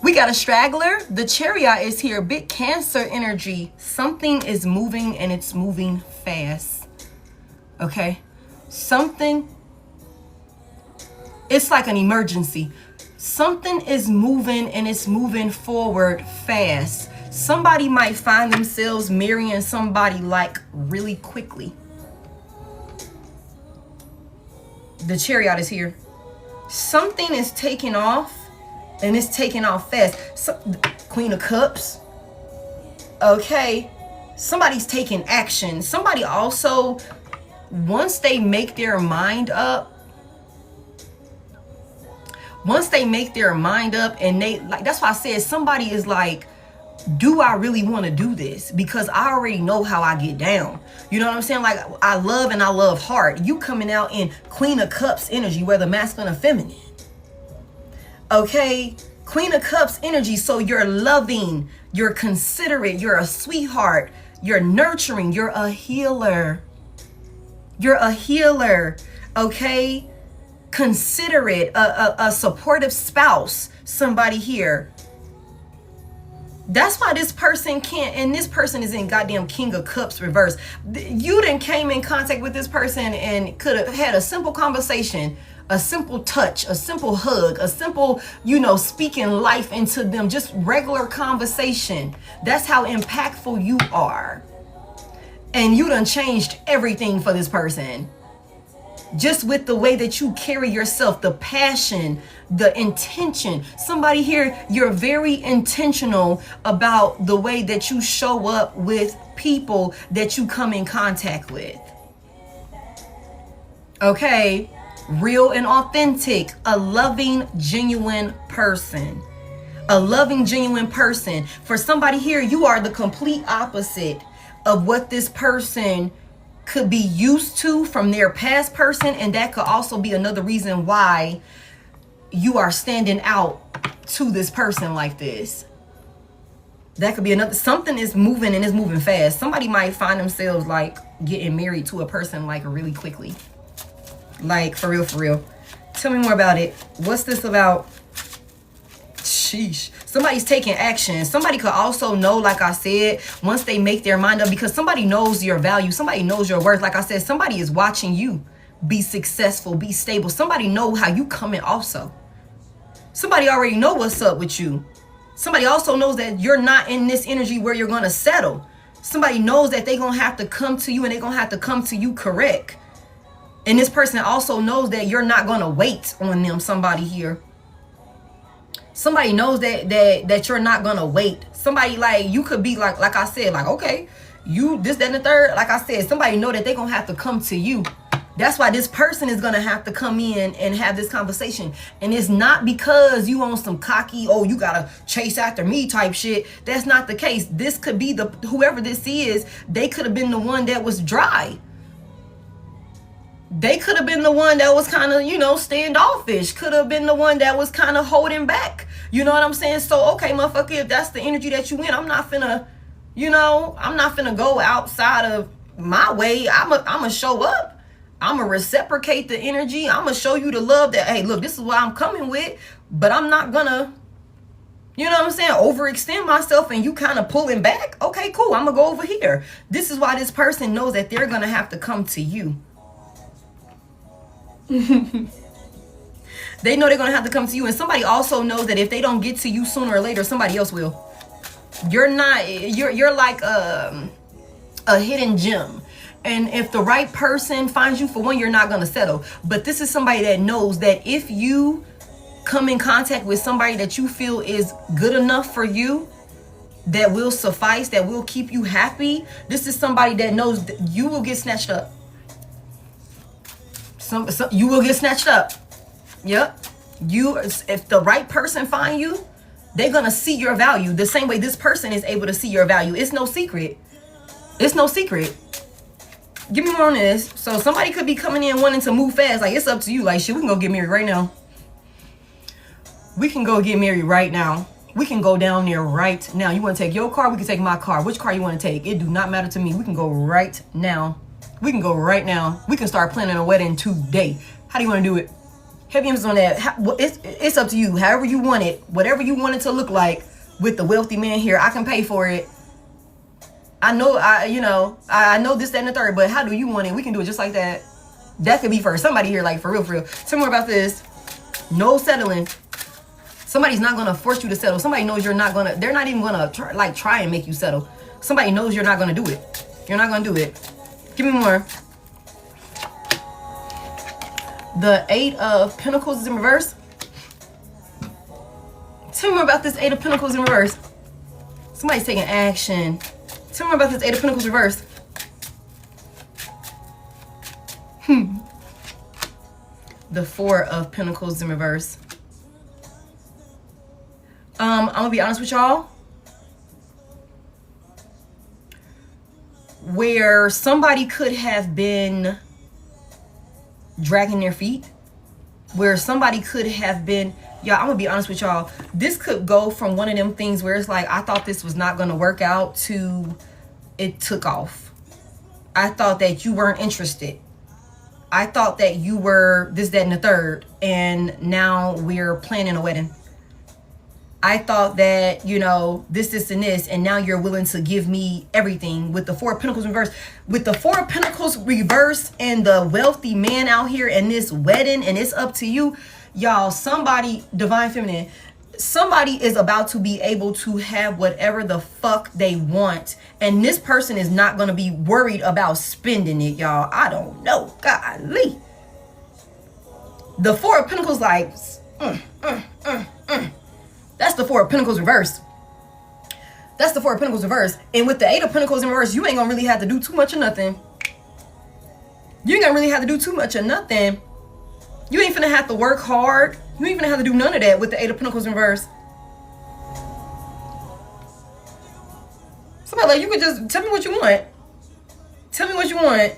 Speaker 1: We got a straggler. The Chariot is here. Big Cancer energy. Something is moving, and it's moving fast. Okay. Something. It's like an emergency. Something is moving, and it's moving forward fast. Somebody might find themselves marrying somebody like really quickly. The Chariot is here. Something is taking off, and it's taking off fast. So, Queen of Cups. Okay. Somebody's taking action. Somebody also, once they make their mind up, and they, like, that's why I said somebody is like, do I really want to do this? Because I already know how I get down. You know what I'm saying? Like, I love and I love hard. You coming out in Queen of Cups energy, whether masculine or feminine. Okay? Queen of Cups energy. So you're loving, you're considerate, you're a sweetheart, you're nurturing, you're a healer. You're a healer. Okay? Considerate, a supportive spouse. Somebody here. That's why this person can't, and this person is in goddamn King of Cups reverse. You done came in contact with this person and could have had a simple conversation, a simple touch, a simple hug, a simple, you know, speaking life into them, just regular conversation. That's how impactful you are. And you done changed everything for this person. Just with the way that you carry yourself, the passion, the intention. Somebody here, you're very intentional about the way that you show up with people that you come in contact with. Okay, real and authentic, a loving, genuine person. A loving, genuine person. For somebody here, you are the complete opposite of what this person could be used to from their past person, and that could also be another reason why you are standing out to this person like this. That could be another, something is moving and is moving fast. Somebody might find themselves like getting married to a person like really quickly. Like for real, for real. Tell me more about it. What's this about? Sheesh. Somebody's taking action. Somebody could also know, like I said, once they make their mind up, because somebody knows your value. Somebody knows your worth. Like I said, somebody is watching you be successful, be stable. Somebody know how you come in also. Somebody already know what's up with you. Somebody also knows that you're not in this energy where you're going to settle. Somebody knows that they're going to have to come to you, and they're going to have to come to you correct. And this person also knows that you're not going to wait on them. Somebody here. Somebody knows that you're not gonna wait. Somebody, like, you could be like I said, like, okay, you this, that, and the third. Like I said, somebody know that they're gonna have to come to you. That's why this person is gonna have to come in and have this conversation. And it's not because you on some cocky, oh, you gotta chase after me type shit. That's not the case. This could be whoever this is, they could have been the one that was dry. They could have been the one that was kind of, you know, standoffish. Could have been the one that was kind of holding back. You know what I'm saying? So, okay, motherfucker, if that's the energy that you in, I'm not finna, you know, I'm not finna go outside of my way. I'm a show up. I'm gonna reciprocate the energy. I'm gonna show you the love that, hey, look, this is what I'm coming with. But I'm not gonna, you know what I'm saying, overextend myself and you kind of pulling back. Okay, cool. I'm gonna go over here. This is why this person knows that they're gonna have to come to you. They know they're gonna have to come to you, and somebody also knows that if they don't get to you sooner or later, somebody else will. You're like a hidden gem, and if the right person finds you, for one, you're not gonna settle. But this is somebody that knows that if you come in contact with somebody that you feel is good enough for you, that will suffice, that will keep you happy, this is somebody that knows that you will get snatched up. You will get snatched up. Yep. If the right person find you, they're gonna see your value the same way this person is able to see your value. It's no secret. It's no secret. Give me more on this. So somebody could be coming in wanting to move fast. Like, it's up to you. Like, shit, we can go get married right now. We can go get married right now. We can go down there right now. You want to take your car? We can take my car. Which car you want to take? It do not matter to me. We can go right now. We can go right now. We can start planning a wedding today. How do you want to do it? Heavy emphasis on that. It's up to you. However you want it. Whatever you want it to look like. With the wealthy man here, I can pay for it. I know, I know this, that, and the third. But how do you want it? We can do it just like that. That could be for somebody here, like, for real, for real. Tell me more about this. No settling. Somebody's not going to force you to settle. Somebody knows you're not going to. They're not even going to try and make you settle. Somebody knows you're not going to do it. You're not going to do it. Give me more. The 8 of Pentacles is in reverse. Tell me more about this 8 of Pentacles in reverse. Somebody's taking action. Tell me more about this 8 of Pentacles reverse. The 4 of Pentacles in reverse. I'm gonna be honest with y'all. Where somebody could have been dragging their feet, where somebody could have been, y'all, I'm gonna be honest with y'all, this could go from one of them things where it's like, I thought this was not gonna work out, to it took off. I thought that you weren't interested. I thought that you were this, that, and the third, and now we're planning a wedding. I thought that, you know, this, and this, and now you're willing to give me everything. With the 4 of Pentacles reverse, with the 4 of Pentacles reverse, and the wealthy man out here, and this wedding, and it's up to you, y'all. Somebody, divine feminine, somebody is about to be able to have whatever the fuck they want, and this person is not going to be worried about spending it, y'all. I don't know. Golly. The Four of Pentacles, like, that's the Four of Pentacles reversed. That's the Four of Pentacles reversed. And with the Eight of Pentacles in reverse, you ain't gonna really have to do too much of nothing. You ain't gonna really have to do too much of nothing. You ain't finna have to work hard. You ain't finna have to do none of that with the Eight of Pentacles in reverse. Somebody like, you could just tell me what you want. Tell me what you want.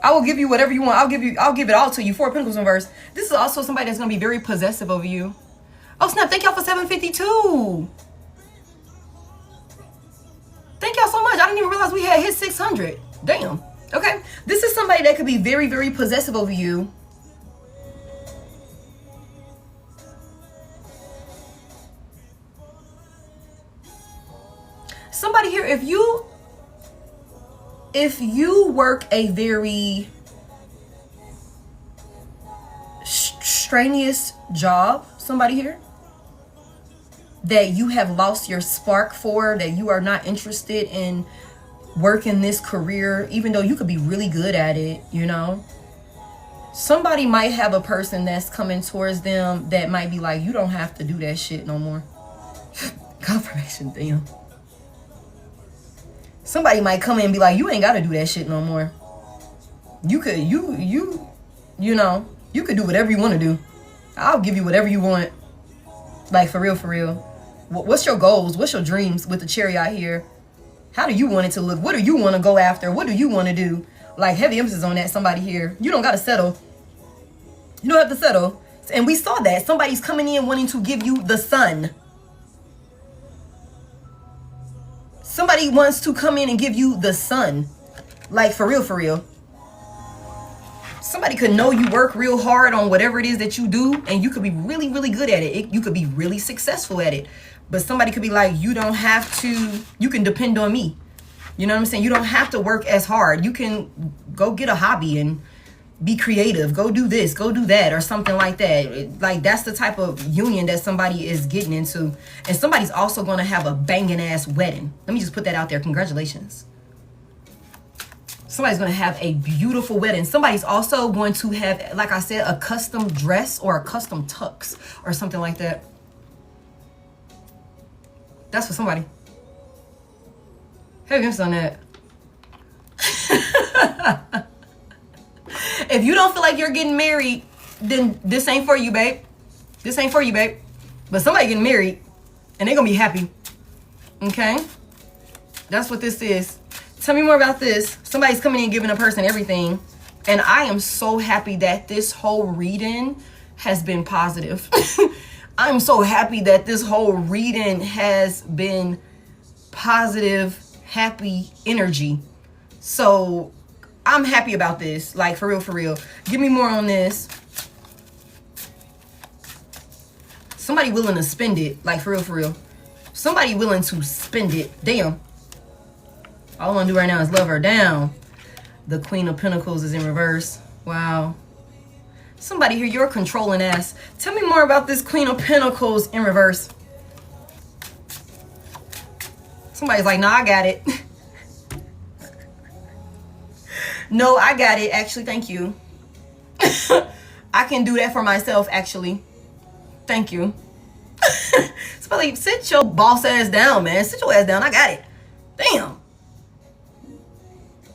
Speaker 1: I will give you whatever you want. I'll give it all to you. Four of Pentacles in reverse. This is also somebody that's gonna be very possessive over you. Oh snap, thank y'all for 752. Thank y'all so much. I didn't even realize we had hit 600. Damn. Okay. This is somebody that could be very, very possessive over you. Somebody here, if you work a very strenuous job, somebody here, that you have lost your spark for, that you are not interested in working this career, even though you could be really good at it, you know, somebody might have a person that's coming towards them that might be like, you don't have to do that shit no more. Confirmation, damn. Somebody might come in and be like, you ain't got to do that shit no more. You could, you know, you could do whatever you want to do. I'll give you whatever you want. Like, for real, for real. What's your goals? What's your dreams with the Chariot here? How do you want it to look? What do you want to go after? What do you want to do? Like, heavy emphasis on that, somebody here. You don't got to settle. You don't have to settle. And we saw that. Somebody's coming in wanting to give you the sun. Somebody wants to come in and give you the sun. Like, for real, for real. Somebody could know you work real hard on whatever it is that you do, and you could be really, really good at it. You could be really successful at it. But somebody could be like, you don't have to, you can depend on me. You know what I'm saying? You don't have to work as hard. You can go get a hobby and be creative. Go do this, go do that, or something like that. Like, that's the type of union that somebody is getting into. And somebody's also going to have a banging ass wedding. Let me just put that out there. Congratulations. Somebody's going to have a beautiful wedding. Somebody's also going to have, like I said, a custom dress or a custom tux or something like that. That's for somebody. Heavy emphasis on that. If you don't feel like you're getting married, then this ain't for you, babe. This ain't for you, babe. But somebody getting married, and they're going to be happy. Okay? That's what this is. Tell me more about this. Somebody's coming in giving a person everything. And I am so happy that this whole reading has been positive. I'm so happy that this whole reading has been positive, happy energy. So I'm happy about this. Like, for real, for real. Give me more on this. Somebody willing to spend it. Like, for real, for real. Somebody willing to spend it. Damn. All I want to do right now is love her down. The Queen of Pentacles is in reverse. Wow. Somebody here, you're controlling ass. Tell me more about this Queen of Pentacles in reverse. Somebody's like, no, I got it. No, I got it. Actually, thank you. I can do that for myself, actually. Thank you. Somebody, sit your boss ass down, man. Sit your ass down. I got it. Damn.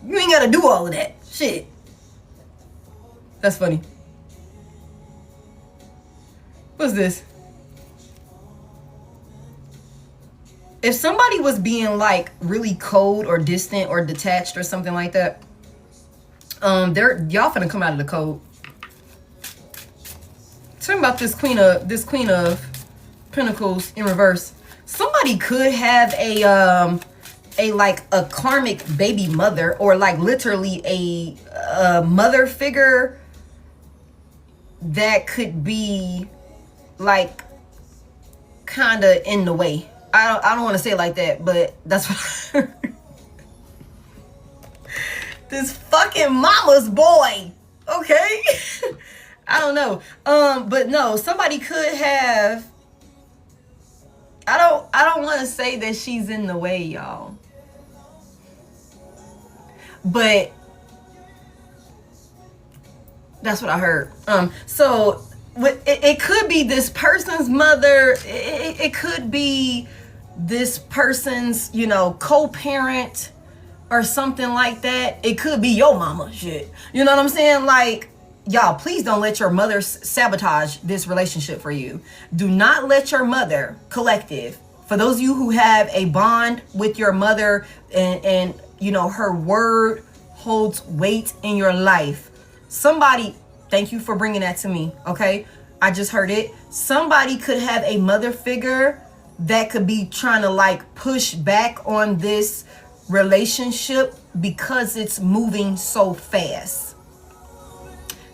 Speaker 1: You ain't got to do all of that. Shit. That's funny. What's this? If somebody was being like really cold or distant or detached or something like that, y'all finna come out of the cold. Tell me about this Queen of Pentacles in reverse. Somebody could have a karmic baby mother, or like literally a mother figure that could be like kind of in the way. I don't want to say it like that, but that's what I heard. This fucking mama's boy. Okay. I don't know. But no, somebody could have. I don't want to say that she's in the way, y'all. But That's what I heard. So it could be this person's mother. It could be this person's, you know, co-parent or something like that. It could be your mama. Shit. You know what I'm saying? Like, y'all, please don't let your mother sabotage this relationship for you. Do not let your mother, collective, for those of you who have a bond with your mother and you know, her word holds weight in your life. Somebody, thank you for bringing that to me, okay? I just heard it. Somebody could have a mother figure that could be trying to like push back on this relationship because it's moving so fast.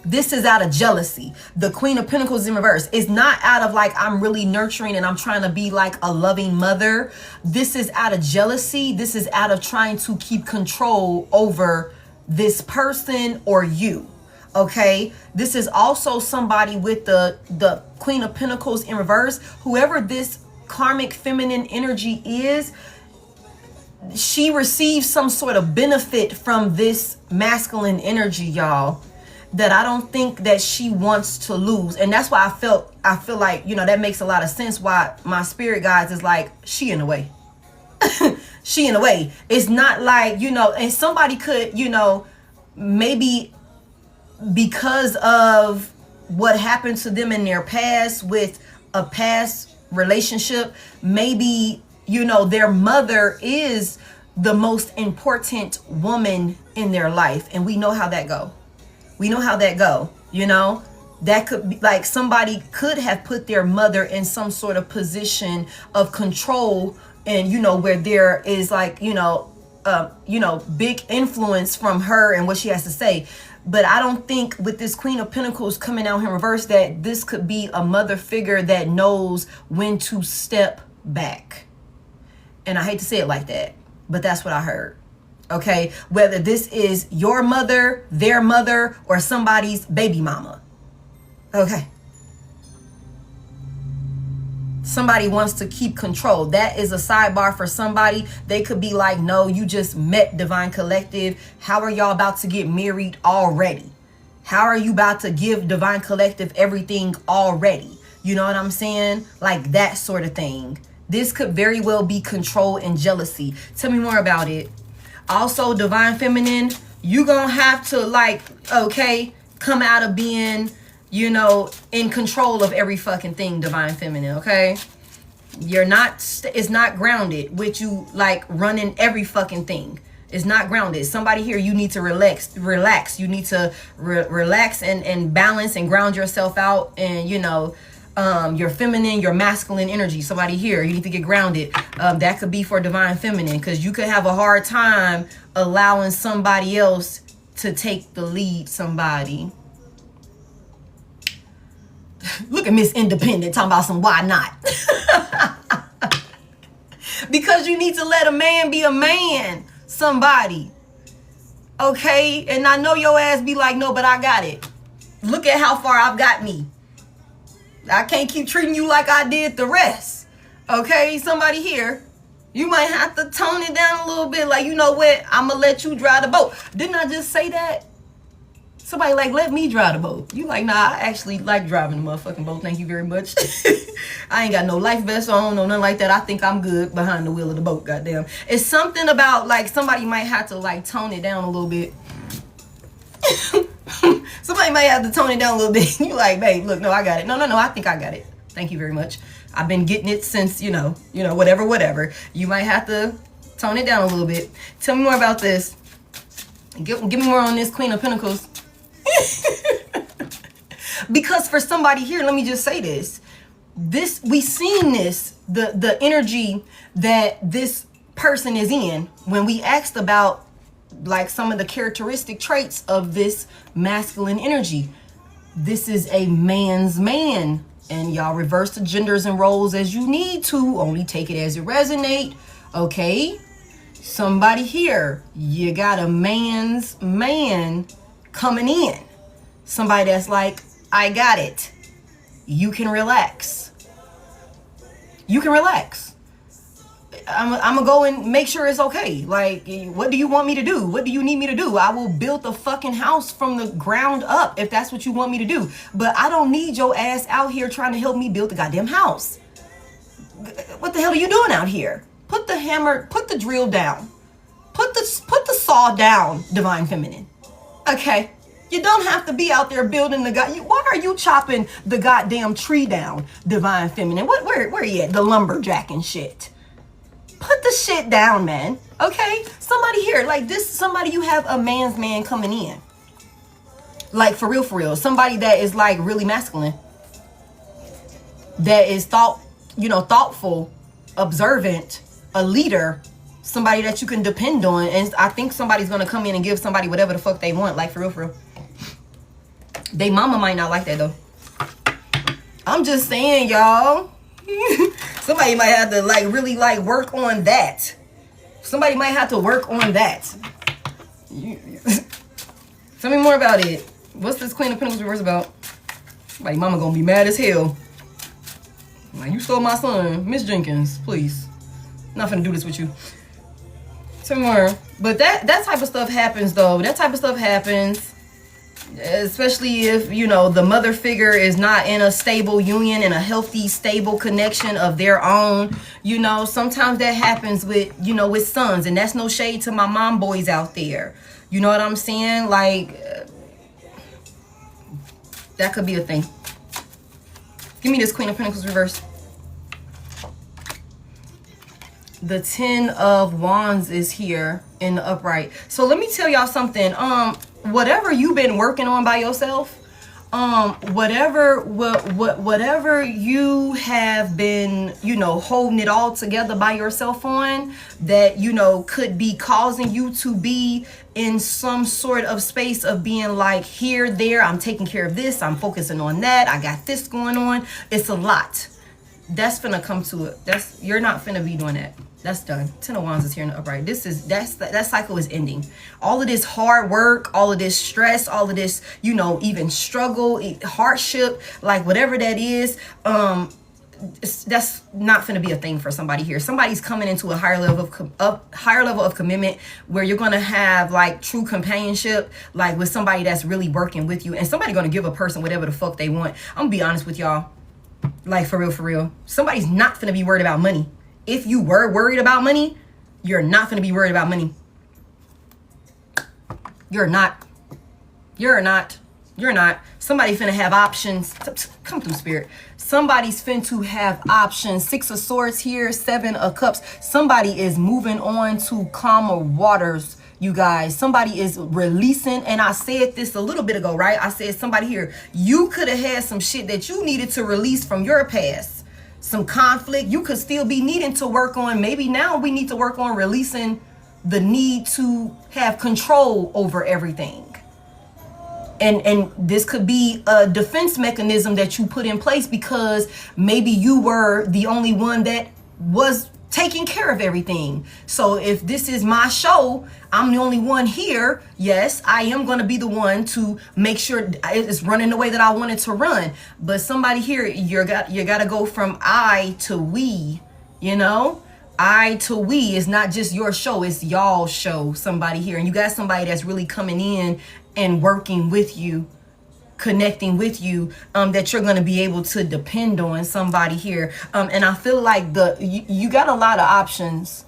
Speaker 1: This is out of jealousy. The Queen of Pentacles in reverse is not out of like, I'm really nurturing and I'm trying to be like a loving mother. This is out of jealousy. This is out of trying to keep control over this person or you. Okay, this is also somebody with the Queen of Pentacles in reverse. Whoever this karmic feminine energy is, she receives some sort of benefit from this masculine energy, y'all, that I don't think that she wants to lose. And that's why I feel like, you know, that makes a lot of sense why my spirit guides is like, she in the way. She in the way. It's not like, you know, and somebody could, you know, maybe because of what happened to them in their past with a past relationship, maybe, you know, their mother is the most important woman in their life. And we know how that go. We know how that go, you know. That could be like somebody could have put their mother in some sort of position of control, and, you know, where there is like, you know, big influence from her and what she has to say. But I don't think with this Queen of Pentacles coming out in reverse that this could be a mother figure that knows when to step back. And I hate to say it like that, but that's what I heard. Okay, whether this is your mother, their mother, or somebody's baby mama. Okay. Somebody wants to keep control. That is a sidebar for somebody. They could be like, no, you just met Divine Collective. How are y'all about to get married already? How are you about to give Divine Collective everything already? You know what I'm saying? Like that sort of thing. This could very well be control and jealousy. Tell me more about it. Also, Divine Feminine, you gonna have to like, okay, come out of being, you know, in control of every fucking thing, Divine Feminine, okay? You're not, it's not grounded with you like running every fucking thing. It's not grounded. Somebody here, you need to relax. You need to relax and balance and ground yourself out, and, you know, your feminine, your masculine energy. Somebody here, you need to get grounded. That could be for Divine Feminine, because you could have a hard time allowing somebody else to take the lead. Somebody. Look at Miss Independent talking about some why not. Because you need to let a man be a man. Somebody. Okay? And I know your ass be like, no, but I got it. Look at how far I've got me. I can't keep treating you like I did the rest. Okay? Somebody here, you might have to tone it down a little bit. Like, you know what? I'm going to let you drive the boat. Didn't I just say that? Somebody like, let me drive the boat. You like, nah, I actually like driving the motherfucking boat. Thank you very much. I ain't got no life vest on, no nothing like that. I think I'm good behind the wheel of the boat, goddamn. It's something about, like, somebody might have to, like, tone it down a little bit. Somebody might have to tone it down a little bit. You like, babe, look, no, I got it. No, I think I got it. Thank you very much. I've been getting it since, you know, whatever. You might have to tone it down a little bit. Tell me more about this. Give me more on this Queen of Pentacles. Because for somebody here, let me just say this. We seen this, the energy that this person is in when we asked about like some of the characteristic traits of this masculine energy. This is a man's man, and y'all reverse the genders and roles as you need to. Only take it as it resonate. Okay, somebody here, you got a man's man coming in. Somebody that's like, I got it. You can relax. You can relax. I'm gonna go and make sure it's okay. Like, what do you want me to do? What do you need me to do? I will build the fucking house from the ground up if that's what you want me to do. But I don't need your ass out here trying to help me build the goddamn house. What the hell are you doing out here? Put the hammer, put the drill down. Put the saw down, Divine Feminine. Okay? You don't have to be out there building why are you chopping the goddamn tree down, Divine Feminine? Where you at? The lumberjack and shit. Put the shit down, man. Okay? Somebody here, like this, somebody you have a man's man coming in. Like for real. Somebody that is like really masculine. That is thoughtful, observant, a leader, somebody that you can depend on. And I think somebody's gonna come in and give somebody whatever the fuck they want, like for real. They mama might not like that though. I'm just saying, y'all. Somebody might have to like really like work on that. Somebody might have to work on that. Tell me more about it. What's this Queen of Pentacles reverse about? Somebody mama gonna be mad as hell. Like, you stole my son, Miss Jenkins, please. I'm not finna do this with you. Tell me more. But that type of stuff happens though. That type of stuff happens. Especially if, the mother figure is not in a stable union, in a healthy, stable connection of their own. Sometimes that happens with, with sons. And that's no shade to my mom boys out there. You know what I'm saying? Like, that could be a thing. Give me this Queen of Pentacles reverse. The 10 of Wands is here in the upright. So let me tell y'all something. Whatever you've been working on by yourself, whatever you have been, holding it all together by yourself on, that, could be causing you to be in some sort of space of being like here, there, I'm taking care of this, I'm focusing on that, I got this going on. It's a lot. That's finna come to it. You're not finna be doing that. That's done. 10 of Wands is here in the upright. That cycle is ending. All of this hard work, all of this stress, all of this, even struggle, hardship, like whatever that is, that's not going to be a thing for somebody here. Somebody's coming into a higher level of commitment where you're going to have like true companionship, like with somebody that's really working with you, and somebody going to give a person whatever the fuck they want. I'm gonna be honest with y'all. Like for real. Somebody's not going to be worried about money. If you were worried about money, you're not going to be worried about money. You're not. Somebody finna have options. Come through, Spirit. Somebody's finna have options. 6 of Swords here, 7 of Cups. Somebody is moving on to calmer waters, you guys. Somebody is releasing, and I said this a little bit ago, right? I said somebody here, you could have had some shit that you needed to release from your past. Some conflict you could still be needing to work on. Maybe now we need to work on releasing the need to have control over everything. And this could be a defense mechanism that you put in place because maybe you were the only one that was taking care of everything. So if this is my show, I'm the only one here. Yes, I am going to be the one to make sure it's running the way that I want it to run. But somebody here, you got to go from I to we, I to we is not just your show, it's y'all's show. Somebody here, and you got somebody that's really coming in and working with you, connecting with you, that you're going to be able to depend on. Somebody here, and I feel like you got a lot of options.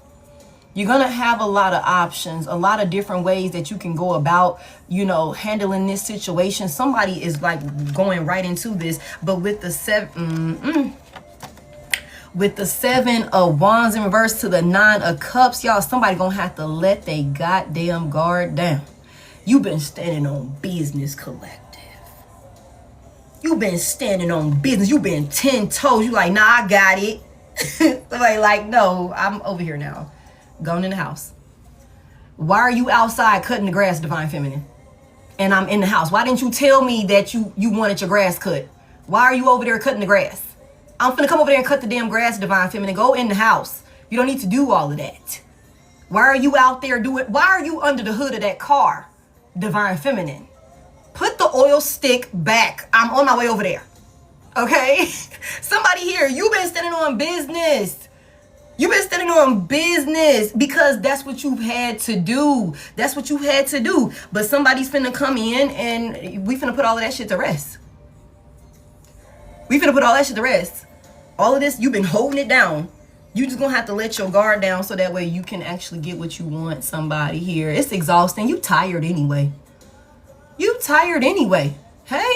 Speaker 1: You're going to have a lot of options, a lot of different ways that you can go about, handling this situation. Somebody is like going right into this, but with the 7 of Wands in reverse to the 9 of Cups, y'all, somebody gonna have to let they goddamn guard down. You've been standing on business, collective. You've been standing on business. You've been 10 toes. You like, nah, I got it. Somebody like, no, I'm over here now. Going in the house. Why are you outside cutting the grass, Divine Feminine? And I'm in the house. Why didn't you tell me that you wanted your grass cut? Why are you over there cutting the grass? I'm finna come over there and cut the damn grass, Divine Feminine. Go in the house. You don't need to do all of that. Why are you out there why are you under the hood of that car, Divine Feminine? Put the oil stick back. I'm on my way over there. Okay? Somebody here, you've been standing on business. You've been standing on business because that's what you've had to do. That's what you had to do. But somebody's finna come in and we finna put all of that shit to rest. We finna put all that shit to rest. All of this, you've been holding it down. You just gonna have to let your guard down so that way you can actually get what you want. Somebody here. It's exhausting. You tired anyway. You tired anyway. Hey?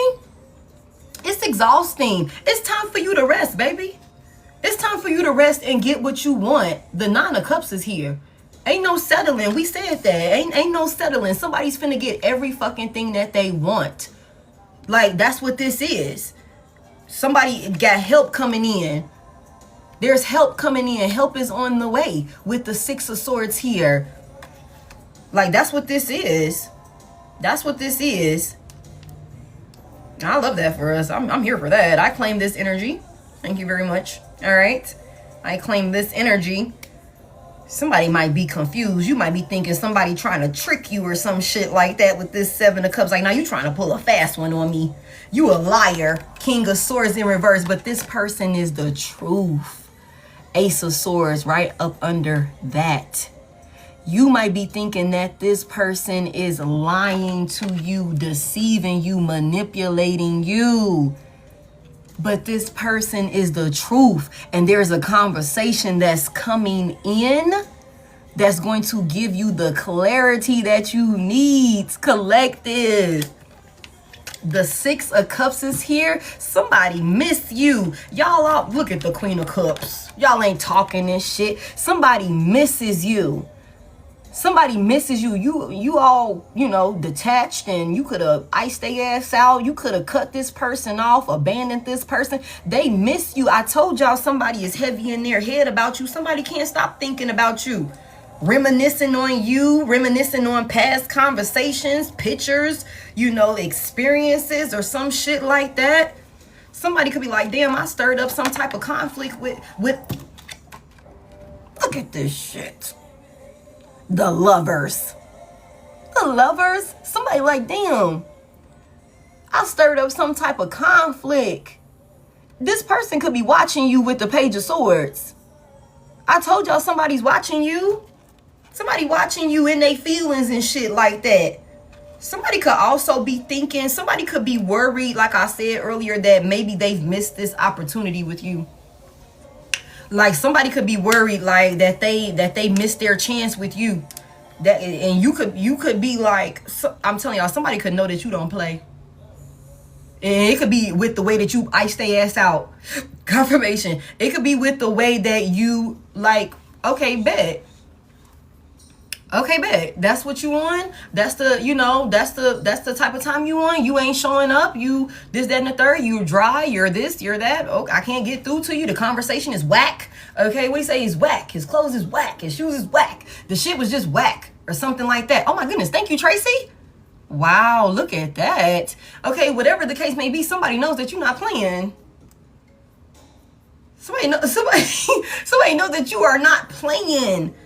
Speaker 1: It's exhausting. It's time for you to rest, baby. It's time for you to rest and get what you want. The Nine of Cups is here. Ain't no settling. We said that. Ain't no settling. Somebody's finna get every fucking thing that they want. Like, that's what this is. Somebody got help coming in. There's help coming in. Help is on the way with the Six of Swords here. Like, that's what this is. That's what this is. I love that for us. I'm here for that. I claim this energy. Thank you very much. All right. I claim this energy. Somebody might be confused. You might be thinking somebody trying to trick you or some shit like that with this Seven of Cups. Like, now you trying to pull a fast one on me. You a liar. King of Swords in reverse. But this person is the truth. Ace of Swords right up under that. You might be thinking that this person is lying to you, deceiving you, manipulating you. But this person is the truth. And there's a conversation that's coming in that's going to give you the clarity that you need. Collective. The Six of Cups is here. Somebody miss you. Y'all all, look at the Queen of Cups. Y'all ain't talking this shit. Somebody misses you. Somebody misses you. You all, you know, detached, and you could have iced their ass out. You could have cut this person off, abandoned this person. They miss you. I told y'all somebody is heavy in their head about you. Somebody can't stop thinking about you. Reminiscing on you, reminiscing on past conversations, pictures, you know, experiences or some shit like that. Somebody could be like, damn, I stirred up some type of conflict with look at this shit. The Lovers. The Lovers? Somebody like, damn, I stirred up some type of conflict. This person could be watching you with the Page of Swords. I told y'all somebody's watching you. Somebody watching you in their feelings and shit like that. Somebody could also be thinking, somebody could be worried, like I said earlier, that maybe they've missed this opportunity with you. Like, somebody could be worried, like that they missed their chance with you. That, and you could be like, I'm telling y'all, somebody could know that you don't play. And it could be with the way that you ice their ass out. Confirmation. It could be with the way that you, like, okay, bet. Okay, bet. That's what you on. That's the, you know, that's the type of time you on. You ain't showing up. You this, that, and the third. You dry. You're this. You're that. Oh, I can't get through to you. The conversation is whack. Okay, what do you say? He's whack. His clothes is whack. His shoes is whack. The shit was just whack or something like that. Oh my goodness. Thank you, Tracy. Wow, look at that. Okay, whatever the case may be, somebody knows that you're not playing. Somebody knows that you are not playing.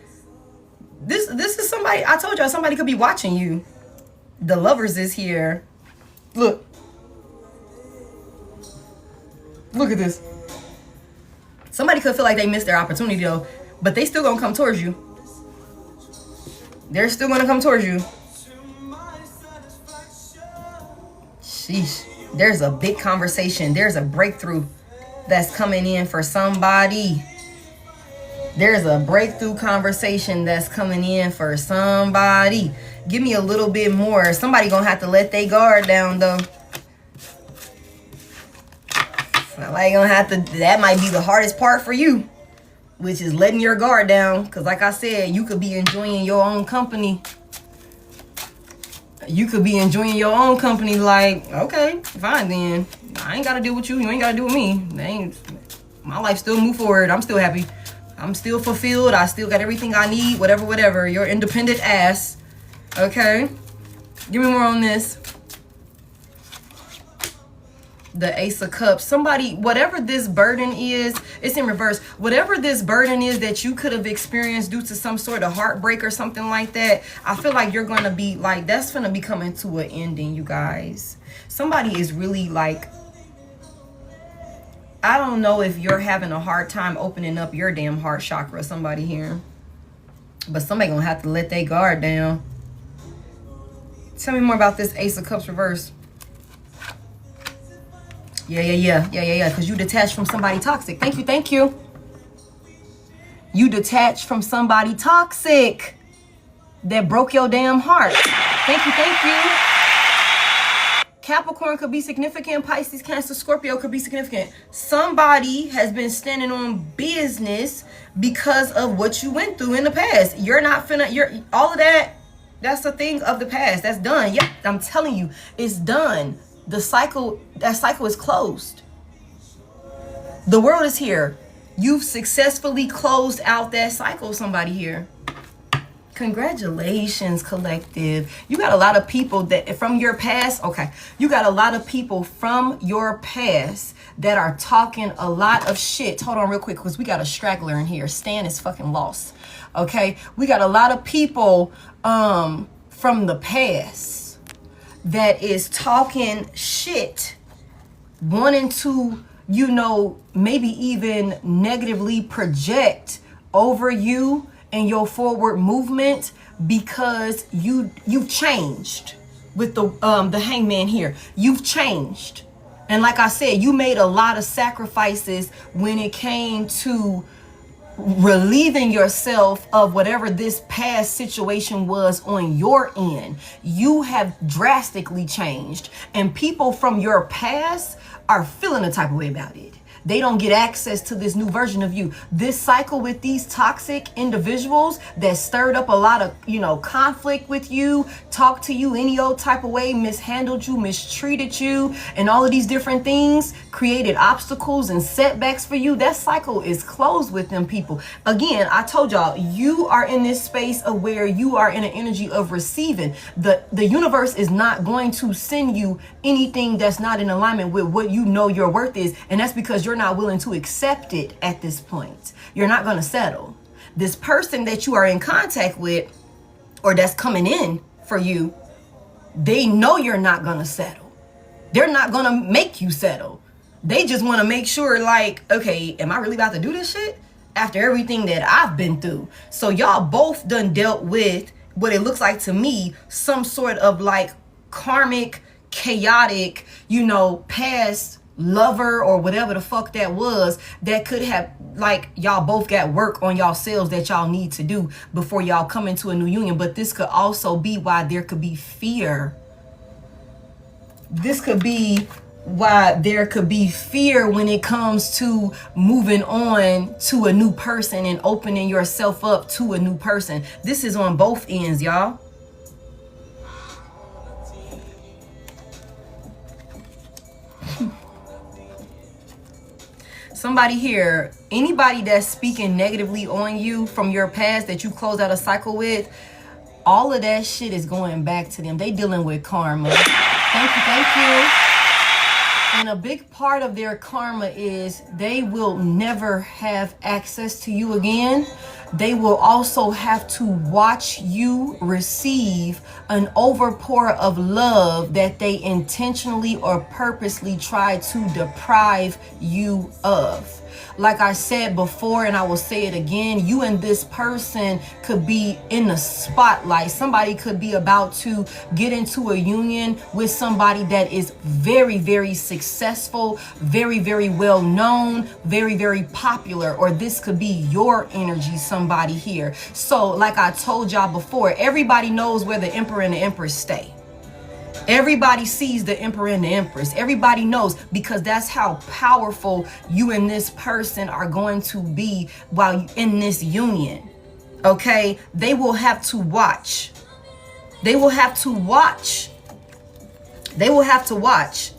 Speaker 1: This is somebody, I told y'all somebody could be watching you. The Lovers is here. Look. Look at this. Somebody could feel like they missed their opportunity though, but they still gonna come towards you. They're still gonna come towards you. Sheesh. There's a big conversation. There's a breakthrough that's coming in for somebody. There's a breakthrough conversation that's coming in for somebody. Give me a little bit more. Somebody gonna have to let their guard down though. Somebody gonna have to, that might be the hardest part for you, which is letting your guard down. Cause like I said, you could be enjoying your own company. You could be enjoying your own company, like, okay, fine then. I ain't gotta deal with you. You ain't gotta deal with me. My life still move forward. I'm still happy. I'm still fulfilled. I still got everything I need. Whatever. Your independent ass. Okay. Give me more on this. The Ace of Cups. Somebody, whatever this burden is, it's in reverse. Whatever this burden is that you could have experienced due to some sort of heartbreak or something like that, I feel like you're going to be like, that's going to be coming to an ending, you guys. Somebody is really like, I don't know if you're having a hard time opening up your damn heart chakra, somebody here. But somebody gonna have to let their guard down. Tell me more about this Ace of Cups reverse. Yeah. Because you detached from somebody toxic. Thank you. You detached from somebody toxic that broke your damn heart. Thank you. Capricorn could be significant. Pisces, Cancer, Scorpio could be significant. Somebody has been standing on business because of what you went through in the past. You're not finna, all of that, that's a thing of the past. That's done. Yep, I'm telling you, it's done. That cycle is closed. The world is here. You've successfully closed out that cycle, somebody here. Congratulations, collective. You got a lot of people that from your past. Okay, you got a lot of people from your past that are talking a lot of shit. Hold on real quick, because we got a straggler in here. Stan is fucking lost. Okay, we got a lot of people from the past that is talking shit, wanting to, you know, maybe even negatively project over you and your forward movement, because you've changed with the hangman here. You've changed. And like I said, you made a lot of sacrifices when it came to relieving yourself of whatever this past situation was on your end. You have drastically changed, and people from your past are feeling a type of way about it. They don't get access to this new version of you. This cycle with these toxic individuals that stirred up a lot of, you know, conflict with you, talked to you any old type of way, mishandled you, mistreated you, and all of these different things, created obstacles and setbacks for you. That cycle is closed with them people. Again, I told y'all, you are in this space of where you are in an energy of receiving. The universe is not going to send you anything that's not in alignment with what you know your worth is, and that's because you're not willing to accept it at this point. You're not going to settle. This person that you are in contact with, or that's coming in for you, they know you're not going to settle. They're not going to make you settle. They just want to make sure, like, okay, am I really about to do this shit after everything that I've been through? So y'all both done dealt with what it looks like to me, some sort of like karmic, chaotic, you know, past lover or whatever the fuck that was, that could have, like, y'all both got work on y'all selves that y'all need to do before y'all come into a new union. But this could also be why there could be fear. This could be why there could be fear when it comes to moving on to a new person and opening yourself up to a new person. This is on both ends, y'all. Somebody here, anybody that's speaking negatively on you from your past that you closed out a cycle with, all of that shit is going back to them. They dealing with karma. Thank you. And a big part of their karma is they will never have access to you again. They will also have to watch you receive an overpour of love that they intentionally or purposely try to deprive you of. Like I said before, and I will say it again, you and this person could be in the spotlight. Somebody could be about to get into a union with somebody that is very, very successful, very, very well known, very, very popular, or this could be your energy, somebody here. So like I told y'all before, everybody knows where the emperor and the empress stay. Everybody sees the emperor and the empress. Everybody knows, because that's how powerful you and this person are going to be while in this union. Okay? They will have to watch. They will have to watch. They will have to watch.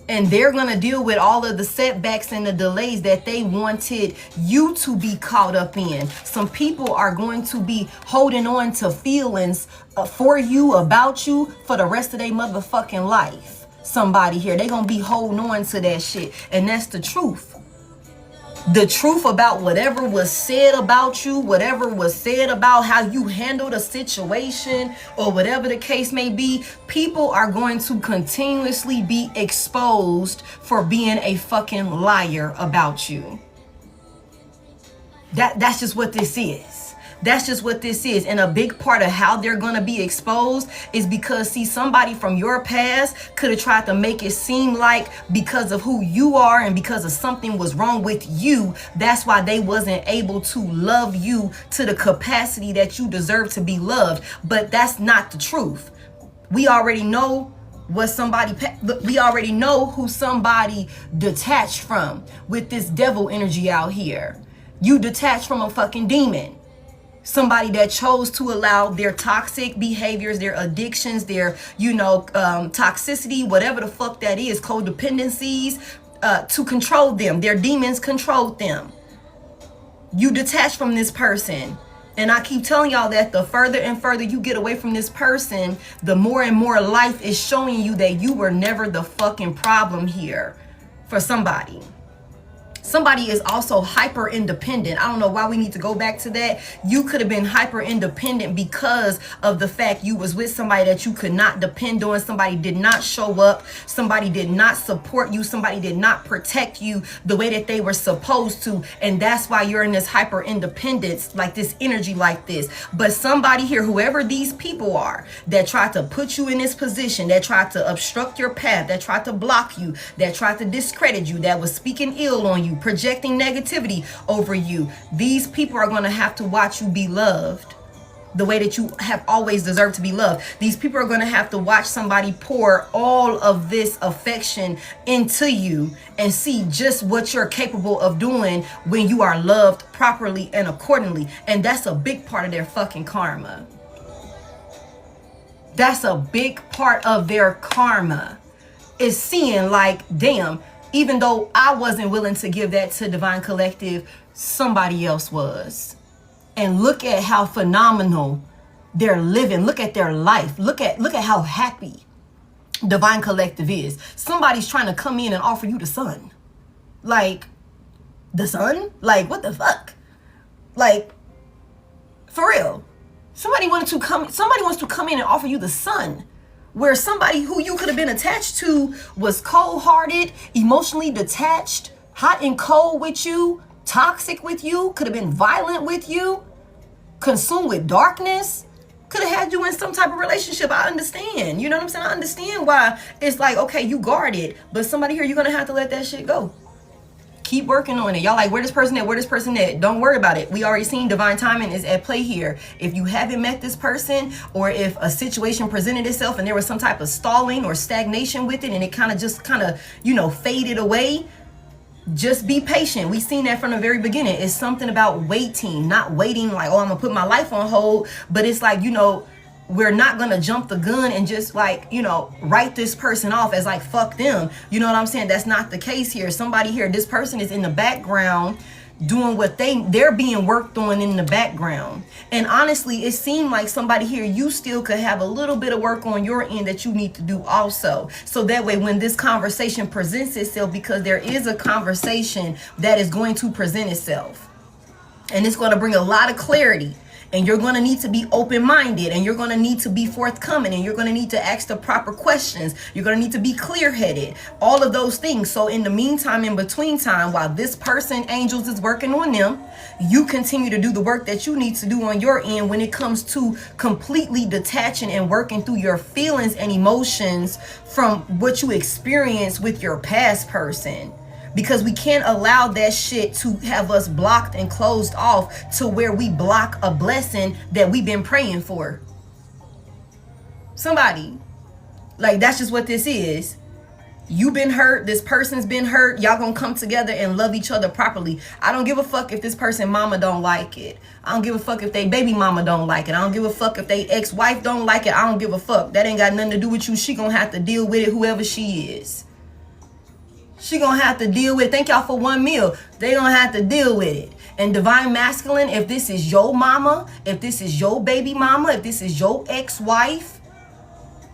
Speaker 1: And they're going to deal with all of the setbacks and the delays that they wanted you to be caught up in. Some people are going to be holding on to feelings for you, about you, for the rest of their motherfucking life. Somebody here, they're going to be holding on to that shit. And that's the truth. The truth about whatever was said about you, whatever was said about how you handled a situation, or whatever the case may be, people are going to continuously be exposed for being a fucking liar about you. That's just what this is. That's just what this is. And a big part of how they're going to be exposed is because, see, somebody from your past could have tried to make it seem like because of who you are and because of something was wrong with you, that's why they wasn't able to love you to the capacity that you deserve to be loved. But that's not the truth. We already know we already know who somebody detached from with this devil energy out here. You detached from a fucking demon. Somebody that chose to allow their toxic behaviors, their addictions, their, toxicity, whatever the fuck that is, codependencies, to control them. Their demons controlled them. You detach from this person. And I keep telling y'all that the further and further you get away from this person, the more and more life is showing you that you were never the fucking problem here for somebody. Somebody is also hyper independent. I don't know why we need to go back to that. You could have been hyper independent because of the fact you was with somebody that you could not depend on. Somebody did not show up. Somebody did not support you. Somebody did not protect you the way that they were supposed to. And that's why you're in this hyper independence, like this energy like this. But somebody here, whoever these people are, that tried to put you in this position, that tried to obstruct your path, that tried to block you, that tried to discredit you, that was speaking ill on you, projecting negativity over you, these people are going to have to watch you be loved the way that you have always deserved to be loved. These people are going to have to watch somebody pour all of this affection into you and see just what you're capable of doing when you are loved properly and accordingly. And that's a big part of their fucking karma. That's a big part of their karma, is seeing like, damn, even though I wasn't willing to give that to Divine Collective, somebody else was. And look at how phenomenal they're living. Look at their life. Look at how happy Divine Collective is. Somebody's trying to come in and offer you the sun. Like, the sun? Like, what the fuck? Like, for real. Somebody wants to come in and offer you the sun. Where somebody who you could have been attached to was cold-hearted, emotionally detached, hot and cold with you, toxic with you, could have been violent with you, consumed with darkness, could have had you in some type of relationship. I understand. You know what I'm saying? I understand why it's like, okay, you guarded, but somebody here, you're going to have to let that shit go. Keep working on it. Y'all like, where this person at? Where this person at? Don't worry about it. We already seen divine timing is at play here. If you haven't met this person, or if a situation presented itself and there was some type of stalling or stagnation with it and it kind of faded away, just be patient. We seen that from the very beginning. It's something about waiting, not waiting like, oh, I'm gonna put my life on hold, but it's like, we're not going to jump the gun and just like, write this person off as like, fuck them. You know what I'm saying? That's not the case here. Somebody here, this person is in the background doing what they're being worked on in the background. And honestly, it seemed like somebody here, you still could have a little bit of work on your end that you need to do also. So that way, when this conversation presents itself, because there is a conversation that is going to present itself, and it's going to bring a lot of clarity. And you're going to need to be open-minded, and you're going to need to be forthcoming, and you're going to need to ask the proper questions. You're going to need to be clear-headed, all of those things. So in the meantime, in between time, while this person, angels, is working on them, you continue to do the work that you need to do on your end when it comes to completely detaching and working through your feelings and emotions from what you experienced with your past person. Because we can't allow that shit to have us blocked and closed off to where we block a blessing that we've been praying for. Somebody, like, that's just what this is. You've been hurt. This person's been hurt. Y'all gonna come together and love each other properly. I don't give a fuck if this person mama don't like it. I don't give a fuck if they baby mama don't like it. I don't give a fuck if they ex-wife don't like it. I don't give a fuck. That ain't got nothing to do with you. She gonna have to deal with it, whoever she is. She gonna have to deal with it. Thank y'all for one meal. They gonna have to deal with it. And divine masculine, if this is your mama, if this is your baby mama, if this is your ex-wife,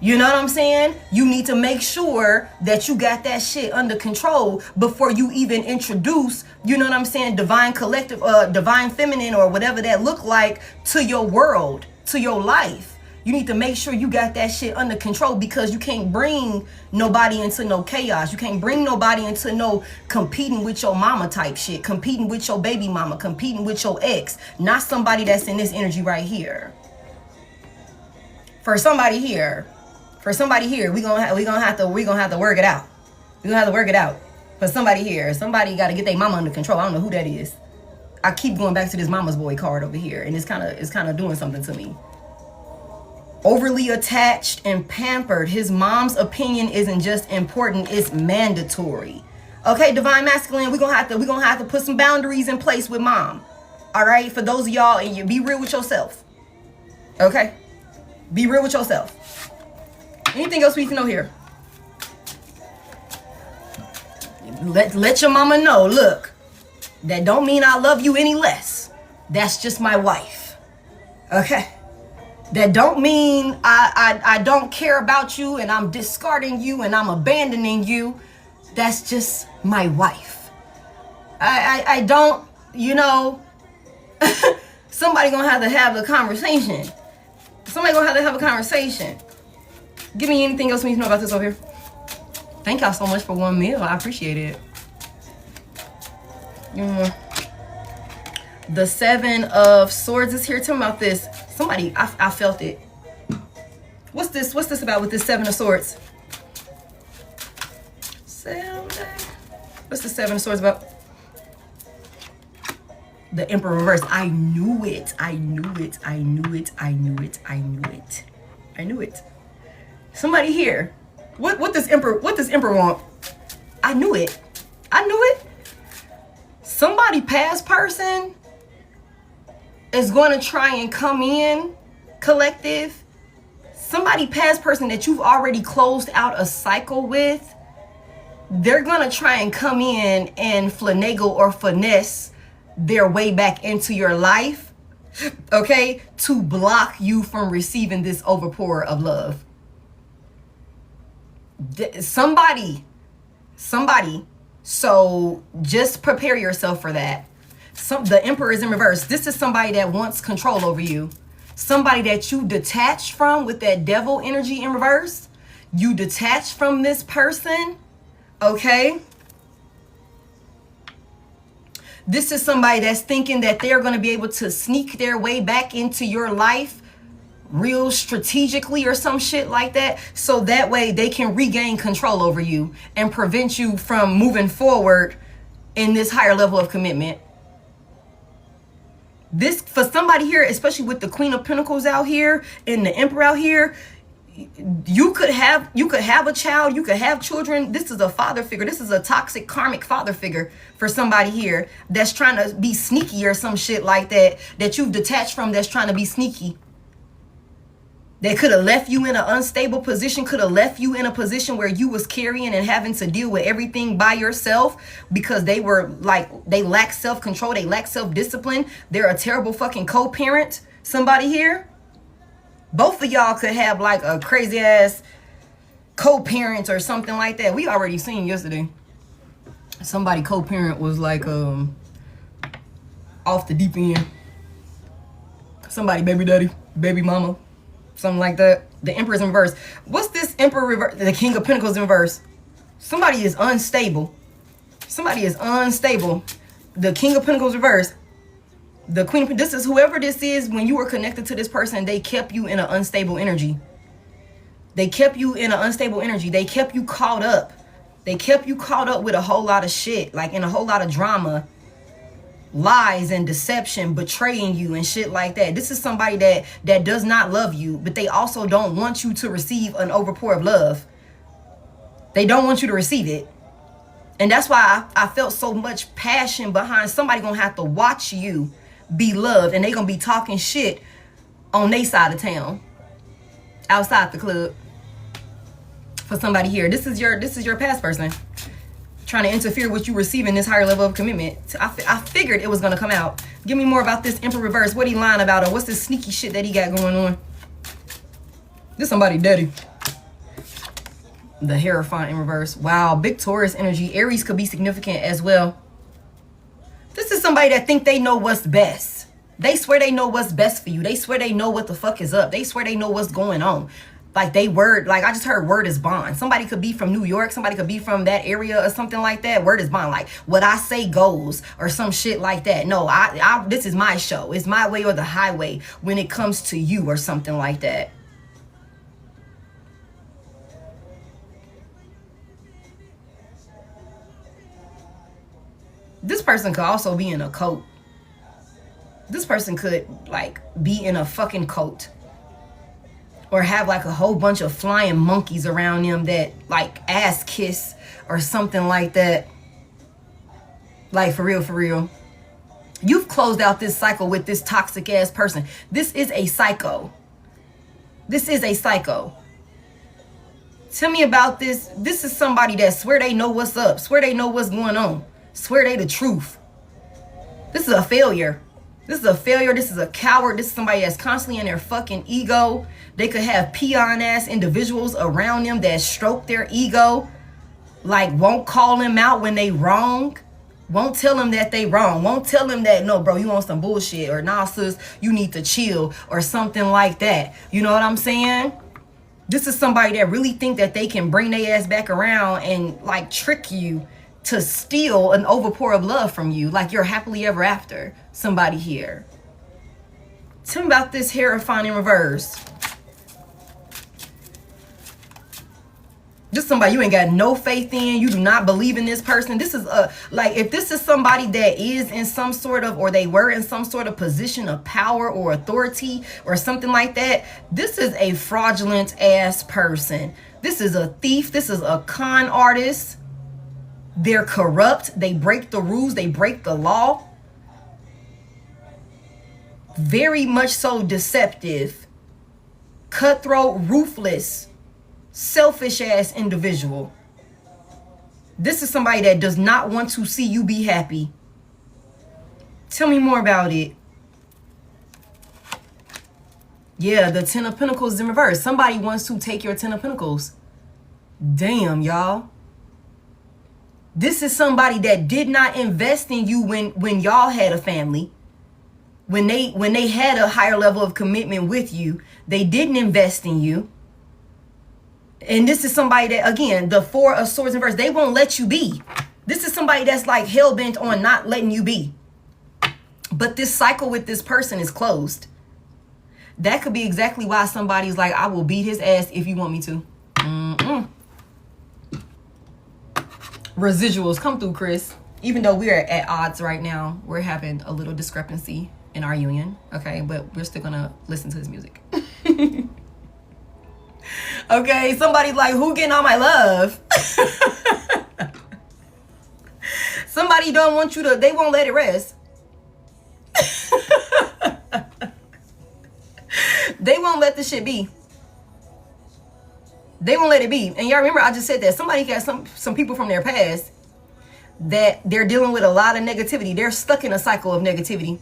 Speaker 1: You know what I'm saying? You need to make sure that you got that shit under control before you even introduce, you know what I'm saying, divine collective, divine feminine or whatever that look like to your world, to your life. You need to make sure you got that shit under control, because you can't bring nobody into no chaos. You can't bring nobody into no competing with your mama type shit, competing with your baby mama, competing with your ex, not somebody that's in this energy right here. For somebody here, we gonna have to work it out. We gonna have to work it out. For somebody here, somebody got to get their mama under control. I don't know who that is. I keep going back to this mama's boy card over here, and it's kind of doing something to me. Overly attached and pampered. His mom's opinion isn't just important, it's mandatory. Okay, divine masculine, we're gonna have to put some boundaries in place with mom. All right, for those of y'all, and you be real with yourself. Okay, be real with yourself. Anything else we need to know here? Let your mama know, look, that don't mean I love you any less. That's just my wife. Okay. That don't mean I don't care about you and I'm discarding you and I'm abandoning you. That's just my wife. I don't, you know, somebody gonna have the conversation. Somebody gonna have a conversation. Give me anything else we need to know about this over here. Thank y'all so much for one meal. I appreciate it. The Seven of Swords is here. Tell me about this. Somebody, I felt it. What's this about with this Seven of Swords? What's the Seven of Swords about? The Emperor reverse. I knew it. Somebody here. What does Emperor want? I knew it. Somebody past person is going to try and come in, collective. Somebody past person that you've already closed out a cycle with, they're going to try and come in and finagle or finesse their way back into your life, okay, to block you from receiving this overpour of love. Somebody. So just prepare yourself for that. The Emperor is in reverse. This is somebody that wants control over you. Somebody that you detach from with that devil energy in reverse. You detach from this person, okay? This is somebody that's thinking that they're going to be able to sneak their way back into your life real strategically or some shit like that, so that way they can regain control over you and prevent you from moving forward in this higher level of commitment. This, for somebody here, especially with the Queen of Pentacles out here and the Emperor out here, you could have a child, you could have children. This is a father figure. This is a toxic karmic father figure for somebody here that's trying to be sneaky or some shit like that, that you've detached from, that's trying to be sneaky. They could have left you in an unstable position, could have left you in a position where you was carrying and having to deal with everything by yourself, because they were like, they lack self-control, they lack self-discipline. They're a terrible fucking co-parent. Somebody here, both of y'all could have like a crazy ass co-parent or something like that. We already seen yesterday. Somebody co-parent was like off the deep end. Somebody baby daddy, baby mama. Something like that. The Emperor's in reverse. What's this Emperor reverse? The King of Pentacles in reverse. Somebody is unstable. The King of Pentacles reverse. The Queen of, this is whoever this is. When you were connected to this person, they kept you in an unstable energy. They kept you caught up. They kept you caught up with a whole lot of shit, like in a whole lot of drama. Lies and deception, betraying you and shit like that. This is somebody that does not love you, but they also don't want you to receive an overpour of love. They don't want you to receive it. And that's why I felt so much passion behind somebody gonna have to watch you be loved, and they gonna be talking shit on their side of town, outside the club. For somebody here, this is your past person trying to interfere with you receiving this higher level of commitment. I figured it was going to come out. Give me more about this Emperor reverse. What he lying about, or what's this sneaky shit that he got going on? This somebody daddy. The Hierophant in reverse. Wow, big Taurus energy. Aries could be significant as well. This is somebody that think they know what's best. They swear they know what's best for you. They swear they know what the fuck is up. They swear they know what's going on. Like they word, like I just heard word is bond. Somebody could be from New York. Somebody could be from that area or something like that. Word is bond. Like what I say goes or some shit like that. No, this is my show. It's my way or the highway when it comes to you or something like that. This person could also be in a cult. This person could like be in a fucking cult. Or have like a whole bunch of flying monkeys around them that like ass kiss or something like that. Like for real, for real. You've closed out this cycle with this toxic ass person. This is a psycho. This is a psycho. Tell me about this. This is somebody that swear they know what's up. Swear they know what's going on. Swear they the truth. This is a failure. This is a failure. This is a coward. This is somebody that's constantly in their fucking ego. They could have peon ass individuals around them that stroke their ego. Like won't call them out when they wrong. Won't tell them that they wrong. Won't tell them that, no, bro, you on some bullshit. Or nah, sis, you need to chill. Or something like that. You know what I'm saying? This is somebody that really think that they can bring their ass back around and like trick you to steal an overpour of love from you. Like you're happily ever after somebody here. Tell me about this Hierophant in reverse. Just somebody you ain't got no faith in. You do not believe in this person. This is like if this is somebody that is in some sort of, or they were in some sort of position of power or authority or something like that. This is a fraudulent ass person. This is a thief. This is a con artist. They're corrupt. They break the rules. They break the law. Very much so deceptive. Cutthroat, ruthless, selfish ass individual. This is somebody that does not want to see you be happy. Tell me more about it. Yeah, the Ten of Pentacles in reverse. Somebody wants to take your Ten of Pentacles. Damn, y'all. This is somebody that did not invest in you when y'all had a family. When they had a higher level of commitment with you, they didn't invest in you. And this is somebody that, again, the Four of Swords in reverse, they won't let you be. This is somebody that's like hell-bent on not letting you be. But this cycle with this person is closed. That could be exactly why somebody's like, I will beat his ass if you want me to. Residuals, come through, Chris. Even though we're at odds right now, we're having a little discrepancy in our union, okay? But we're still gonna listen to his music. Okay, somebody's like, who getting all my love? Somebody don't want you to, they won't let it rest. They won't let the shit be. They won't let it be. And y'all remember I just said that somebody got some people from their past that they're dealing with a lot of negativity. They're stuck in a cycle of negativity.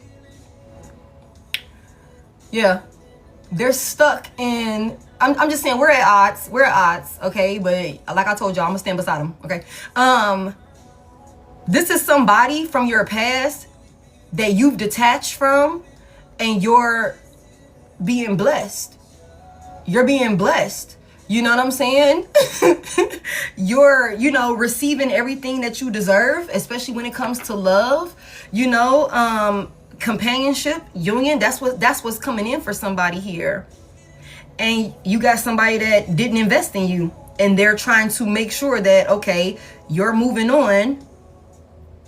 Speaker 1: Yeah. They're stuck in, I'm just saying we're at odds. We're at odds, okay? But like I told y'all, I'm gonna stand beside them, okay? This is somebody from your past that you've detached from and you're being blessed. You're being blessed. You know what I'm saying? You're, you know, receiving everything that you deserve, especially when it comes to love, you know, companionship, union. That's what's coming in for somebody here. And you got somebody that didn't invest in you and they're trying to make sure that, okay, you're moving on.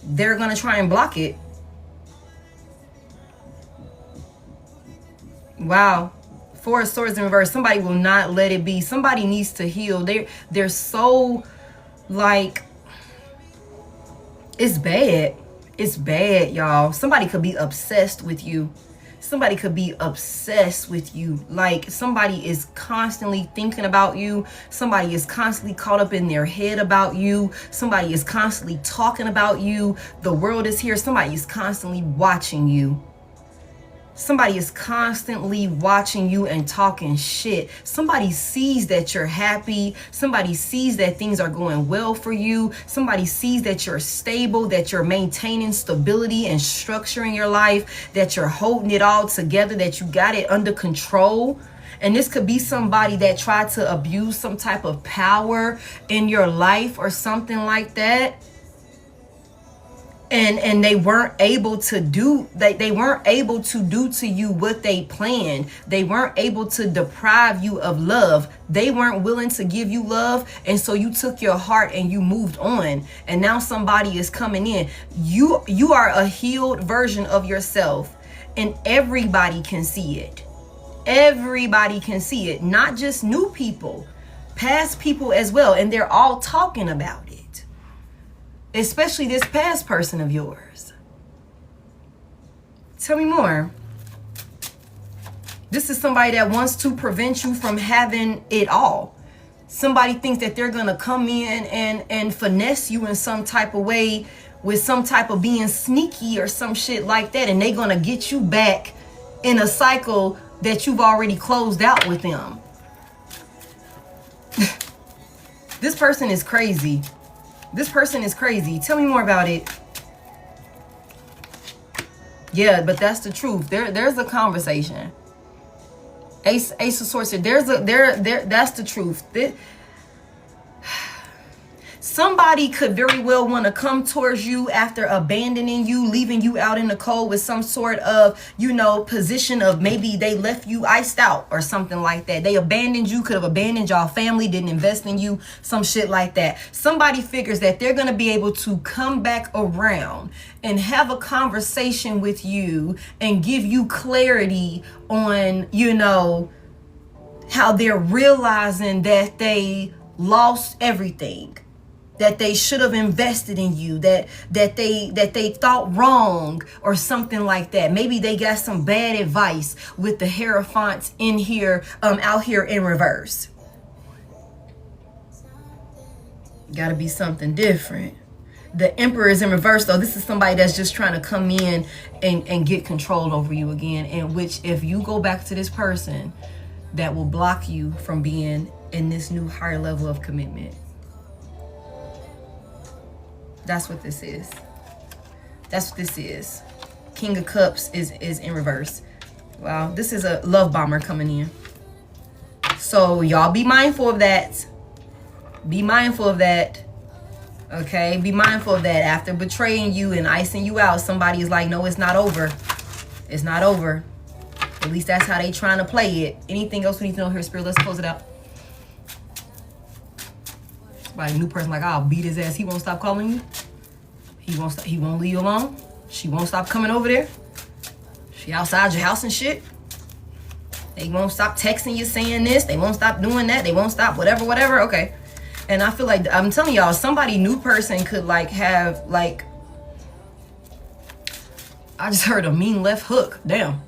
Speaker 1: They're going to try and block it. Wow. Four of Swords in reverse. Somebody will not let it be. Somebody needs to heal. They're so like, it's bad. It's bad, y'all. Somebody could be obsessed with you. Somebody could be obsessed with you. Like somebody is constantly thinking about you. Somebody is constantly caught up in their head about you. Somebody is constantly talking about you. The world is here. Somebody is constantly watching you. Somebody is constantly watching you and talking shit. Somebody sees that you're happy. Somebody sees that things are going well for you. Somebody sees that you're stable, that you're maintaining stability and structure in your life, that you're holding it all together, that you got it under control. And this could be somebody that tried to abuse some type of power in your life or something like that. And they weren't able to do they weren't able to do to you what they planned. They weren't able to deprive you of love. They weren't willing to give you love, and so you took your heart and you moved on. And now somebody is coming in. You are a healed version of yourself, and everybody can see it. Everybody can see it, not just new people, past people as well, and they're all talking about it. Especially this past person of yours. Tell me more. This is somebody that wants to prevent you from having it all. Somebody thinks that they're going to come in and finesse you in some type of way with some type of being sneaky or some shit like that. And they're going to get you back in a cycle that you've already closed out with them. This person is crazy. This person is crazy. Tell me more about it. Yeah, but that's the truth. There's a conversation. Ace of Swords. That's the truth. Somebody could very well want to come towards you after abandoning you, leaving you out in the cold with some sort of, position of maybe they left you iced out or something like that. They abandoned you, could have abandoned y'all family, didn't invest in you, some shit like that. Somebody figures that they're going to be able to come back around and have a conversation with you and give you clarity on, how they're realizing that they lost everything. That they should have invested in you, that they thought wrong or something like that. Maybe they got some bad advice with the Hierophants in here, out here in reverse. Got to be something different. The Emperor is in reverse, though. This is somebody that's just trying to come in and get control over you again. And which, if you go back to this person, that will block you from being in this new higher level of commitment. That's what this is. That's what this is. King of Cups is in reverse. Wow, this is a love bomber coming in. So y'all be mindful of that. Be mindful of that. Okay, be mindful of that. After betraying you and icing you out, somebody is like, no, it's not over. It's not over. At least that's how they trying to play it. Anything else we need to know here, Spirit? Let's close it out. By a new person like, I'll beat his ass. He won't stop calling you. He won't leave you alone. She won't stop coming over there. She outside your house and shit. They won't stop texting you saying this. They won't stop doing that. They won't stop whatever. Okay. And I feel like, I'm telling y'all, somebody new person could have I just heard a mean left hook. Damn.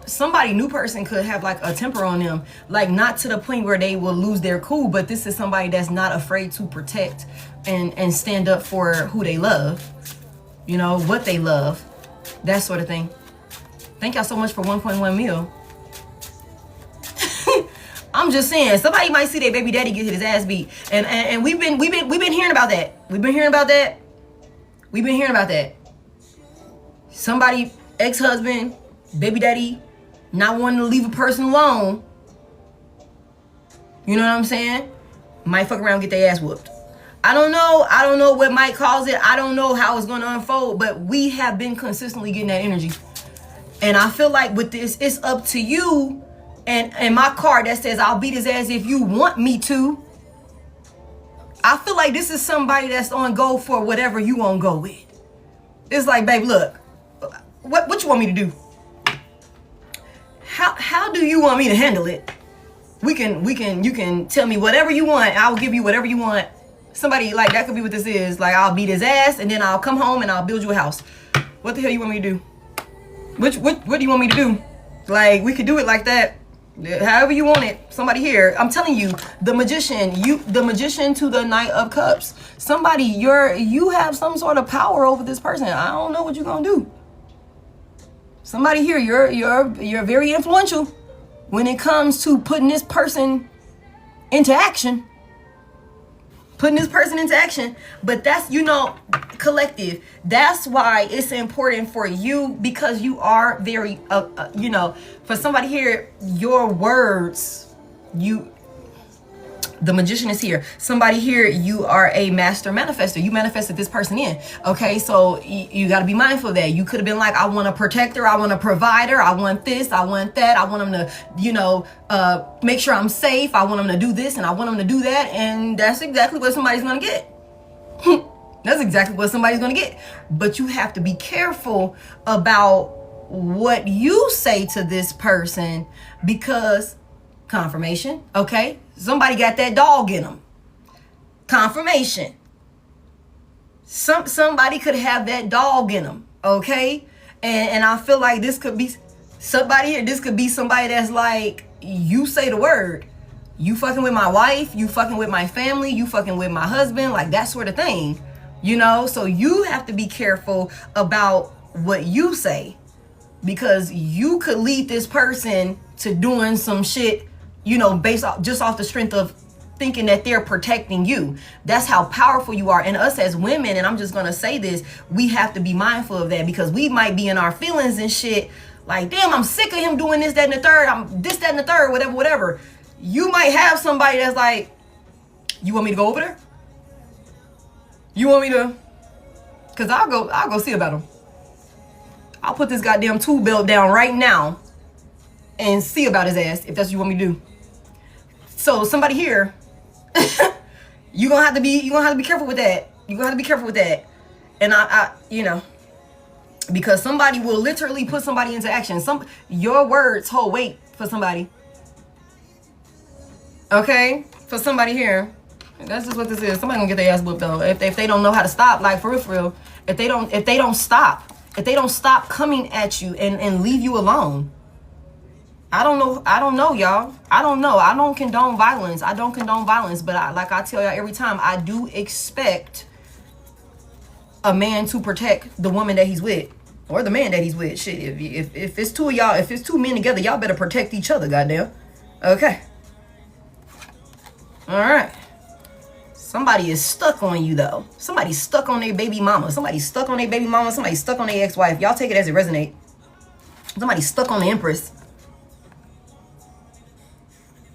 Speaker 1: Somebody new person could have a temper on them, not to the point where they will lose their cool, but this is somebody that's not afraid to protect and stand up for who they love, what they love, that sort of thing. Thank y'all so much for 1.1 mil. I'm just saying, somebody might see their baby daddy get his ass beat, and we've been hearing about that. We've been hearing about that. Somebody, ex-husband, baby daddy, not wanting to leave a person alone. You know what I'm saying? Might fuck around and get their ass whooped. I don't know what might cause it. I don't know how it's going to unfold, but we have been consistently getting that energy. And I feel like with this, it's up to you. And my card that says, I'll beat his ass if you want me to. I feel like this is somebody that's on go for whatever you want to go with. It's like, babe, look, what you want me to do? How do you want me to handle it? You can tell me whatever you want. I'll give you whatever you want. Somebody that could be what this is. I'll beat his ass and then I'll come home and I'll build you a house. What the hell you want me to do? What do you want me to do? We could do it like that. However you want it. Somebody here. I'm telling you, the magician to the Knight of Cups. Somebody, you have some sort of power over this person. I don't know what you're gonna do. Somebody here, you're very influential when it comes to putting this person into action. Putting this person into action. But that's, you know, collective. That's why it's important for you, because you are very, you know, for somebody here, your words, the magician is here. Somebody here, you are a master manifester. You manifested this person in. Okay, so you got to be mindful of that. You could have been like, I want a protector, I want a provider, I want this, I want that, I want them to, you know, make sure I'm safe, I want them to do this, and I want them to do that, and that's exactly what somebody's gonna get. That's exactly what somebody's gonna get. But you have to be careful about what you say to this person, because confirmation, okay? Somebody got that dog in them. Confirmation. Somebody could have that dog in them, okay? And I feel like this could be somebody here. This could be somebody that's like, you say the word. You fucking with my wife. You fucking with my family. You fucking with my husband. Like that sort of thing, you know? So you have to be careful about what you say, because you could lead this person to doing some shit, you know, based off just off the strength of thinking that they're protecting you. That's how powerful you are. And us as women, and I'm just gonna say this, we have to be mindful of that, because we might be in our feelings and shit like, damn, I'm sick of him doing this, that, and the third. I'm this, that, and the third, whatever. You might have somebody that's like, you want me to go over there? You want me to? Cause I'll go see about him. I'll put this goddamn tool belt down right now and see about his ass, if that's what you want me to do. So somebody here, you're gonna have to be careful with that. You're gonna have to be careful with that. And I you know, because somebody will literally put somebody into action. Your words hold weight for somebody. Okay? For somebody here. That's just what this is. Somebody gonna get their ass whooped though. If they don't know how to stop, like for real. If they don't stop coming at you and leave you alone. I don't know, y'all. I don't know. I don't condone violence. But like I tell y'all every time, I do expect a man to protect the woman that he's with, or the man that he's with. Shit, if it's two of y'all, if it's two men together, y'all better protect each other, goddamn. Okay. All right. Somebody is stuck on you though. Somebody's stuck on their baby mama. Somebody's stuck on their baby mama. Somebody's stuck on their ex-wife. Y'all take it as it resonate. Somebody's stuck on the Empress.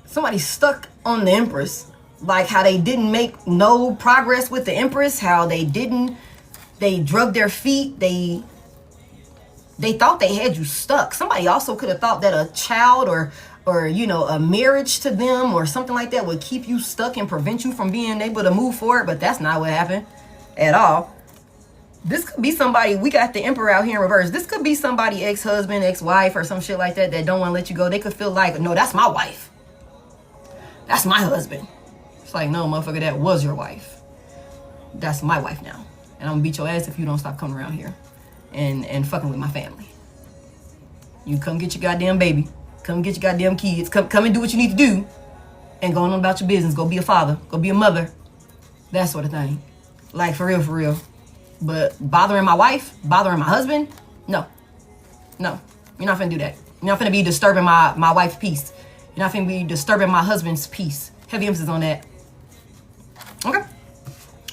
Speaker 1: Somebody's stuck on the Empress. Like how they didn't make no progress with the Empress. How they drugged their feet. They thought they had you stuck. Somebody also could have thought that a child or you know, a marriage to them or something like that would keep you stuck and prevent you from being able to move forward. But that's not what happened at all. This could be somebody, we got the Emperor out here in reverse. This could be somebody, ex-husband, ex-wife, or some shit like that don't want to let you go. They could feel like, no, that's my wife. That's my husband. It's like, no, motherfucker, that was your wife. That's my wife now. And I'm gonna beat your ass if you don't stop coming around here and fucking with my family. You come get your goddamn baby. Come get your goddamn kids. Come and do what you need to do. And go on about your business. Go be a father. Go be a mother. That sort of thing. Like, for real. But bothering my wife, bothering my husband, no. You're not finna do that. You're not finna be disturbing my wife's peace. You're not finna be disturbing my husband's peace. Heavy emphasis on that. Okay.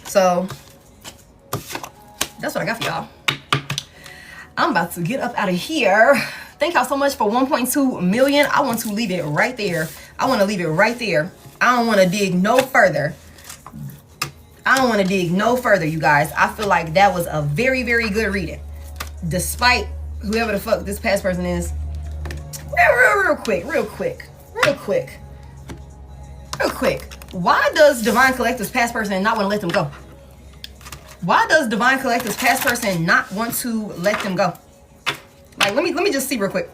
Speaker 1: So, that's what I got for y'all. I'm about to get up out of here. Thank y'all so much for 1.2 million. I want to leave it right there. I want to leave it right there. I don't want to dig no further. You guys. I feel like that was a very, very good reading. Despite whoever the fuck this past person is. Real quick. Why does Divine Collective's past person not want to let them go? Why does Divine Collective's past person not want to let them go? Like, let me just see real quick.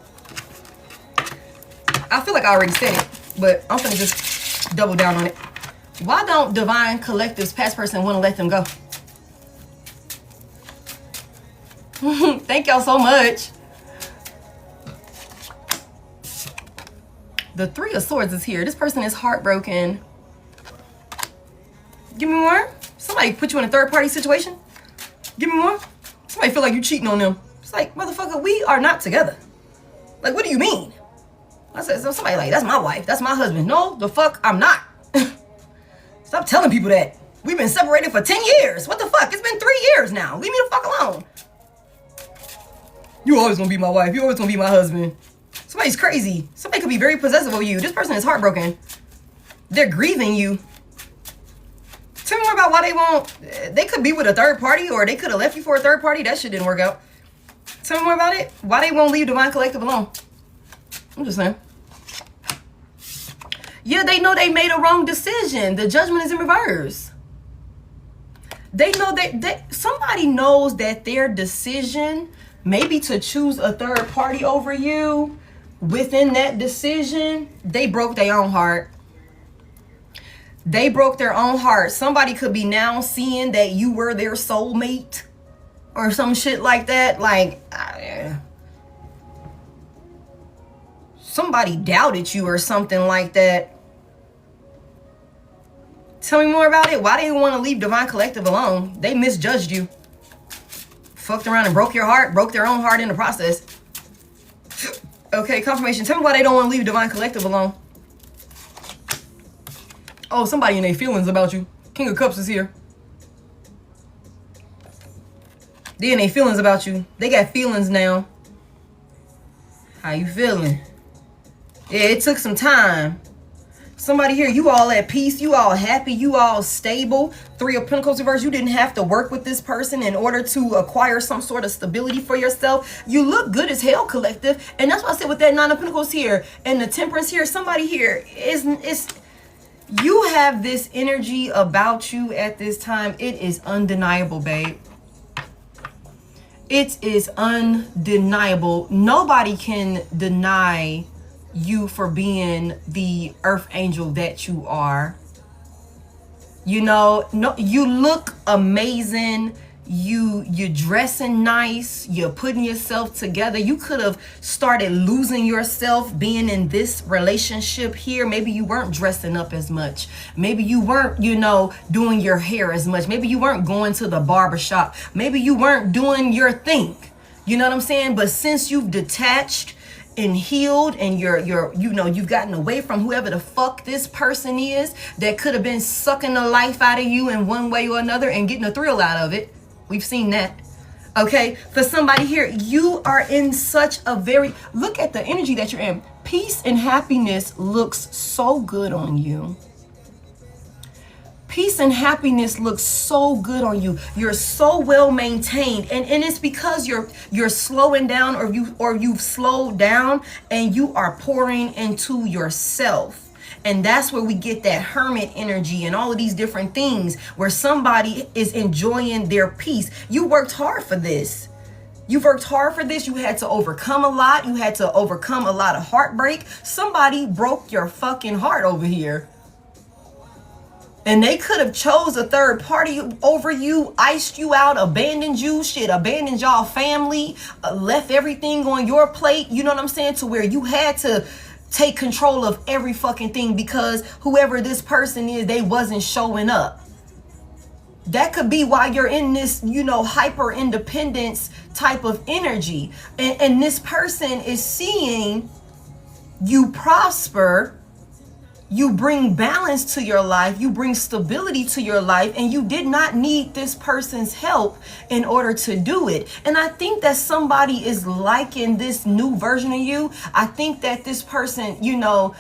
Speaker 1: I feel like I already said it, but I'm gonna just double down on it. Why don't Divine Collective's past person want to let them go? Thank y'all so much. The Three of Swords is here. This person is heartbroken. Give me more. Somebody put you in a third party situation. Give me more. Somebody feel like you cheating on them. It's like, motherfucker, we are not together. Like, what do you mean? I said, so somebody like, that's my wife, that's my husband. No, the fuck, I'm not. Stop telling people that. We've been separated for 10 years. What the fuck? It's been 3 years now. Leave me the fuck alone. You always gonna be my wife. You always gonna be my husband. Somebody's crazy. Somebody could be very possessive of you. This person is heartbroken. They're grieving you. Tell me more about why they won't. They could be with a third party, or they could have left you for a third party. That shit didn't work out. Tell me more about it. Why they won't leave Divine Collective alone. I'm just saying. Yeah, they know they made a wrong decision. The judgment is in reverse. They know that somebody knows that their decision, maybe to choose a third party over you, within that decision, they broke their own heart. They broke their own heart. Somebody could be now seeing that you were their soulmate or some shit like that. Like, somebody doubted you or something like that. Tell me more about it. Why they want to leave Divine Collective alone? They misjudged you. Fucked around and broke your heart. Broke their own heart in the process. Okay, confirmation. Tell me why they don't want to leave Divine Collective alone. Oh, somebody in their feelings about you. King of Cups is here. They in their feelings about you. They got feelings now. How you feeling? Yeah, it took some time. Somebody here, you all at peace, you all happy, you all stable. 3 of Pentacles reverse, you didn't have to work with this person in order to acquire some sort of stability for yourself. You look good as hell, collective. And that's why I said with that 9 of Pentacles here and the Temperance here, somebody here is you have this energy about you at this time. It is undeniable, babe. It is undeniable. Nobody can deny you for being the earth angel that you are. You know, no, you look amazing. You're dressing nice. You're putting yourself together. You could have started losing yourself being in this relationship here. Maybe you weren't dressing up as much. Maybe you weren't, you know, doing your hair as much. Maybe you weren't going to the barbershop. Maybe you weren't doing your thing. You know what I'm saying? But since you've detached and healed, and you've gotten away from whoever the fuck this person is that could have been sucking the life out of you in one way or another and getting a thrill out of it. We've seen that. Okay, for somebody here, you are in such a very, look at the energy that you're in. Peace and happiness looks so good on you. Peace and happiness looks so good on you. You're so well maintained, and it's because you're slowing down, or you've slowed down, and you are pouring into yourself. And that's where we get that hermit energy and all of these different things, where somebody is enjoying their peace. You worked hard for this. You worked hard for this. You had to overcome a lot. You had to overcome a lot of heartbreak. Somebody broke your fucking heart over here. And they could have chose a third party over you, iced you out, abandoned you, abandoned y'all family, left everything on your plate. You know what I'm saying? To where you had to take control of every fucking thing because whoever this person is, they wasn't showing up. That could be why you're in this, you know, hyper independence type of energy. And this person is seeing you prosper. You bring balance to your life. You bring stability to your life. And you did not need this person's help in order to do it. And I think that somebody is liking this new version of you. I think that this person, you know,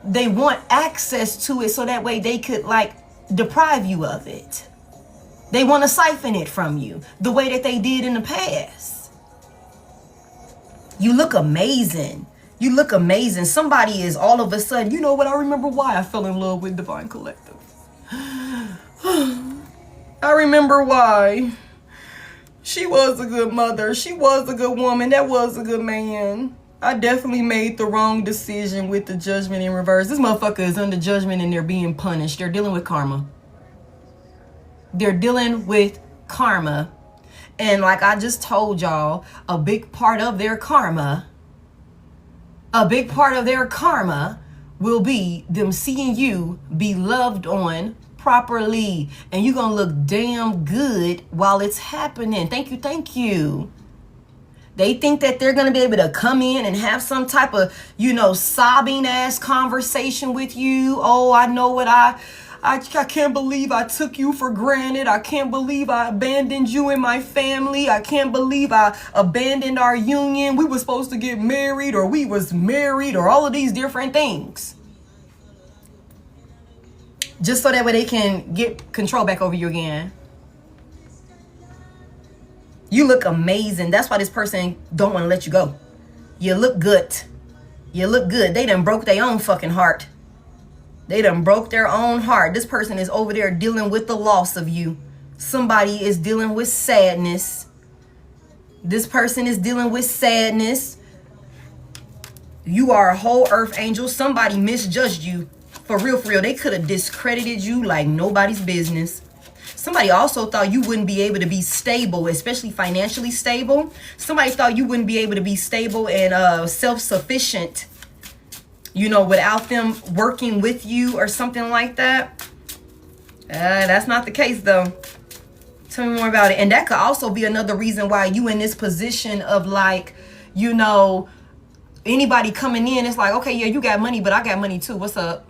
Speaker 1: they want access to it so that way they could like deprive you of it. They want to siphon it from you the way that they did in the past. You look amazing. You look amazing. Somebody is all of a sudden, you know what? I remember why I fell in love with Divine Collective. I remember why. She was a good mother. She was a good woman. That was a good man. I definitely made the wrong decision with the judgment in reverse. This motherfucker is under judgment and they're being punished. They're dealing with karma. They're dealing with karma. And like I just told y'all, a big part of their karma will be them seeing you be loved on properly. And you're going to look damn good while it's happening. Thank you. They think that they're going to be able to come in and have some type of, you know, sobbing ass conversation with you. Oh, I know what I can't believe I took you for granted. I can't believe I abandoned you and my family. I can't believe I abandoned our union. We were supposed to get married, or we was married, or all of these different things. Just so that way they can get control back over you again. You look amazing. That's why this person don't want to let you go. You look good. You look good. They done broke their own fucking heart. They done broke their own heart. This person is over there dealing with the loss of you. Somebody is dealing with sadness. This person is dealing with sadness. You are a whole earth angel. Somebody misjudged you. For real, for real. They could have discredited you like nobody's business. Somebody also thought you wouldn't be able to be stable, especially financially stable. Somebody thought you wouldn't be able to be stable and self-sufficient, you know, without them working with you or something like that. That's not the case, though. Tell me more about it. And that could also be another reason why you in this position of, like, you know, anybody coming in, it's like, okay, yeah, you got money, but I got money too. What's up?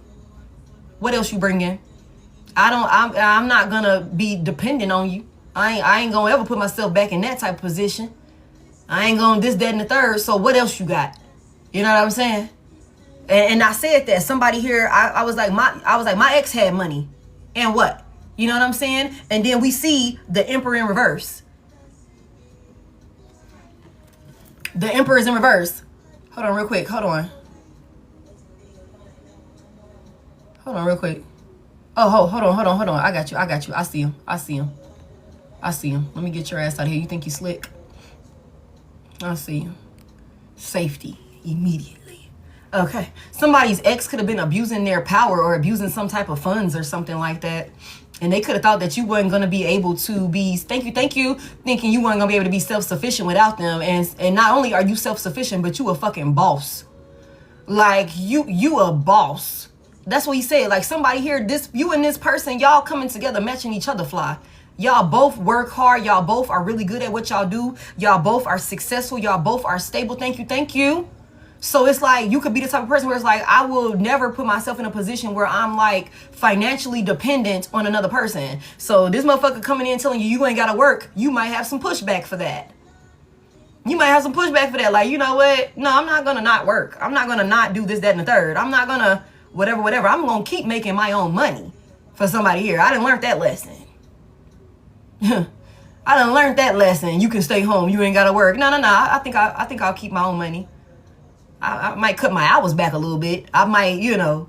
Speaker 1: What else you bringing? I'm not gonna be dependent on you. I ain't gonna ever put myself back in that type of position. I ain't gonna this, that, and the third. So what else you got? You know what I'm saying? And I said that somebody here, I was like my ex had money, and what? You know what I'm saying? And then we see the Emperor in reverse. The Emperor is in reverse. Hold on real quick. Hold on real quick. Oh, hold on. I got you. I see him. Let me get your ass out of here. You think you slick? I see you. Safety immediately. Okay. Somebody's ex could have been abusing their power or abusing some type of funds or something like that. And they could have thought that you weren't going to be able to be, thank you, thinking you weren't going to be able to be self-sufficient without them. And not only are you self-sufficient, but you a fucking boss. Like, you a boss. That's what he said. Like, somebody here, you and this person, y'all coming together, matching each other fly. Y'all both work hard. Y'all both are really good at what y'all do. Y'all both are successful. Y'all both are stable. Thank you. So it's like, you could be the type of person where it's like, I will never put myself in a position where I'm like financially dependent on another person. So this motherfucker coming in telling you ain't got to work, you might have some pushback for that. Like, you know what? No, I'm not going to not work. I'm not going to not do this, that, and the third. I'm not going to whatever. I'm going to keep making my own money for somebody here. I done learned that lesson. You can stay home. You ain't got to work. No. I think I'll keep my own money. I might cut my hours back a little bit. I might,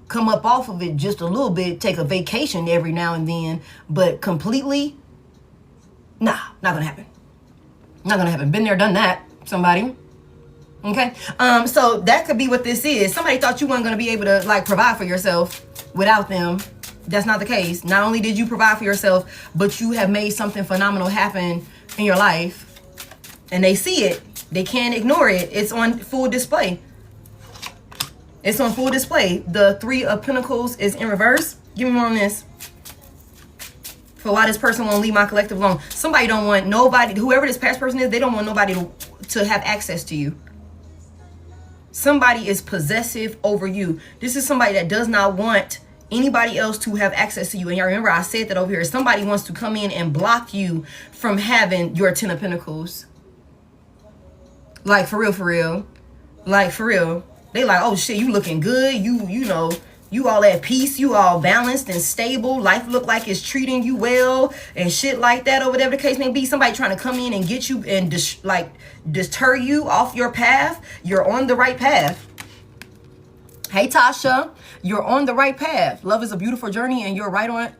Speaker 1: come up off of it just a little bit, take a vacation every now and then, but completely, nah, not gonna happen. Been there, done that, somebody. Okay, so that could be what this is. Somebody thought you weren't gonna be able to like provide for yourself without them. That's not the case. Not only did you provide for yourself, but you have made something phenomenal happen in your life, and they see it. They can't ignore it. It's on full display. The Three of Pentacles is in reverse. Give me more on this. For why this person won't leave my collective alone. Somebody don't want nobody, whoever this past person is, they don't want nobody to have access to you. Somebody is possessive over you. This is somebody that does not want anybody else to have access to you. And y'all remember I said that over here. Somebody wants to come in and block you from having your Ten of Pentacles. Like, for real. Like, for real. They like, oh shit, you looking good. You all at peace. You all balanced and stable. Life look like it's treating you well and shit like that, or whatever the case may be. Somebody trying to come in and get you and deter you off your path. You're on the right path. Hey Tasha, you're on the right path. Love is a beautiful journey, and you're on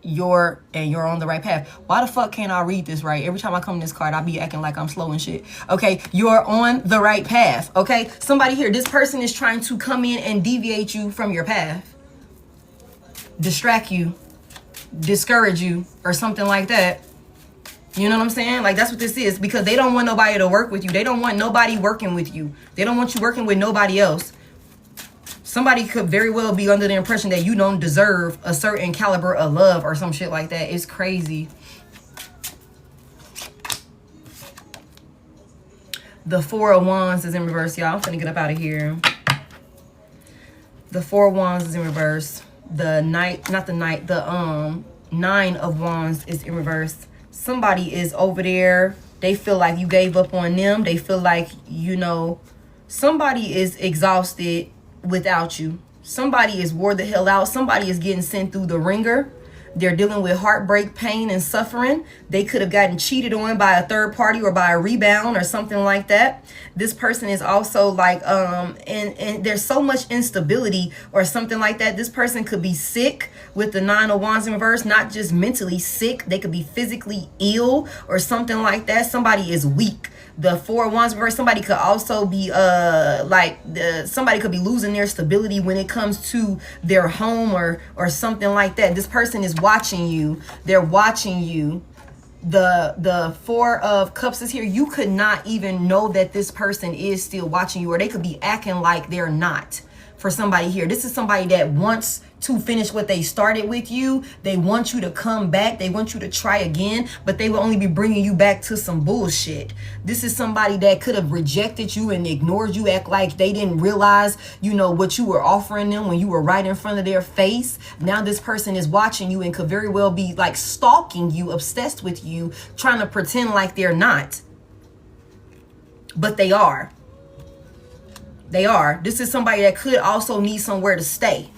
Speaker 1: the right path. Why the fuck can't I read this right? Every time I come to this card, I be acting like I'm slow and shit. Okay, you're on the right path. Okay, somebody here, this person is trying to come in and deviate you from your path, distract you, discourage you, or something like that. You know what I'm saying? Like, that's what this is, because they don't want nobody to work with you. They don't want nobody working with you. They don't want you working with nobody else. Somebody could very well be under the impression that you don't deserve a certain caliber of love or some shit like that. It's crazy. The Four of Wands is in reverse, y'all. I'm finna get up out of here. The Four of Wands is in reverse. The Nine of Wands is in reverse. Somebody is over there. They feel like you gave up on them. They feel like, you know, somebody is exhausted without you. Somebody is wore the hell out. Somebody is getting sent through the ringer. They're dealing with heartbreak, pain, and suffering. They could have gotten cheated on by a third party or by a rebound or something like that. This person is also like, and there's so much instability or something like that. This person could be sick with the Nine of Wands in reverse, not just mentally sick. They could be physically ill or something like that. Somebody is weak. The Four of Wands in reverse, somebody could also be somebody could be losing their stability when it comes to their home or something like that. This person is watching you. They're watching you. The Four of Cups is here. You could not even know that this person is still watching you, or they could be acting like they're not. For somebody here, this is somebody that wants to finish what they started with you. They want you to come back. They want you to try again, but they will only be bringing you back to some bullshit. This is somebody that could have rejected you and ignored you, act like they didn't realize, you know, what you were offering them when you were right in front of their face. Now this person is watching you and could very well be like stalking you, obsessed with you, trying to pretend like they're not. But they are. They are. This is somebody that could also need somewhere to stay.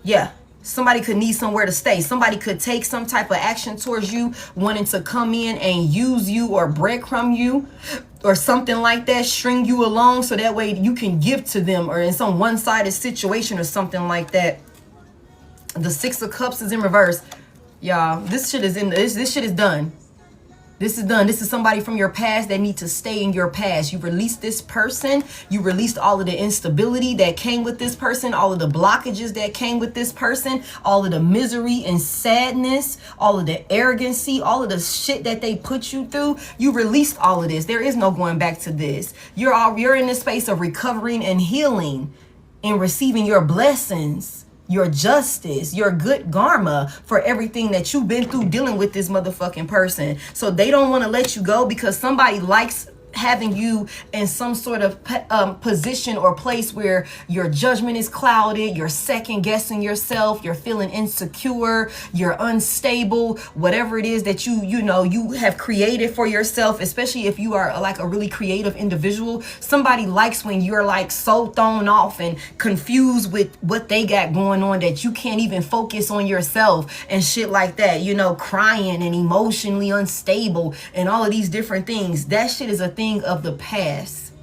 Speaker 1: Yeah, somebody could need somewhere to stay. Somebody could take some type of action towards you, wanting to come in and use you or breadcrumb you or something like that, string you along so that way you can give to them, or in some one-sided situation or something like that. The Six of Cups is in reverse. Y'all, this shit is this shit is done. This is done. This is somebody from your past that need to stay in your past. You released this person. You released all of the instability that came with this person, all of the blockages that came with this person, all of the misery and sadness, all of the arrogancy, all of the shit that they put you through. You released all of this. There is no going back to this. You're in this space of recovering and healing and receiving your blessings, your justice, your good karma for everything that you've been through dealing with this motherfucking person. So they don't want to let you go because somebody likes having you in some sort of position or place where your judgment is clouded, you're second guessing yourself, you're feeling insecure, you're unstable, whatever it is that you have created for yourself, especially if you are like a really creative individual. Somebody likes when you're like so thrown off and confused with what they got going on that you can't even focus on yourself and shit like that, you know, crying and emotionally unstable and all of these different things. That shit is a thing of the past.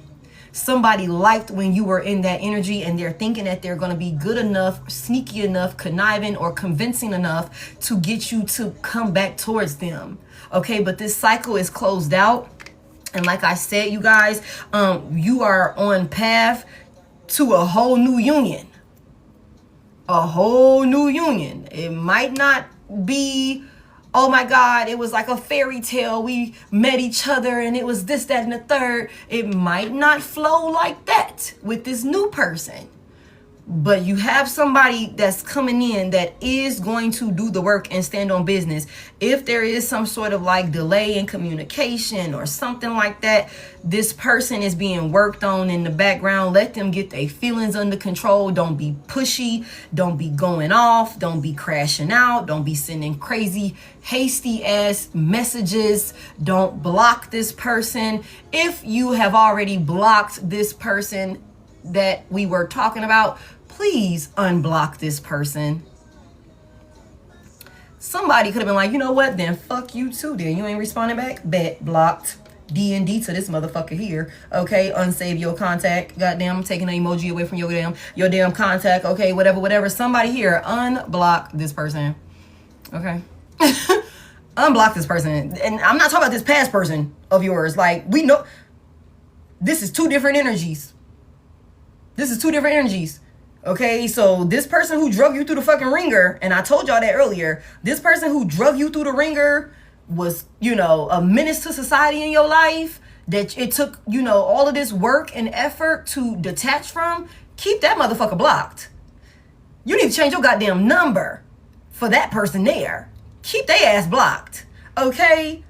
Speaker 1: Somebody liked when you were in that energy and they're thinking that they're going to be good enough, sneaky enough, conniving or convincing enough to get you to come back towards them. Okay, but this cycle is closed out. And like I said, you guys, you are on path to a whole new union. A whole new union. It might not be, oh my God, it was like a fairy tale. We met each other and it was this, that, and the third. It might not flow like that with this new person. But you have somebody that's coming in that is going to do the work and stand on business. If there is some sort of like delay in communication or something like that, this person is being worked on in the background. Let them get their feelings under control. Don't be pushy. Don't be going off. Don't be crashing out. Don't be sending crazy, hasty ass messages. Don't block this person. If you have already blocked this person that we were talking about, please unblock this person. Somebody could have been like, you know what, then fuck you too, then you ain't responding back. Bet, blocked. D&D to this motherfucker here. Okay, unsave your contact. Goddamn, I'm taking an emoji away from your damn contact. Okay, whatever. Somebody here, unblock this person. Okay. Unblock this person. And I'm not talking about this past person of yours. Like, we know this is two different energies. This is two different energies. Okay, so this person who drug you through the fucking ringer, and I told y'all that earlier, this person who drug you through the ringer was, you know, a menace to society in your life, that it took, you know, all of this work and effort to detach from. Keep that motherfucker blocked. You need to change your goddamn number for that person there. Keep their ass blocked. Okay?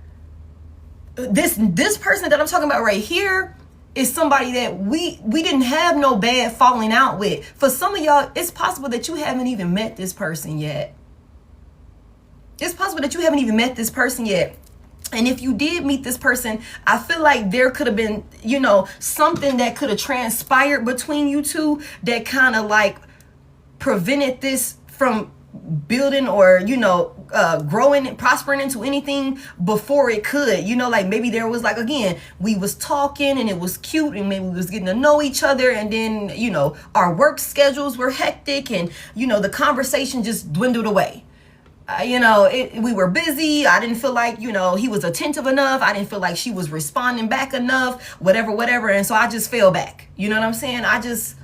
Speaker 1: this person that I'm talking about right here is somebody that we didn't have no bad falling out with. For some of y'all, it's possible that you haven't even met this person yet. It's possible that you haven't even met this person yet. And if you did meet this person, I feel like there could have been, you know, something that could have transpired between you two that kind of like prevented this from building or, you know, growing and prospering into anything before it could. You know, like maybe there was like, again, we was talking and it was cute and maybe we was getting to know each other, and then, you know, our work schedules were hectic and, you know, the conversation just dwindled away. You know, we were busy. I didn't feel like, you know, he was attentive enough. I didn't feel like she was responding back enough, whatever. And so I just fell back. You know what I'm saying? I just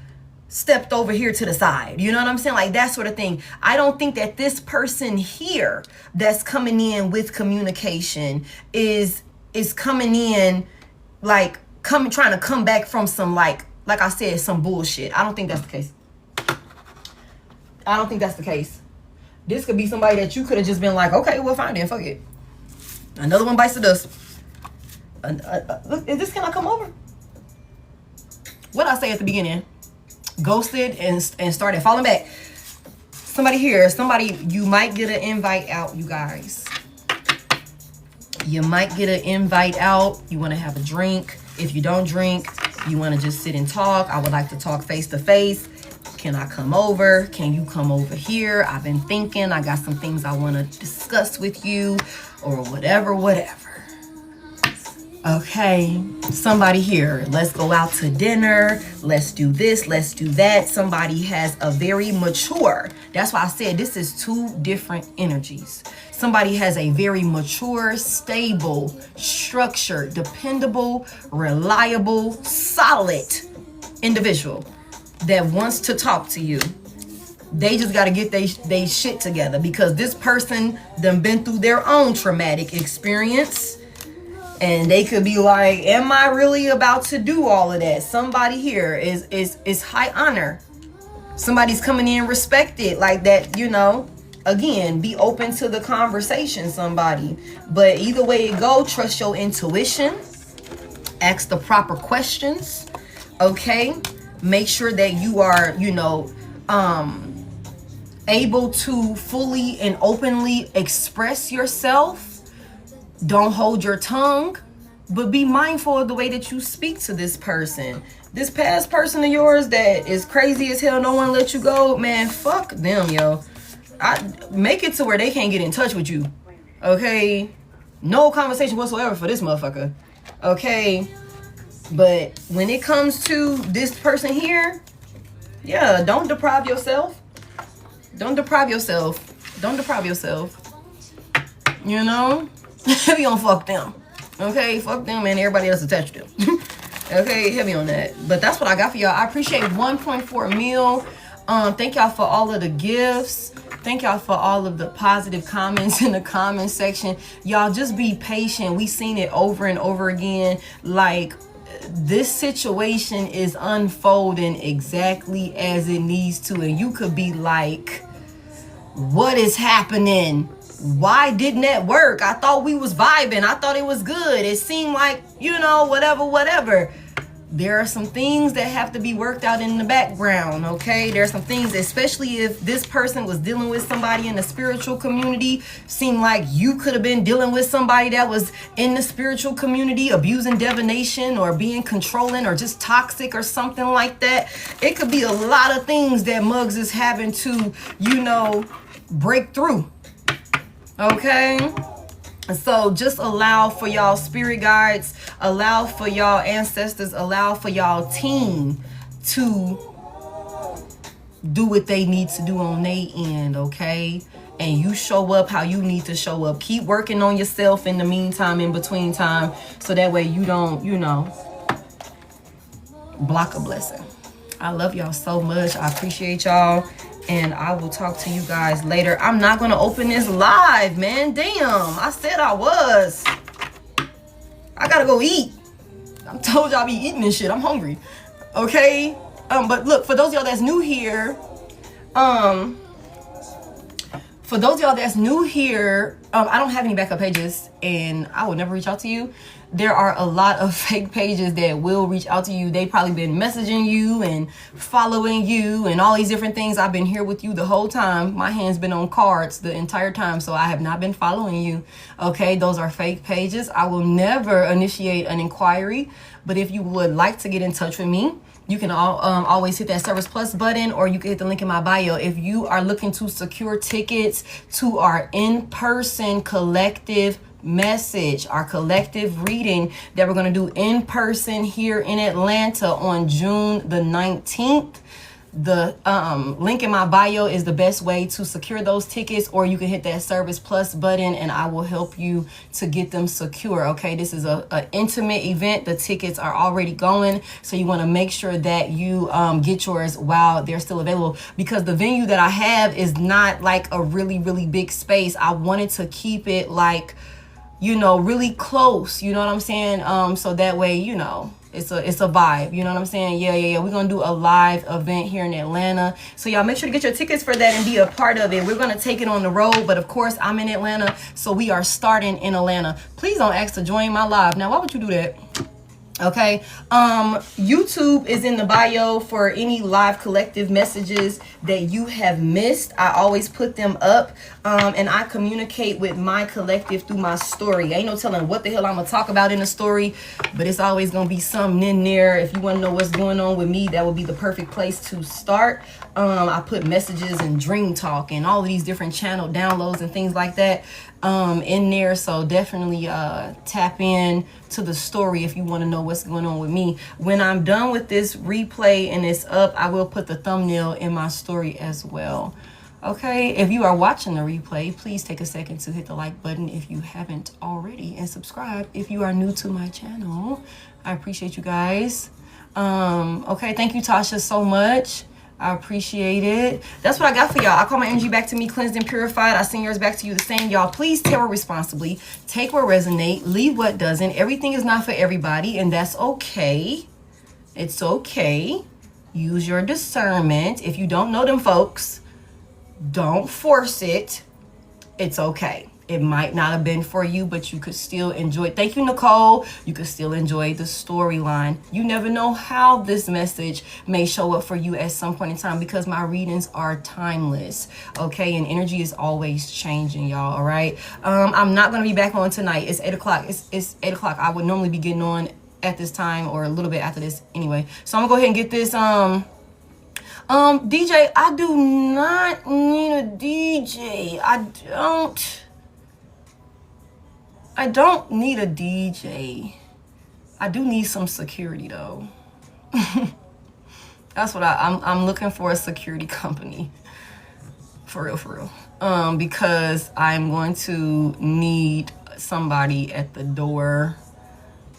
Speaker 1: stepped over here to the side. You know what I'm saying? Like that sort of thing. I don't think that this person here that's coming in with communication is coming in like trying to come back from some like I said, some bullshit. I don't think that's the case. I don't think that's the case. This could be somebody that you could have just been like, okay, well, fine then, fuck it. Another one bites the dust. Look, is this, can I come over? What I say at the beginning? Ghosted and started falling back. Somebody here, you might get an invite out, you guys. You might get an invite out. You want to have a drink. If you don't drink, you want to just sit and talk. I would like to talk face to face. Can I come over? Can you come over here? I've been thinking, I got some things I want to discuss with you, or whatever. Okay, somebody here, let's go out to dinner. Let's do this, let's do that. Somebody has a very mature, that's why I said this is two different energies. Somebody has a very mature, stable, structured, dependable, reliable, solid individual that wants to talk to you. They just got to get they shit together, because this person done been through their own traumatic experience, and they could be like, am I really about to do all of that? Somebody here is high honor. Somebody's coming in respected like that, you know. Again, be open to the conversation, somebody. But either way it go, trust your intuition. Ask the proper questions, okay? Make sure that you are, you know, able to fully and openly express yourself. Don't hold your tongue, but be mindful of the way that you speak to this person. This past person of yours that is crazy as hell, no one let you go, man, fuck them, yo. Make it to where they can't get in touch with you, okay? No conversation whatsoever for this motherfucker, okay? But when it comes to this person here, yeah, don't deprive yourself. Don't deprive yourself. Don't deprive yourself. You know? Heavy on fuck them. Okay? Fuck them and everybody else attached to them. Okay? Heavy on that. But that's what I got for y'all. I appreciate 1.4 mil. Thank y'all for all of the gifts. Thank y'all for all of the positive comments in the comment section. Y'all just be patient. We seen it over and over again. Like, this situation is unfolding exactly as it needs to, and you could be like, what is happening? Why didn't that work? I thought we was vibing. I thought it was good. It seemed like, you know, whatever. There are some things that have to be worked out in the background, okay? There are some things, especially if this person was dealing with somebody in the spiritual community, seemed like you could have been dealing with somebody that was in the spiritual community, abusing divination or being controlling or just toxic or something like that. It could be a lot of things that Muggs is having to, you know, break through, okay? So just allow for y'all spirit guides, allow for y'all ancestors, allow for y'all team to do what they need to do on their end, okay? And you show up how you need to show up. Keep working on yourself in the meantime, in between time, so that way you don't, you know, block a blessing. I love y'all so much. I appreciate y'all. And I will talk to you guys later. I'm not going to open this live, man. Damn. I said I was. I got to go eat. I told y'all I be eating this shit. I'm hungry. Okay? But look, for those of y'all that's new here, I don't have any backup pages, and I will never reach out to you. there are a lot of fake pages that will reach out to you. They probably been messaging you and following you and all these different things. I've been here with you the whole time. My hand's been on cards the entire time, so I have not been following you. Okay, those are fake pages. I will never initiate an inquiry, but if you would like to get in touch with me, you can always hit that Service Plus button, or you can hit the link in my bio. If you are looking to secure tickets to our in-person collective message, our collective reading that we're going to do in person here in Atlanta on June the 19th, the link in my bio is the best way to secure those tickets, or you can hit that Service Plus button and I will help you to get them secure. Okay, this is a intimate event. The tickets are already going, so you want to make sure that you get yours while they're still available, because the venue that I have is not like a really big space. I wanted to keep it like, you know, really close, you know what I'm saying? So that way, you know, it's a vibe, you know what I'm saying? Yeah. We're gonna do a live event here in Atlanta, so y'all make sure to get your tickets for that and be a part of it. We're gonna take it on the road, but of course I'm in Atlanta, so we are starting in Atlanta. Please don't ask to join my live. Now, why would you do that? Okay, YouTube is in the bio for any live collective messages that you have missed. I always put them up, and I communicate with my collective through my story. Ain't no telling what the hell I'm gonna talk about in the story, but it's always gonna be something in there. If you want to know what's going on with me, that would be the perfect place to start. I put messages and dream talk and all of these different channel downloads and things like that in there, so definitely tap in to the story if you want to know what's going on with me. When I'm done with this replay and it's up, I will put the thumbnail in my story as well. Okay, if you are watching the replay, please take a second to hit the like button if you haven't already, and subscribe if you are new to my channel. I appreciate you guys. Okay, thank you, Tasha, so much. I appreciate it. That's what I got for y'all. I call my energy back to me, cleansed and purified. I send yours back to you the same. Y'all, please tarot responsibly. Take what resonate, leave what doesn't. Everything is not for everybody, and that's okay. It's okay. Use your discernment. If you don't know them folks, don't force it. It's okay. It might not have been for you, but you could still enjoy. Thank you, Nicole. You could still enjoy the storyline. You never know how this message may show up for you at some point in time, because my readings are timeless. Okay, and energy is always changing, y'all. All right. I'm not gonna be back on tonight. It's 8 o'clock. It's 8 o'clock. I would normally be getting on at this time or a little bit after this anyway. So I'm gonna go ahead and get this. DJ, I do not need a DJ. I don't need a DJ. I do need some security though. That's what I'm looking for, a security company. For real. Because I'm going to need somebody at the door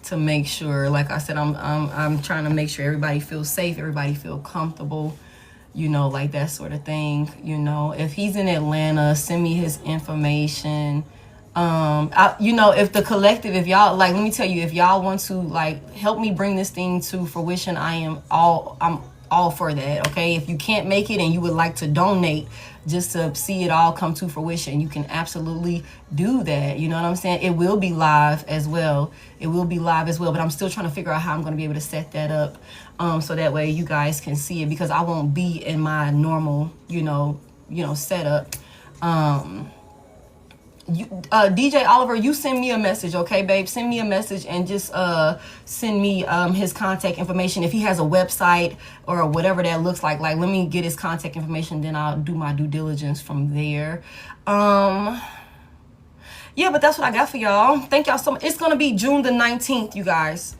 Speaker 1: to make sure, like I said, I'm trying to make sure everybody feels safe, everybody feel comfortable, you know, like that sort of thing. You know, if he's in Atlanta, send me his information. You know, if the collective, if y'all, like, let me tell you, if y'all want to like help me bring this thing to fruition, I'm all for that. Okay, if you can't make it and you would like to donate just to see it all come to fruition, you can absolutely do that. You know what I'm saying? It will be live as well. But I'm still trying to figure out how I'm going to be able to set that up, so that way you guys can see it, because I won't be in my normal, you know setup. DJ Oliver, you send me a message, okay, babe? Send me a message and just send me his contact information. If he has a website or whatever that looks like, let me get his contact information, then I'll do my due diligence from there. Yeah, but that's what I got for y'all. Thank y'all so much. It's gonna be June the 19th, you guys.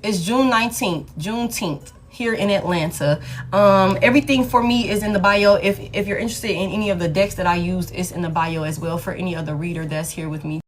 Speaker 1: It's June 19th, Juneteenth, here in Atlanta. Everything for me is in the bio. If you're interested in any of the decks that I used, it's in the bio as well for any other reader that's here with me.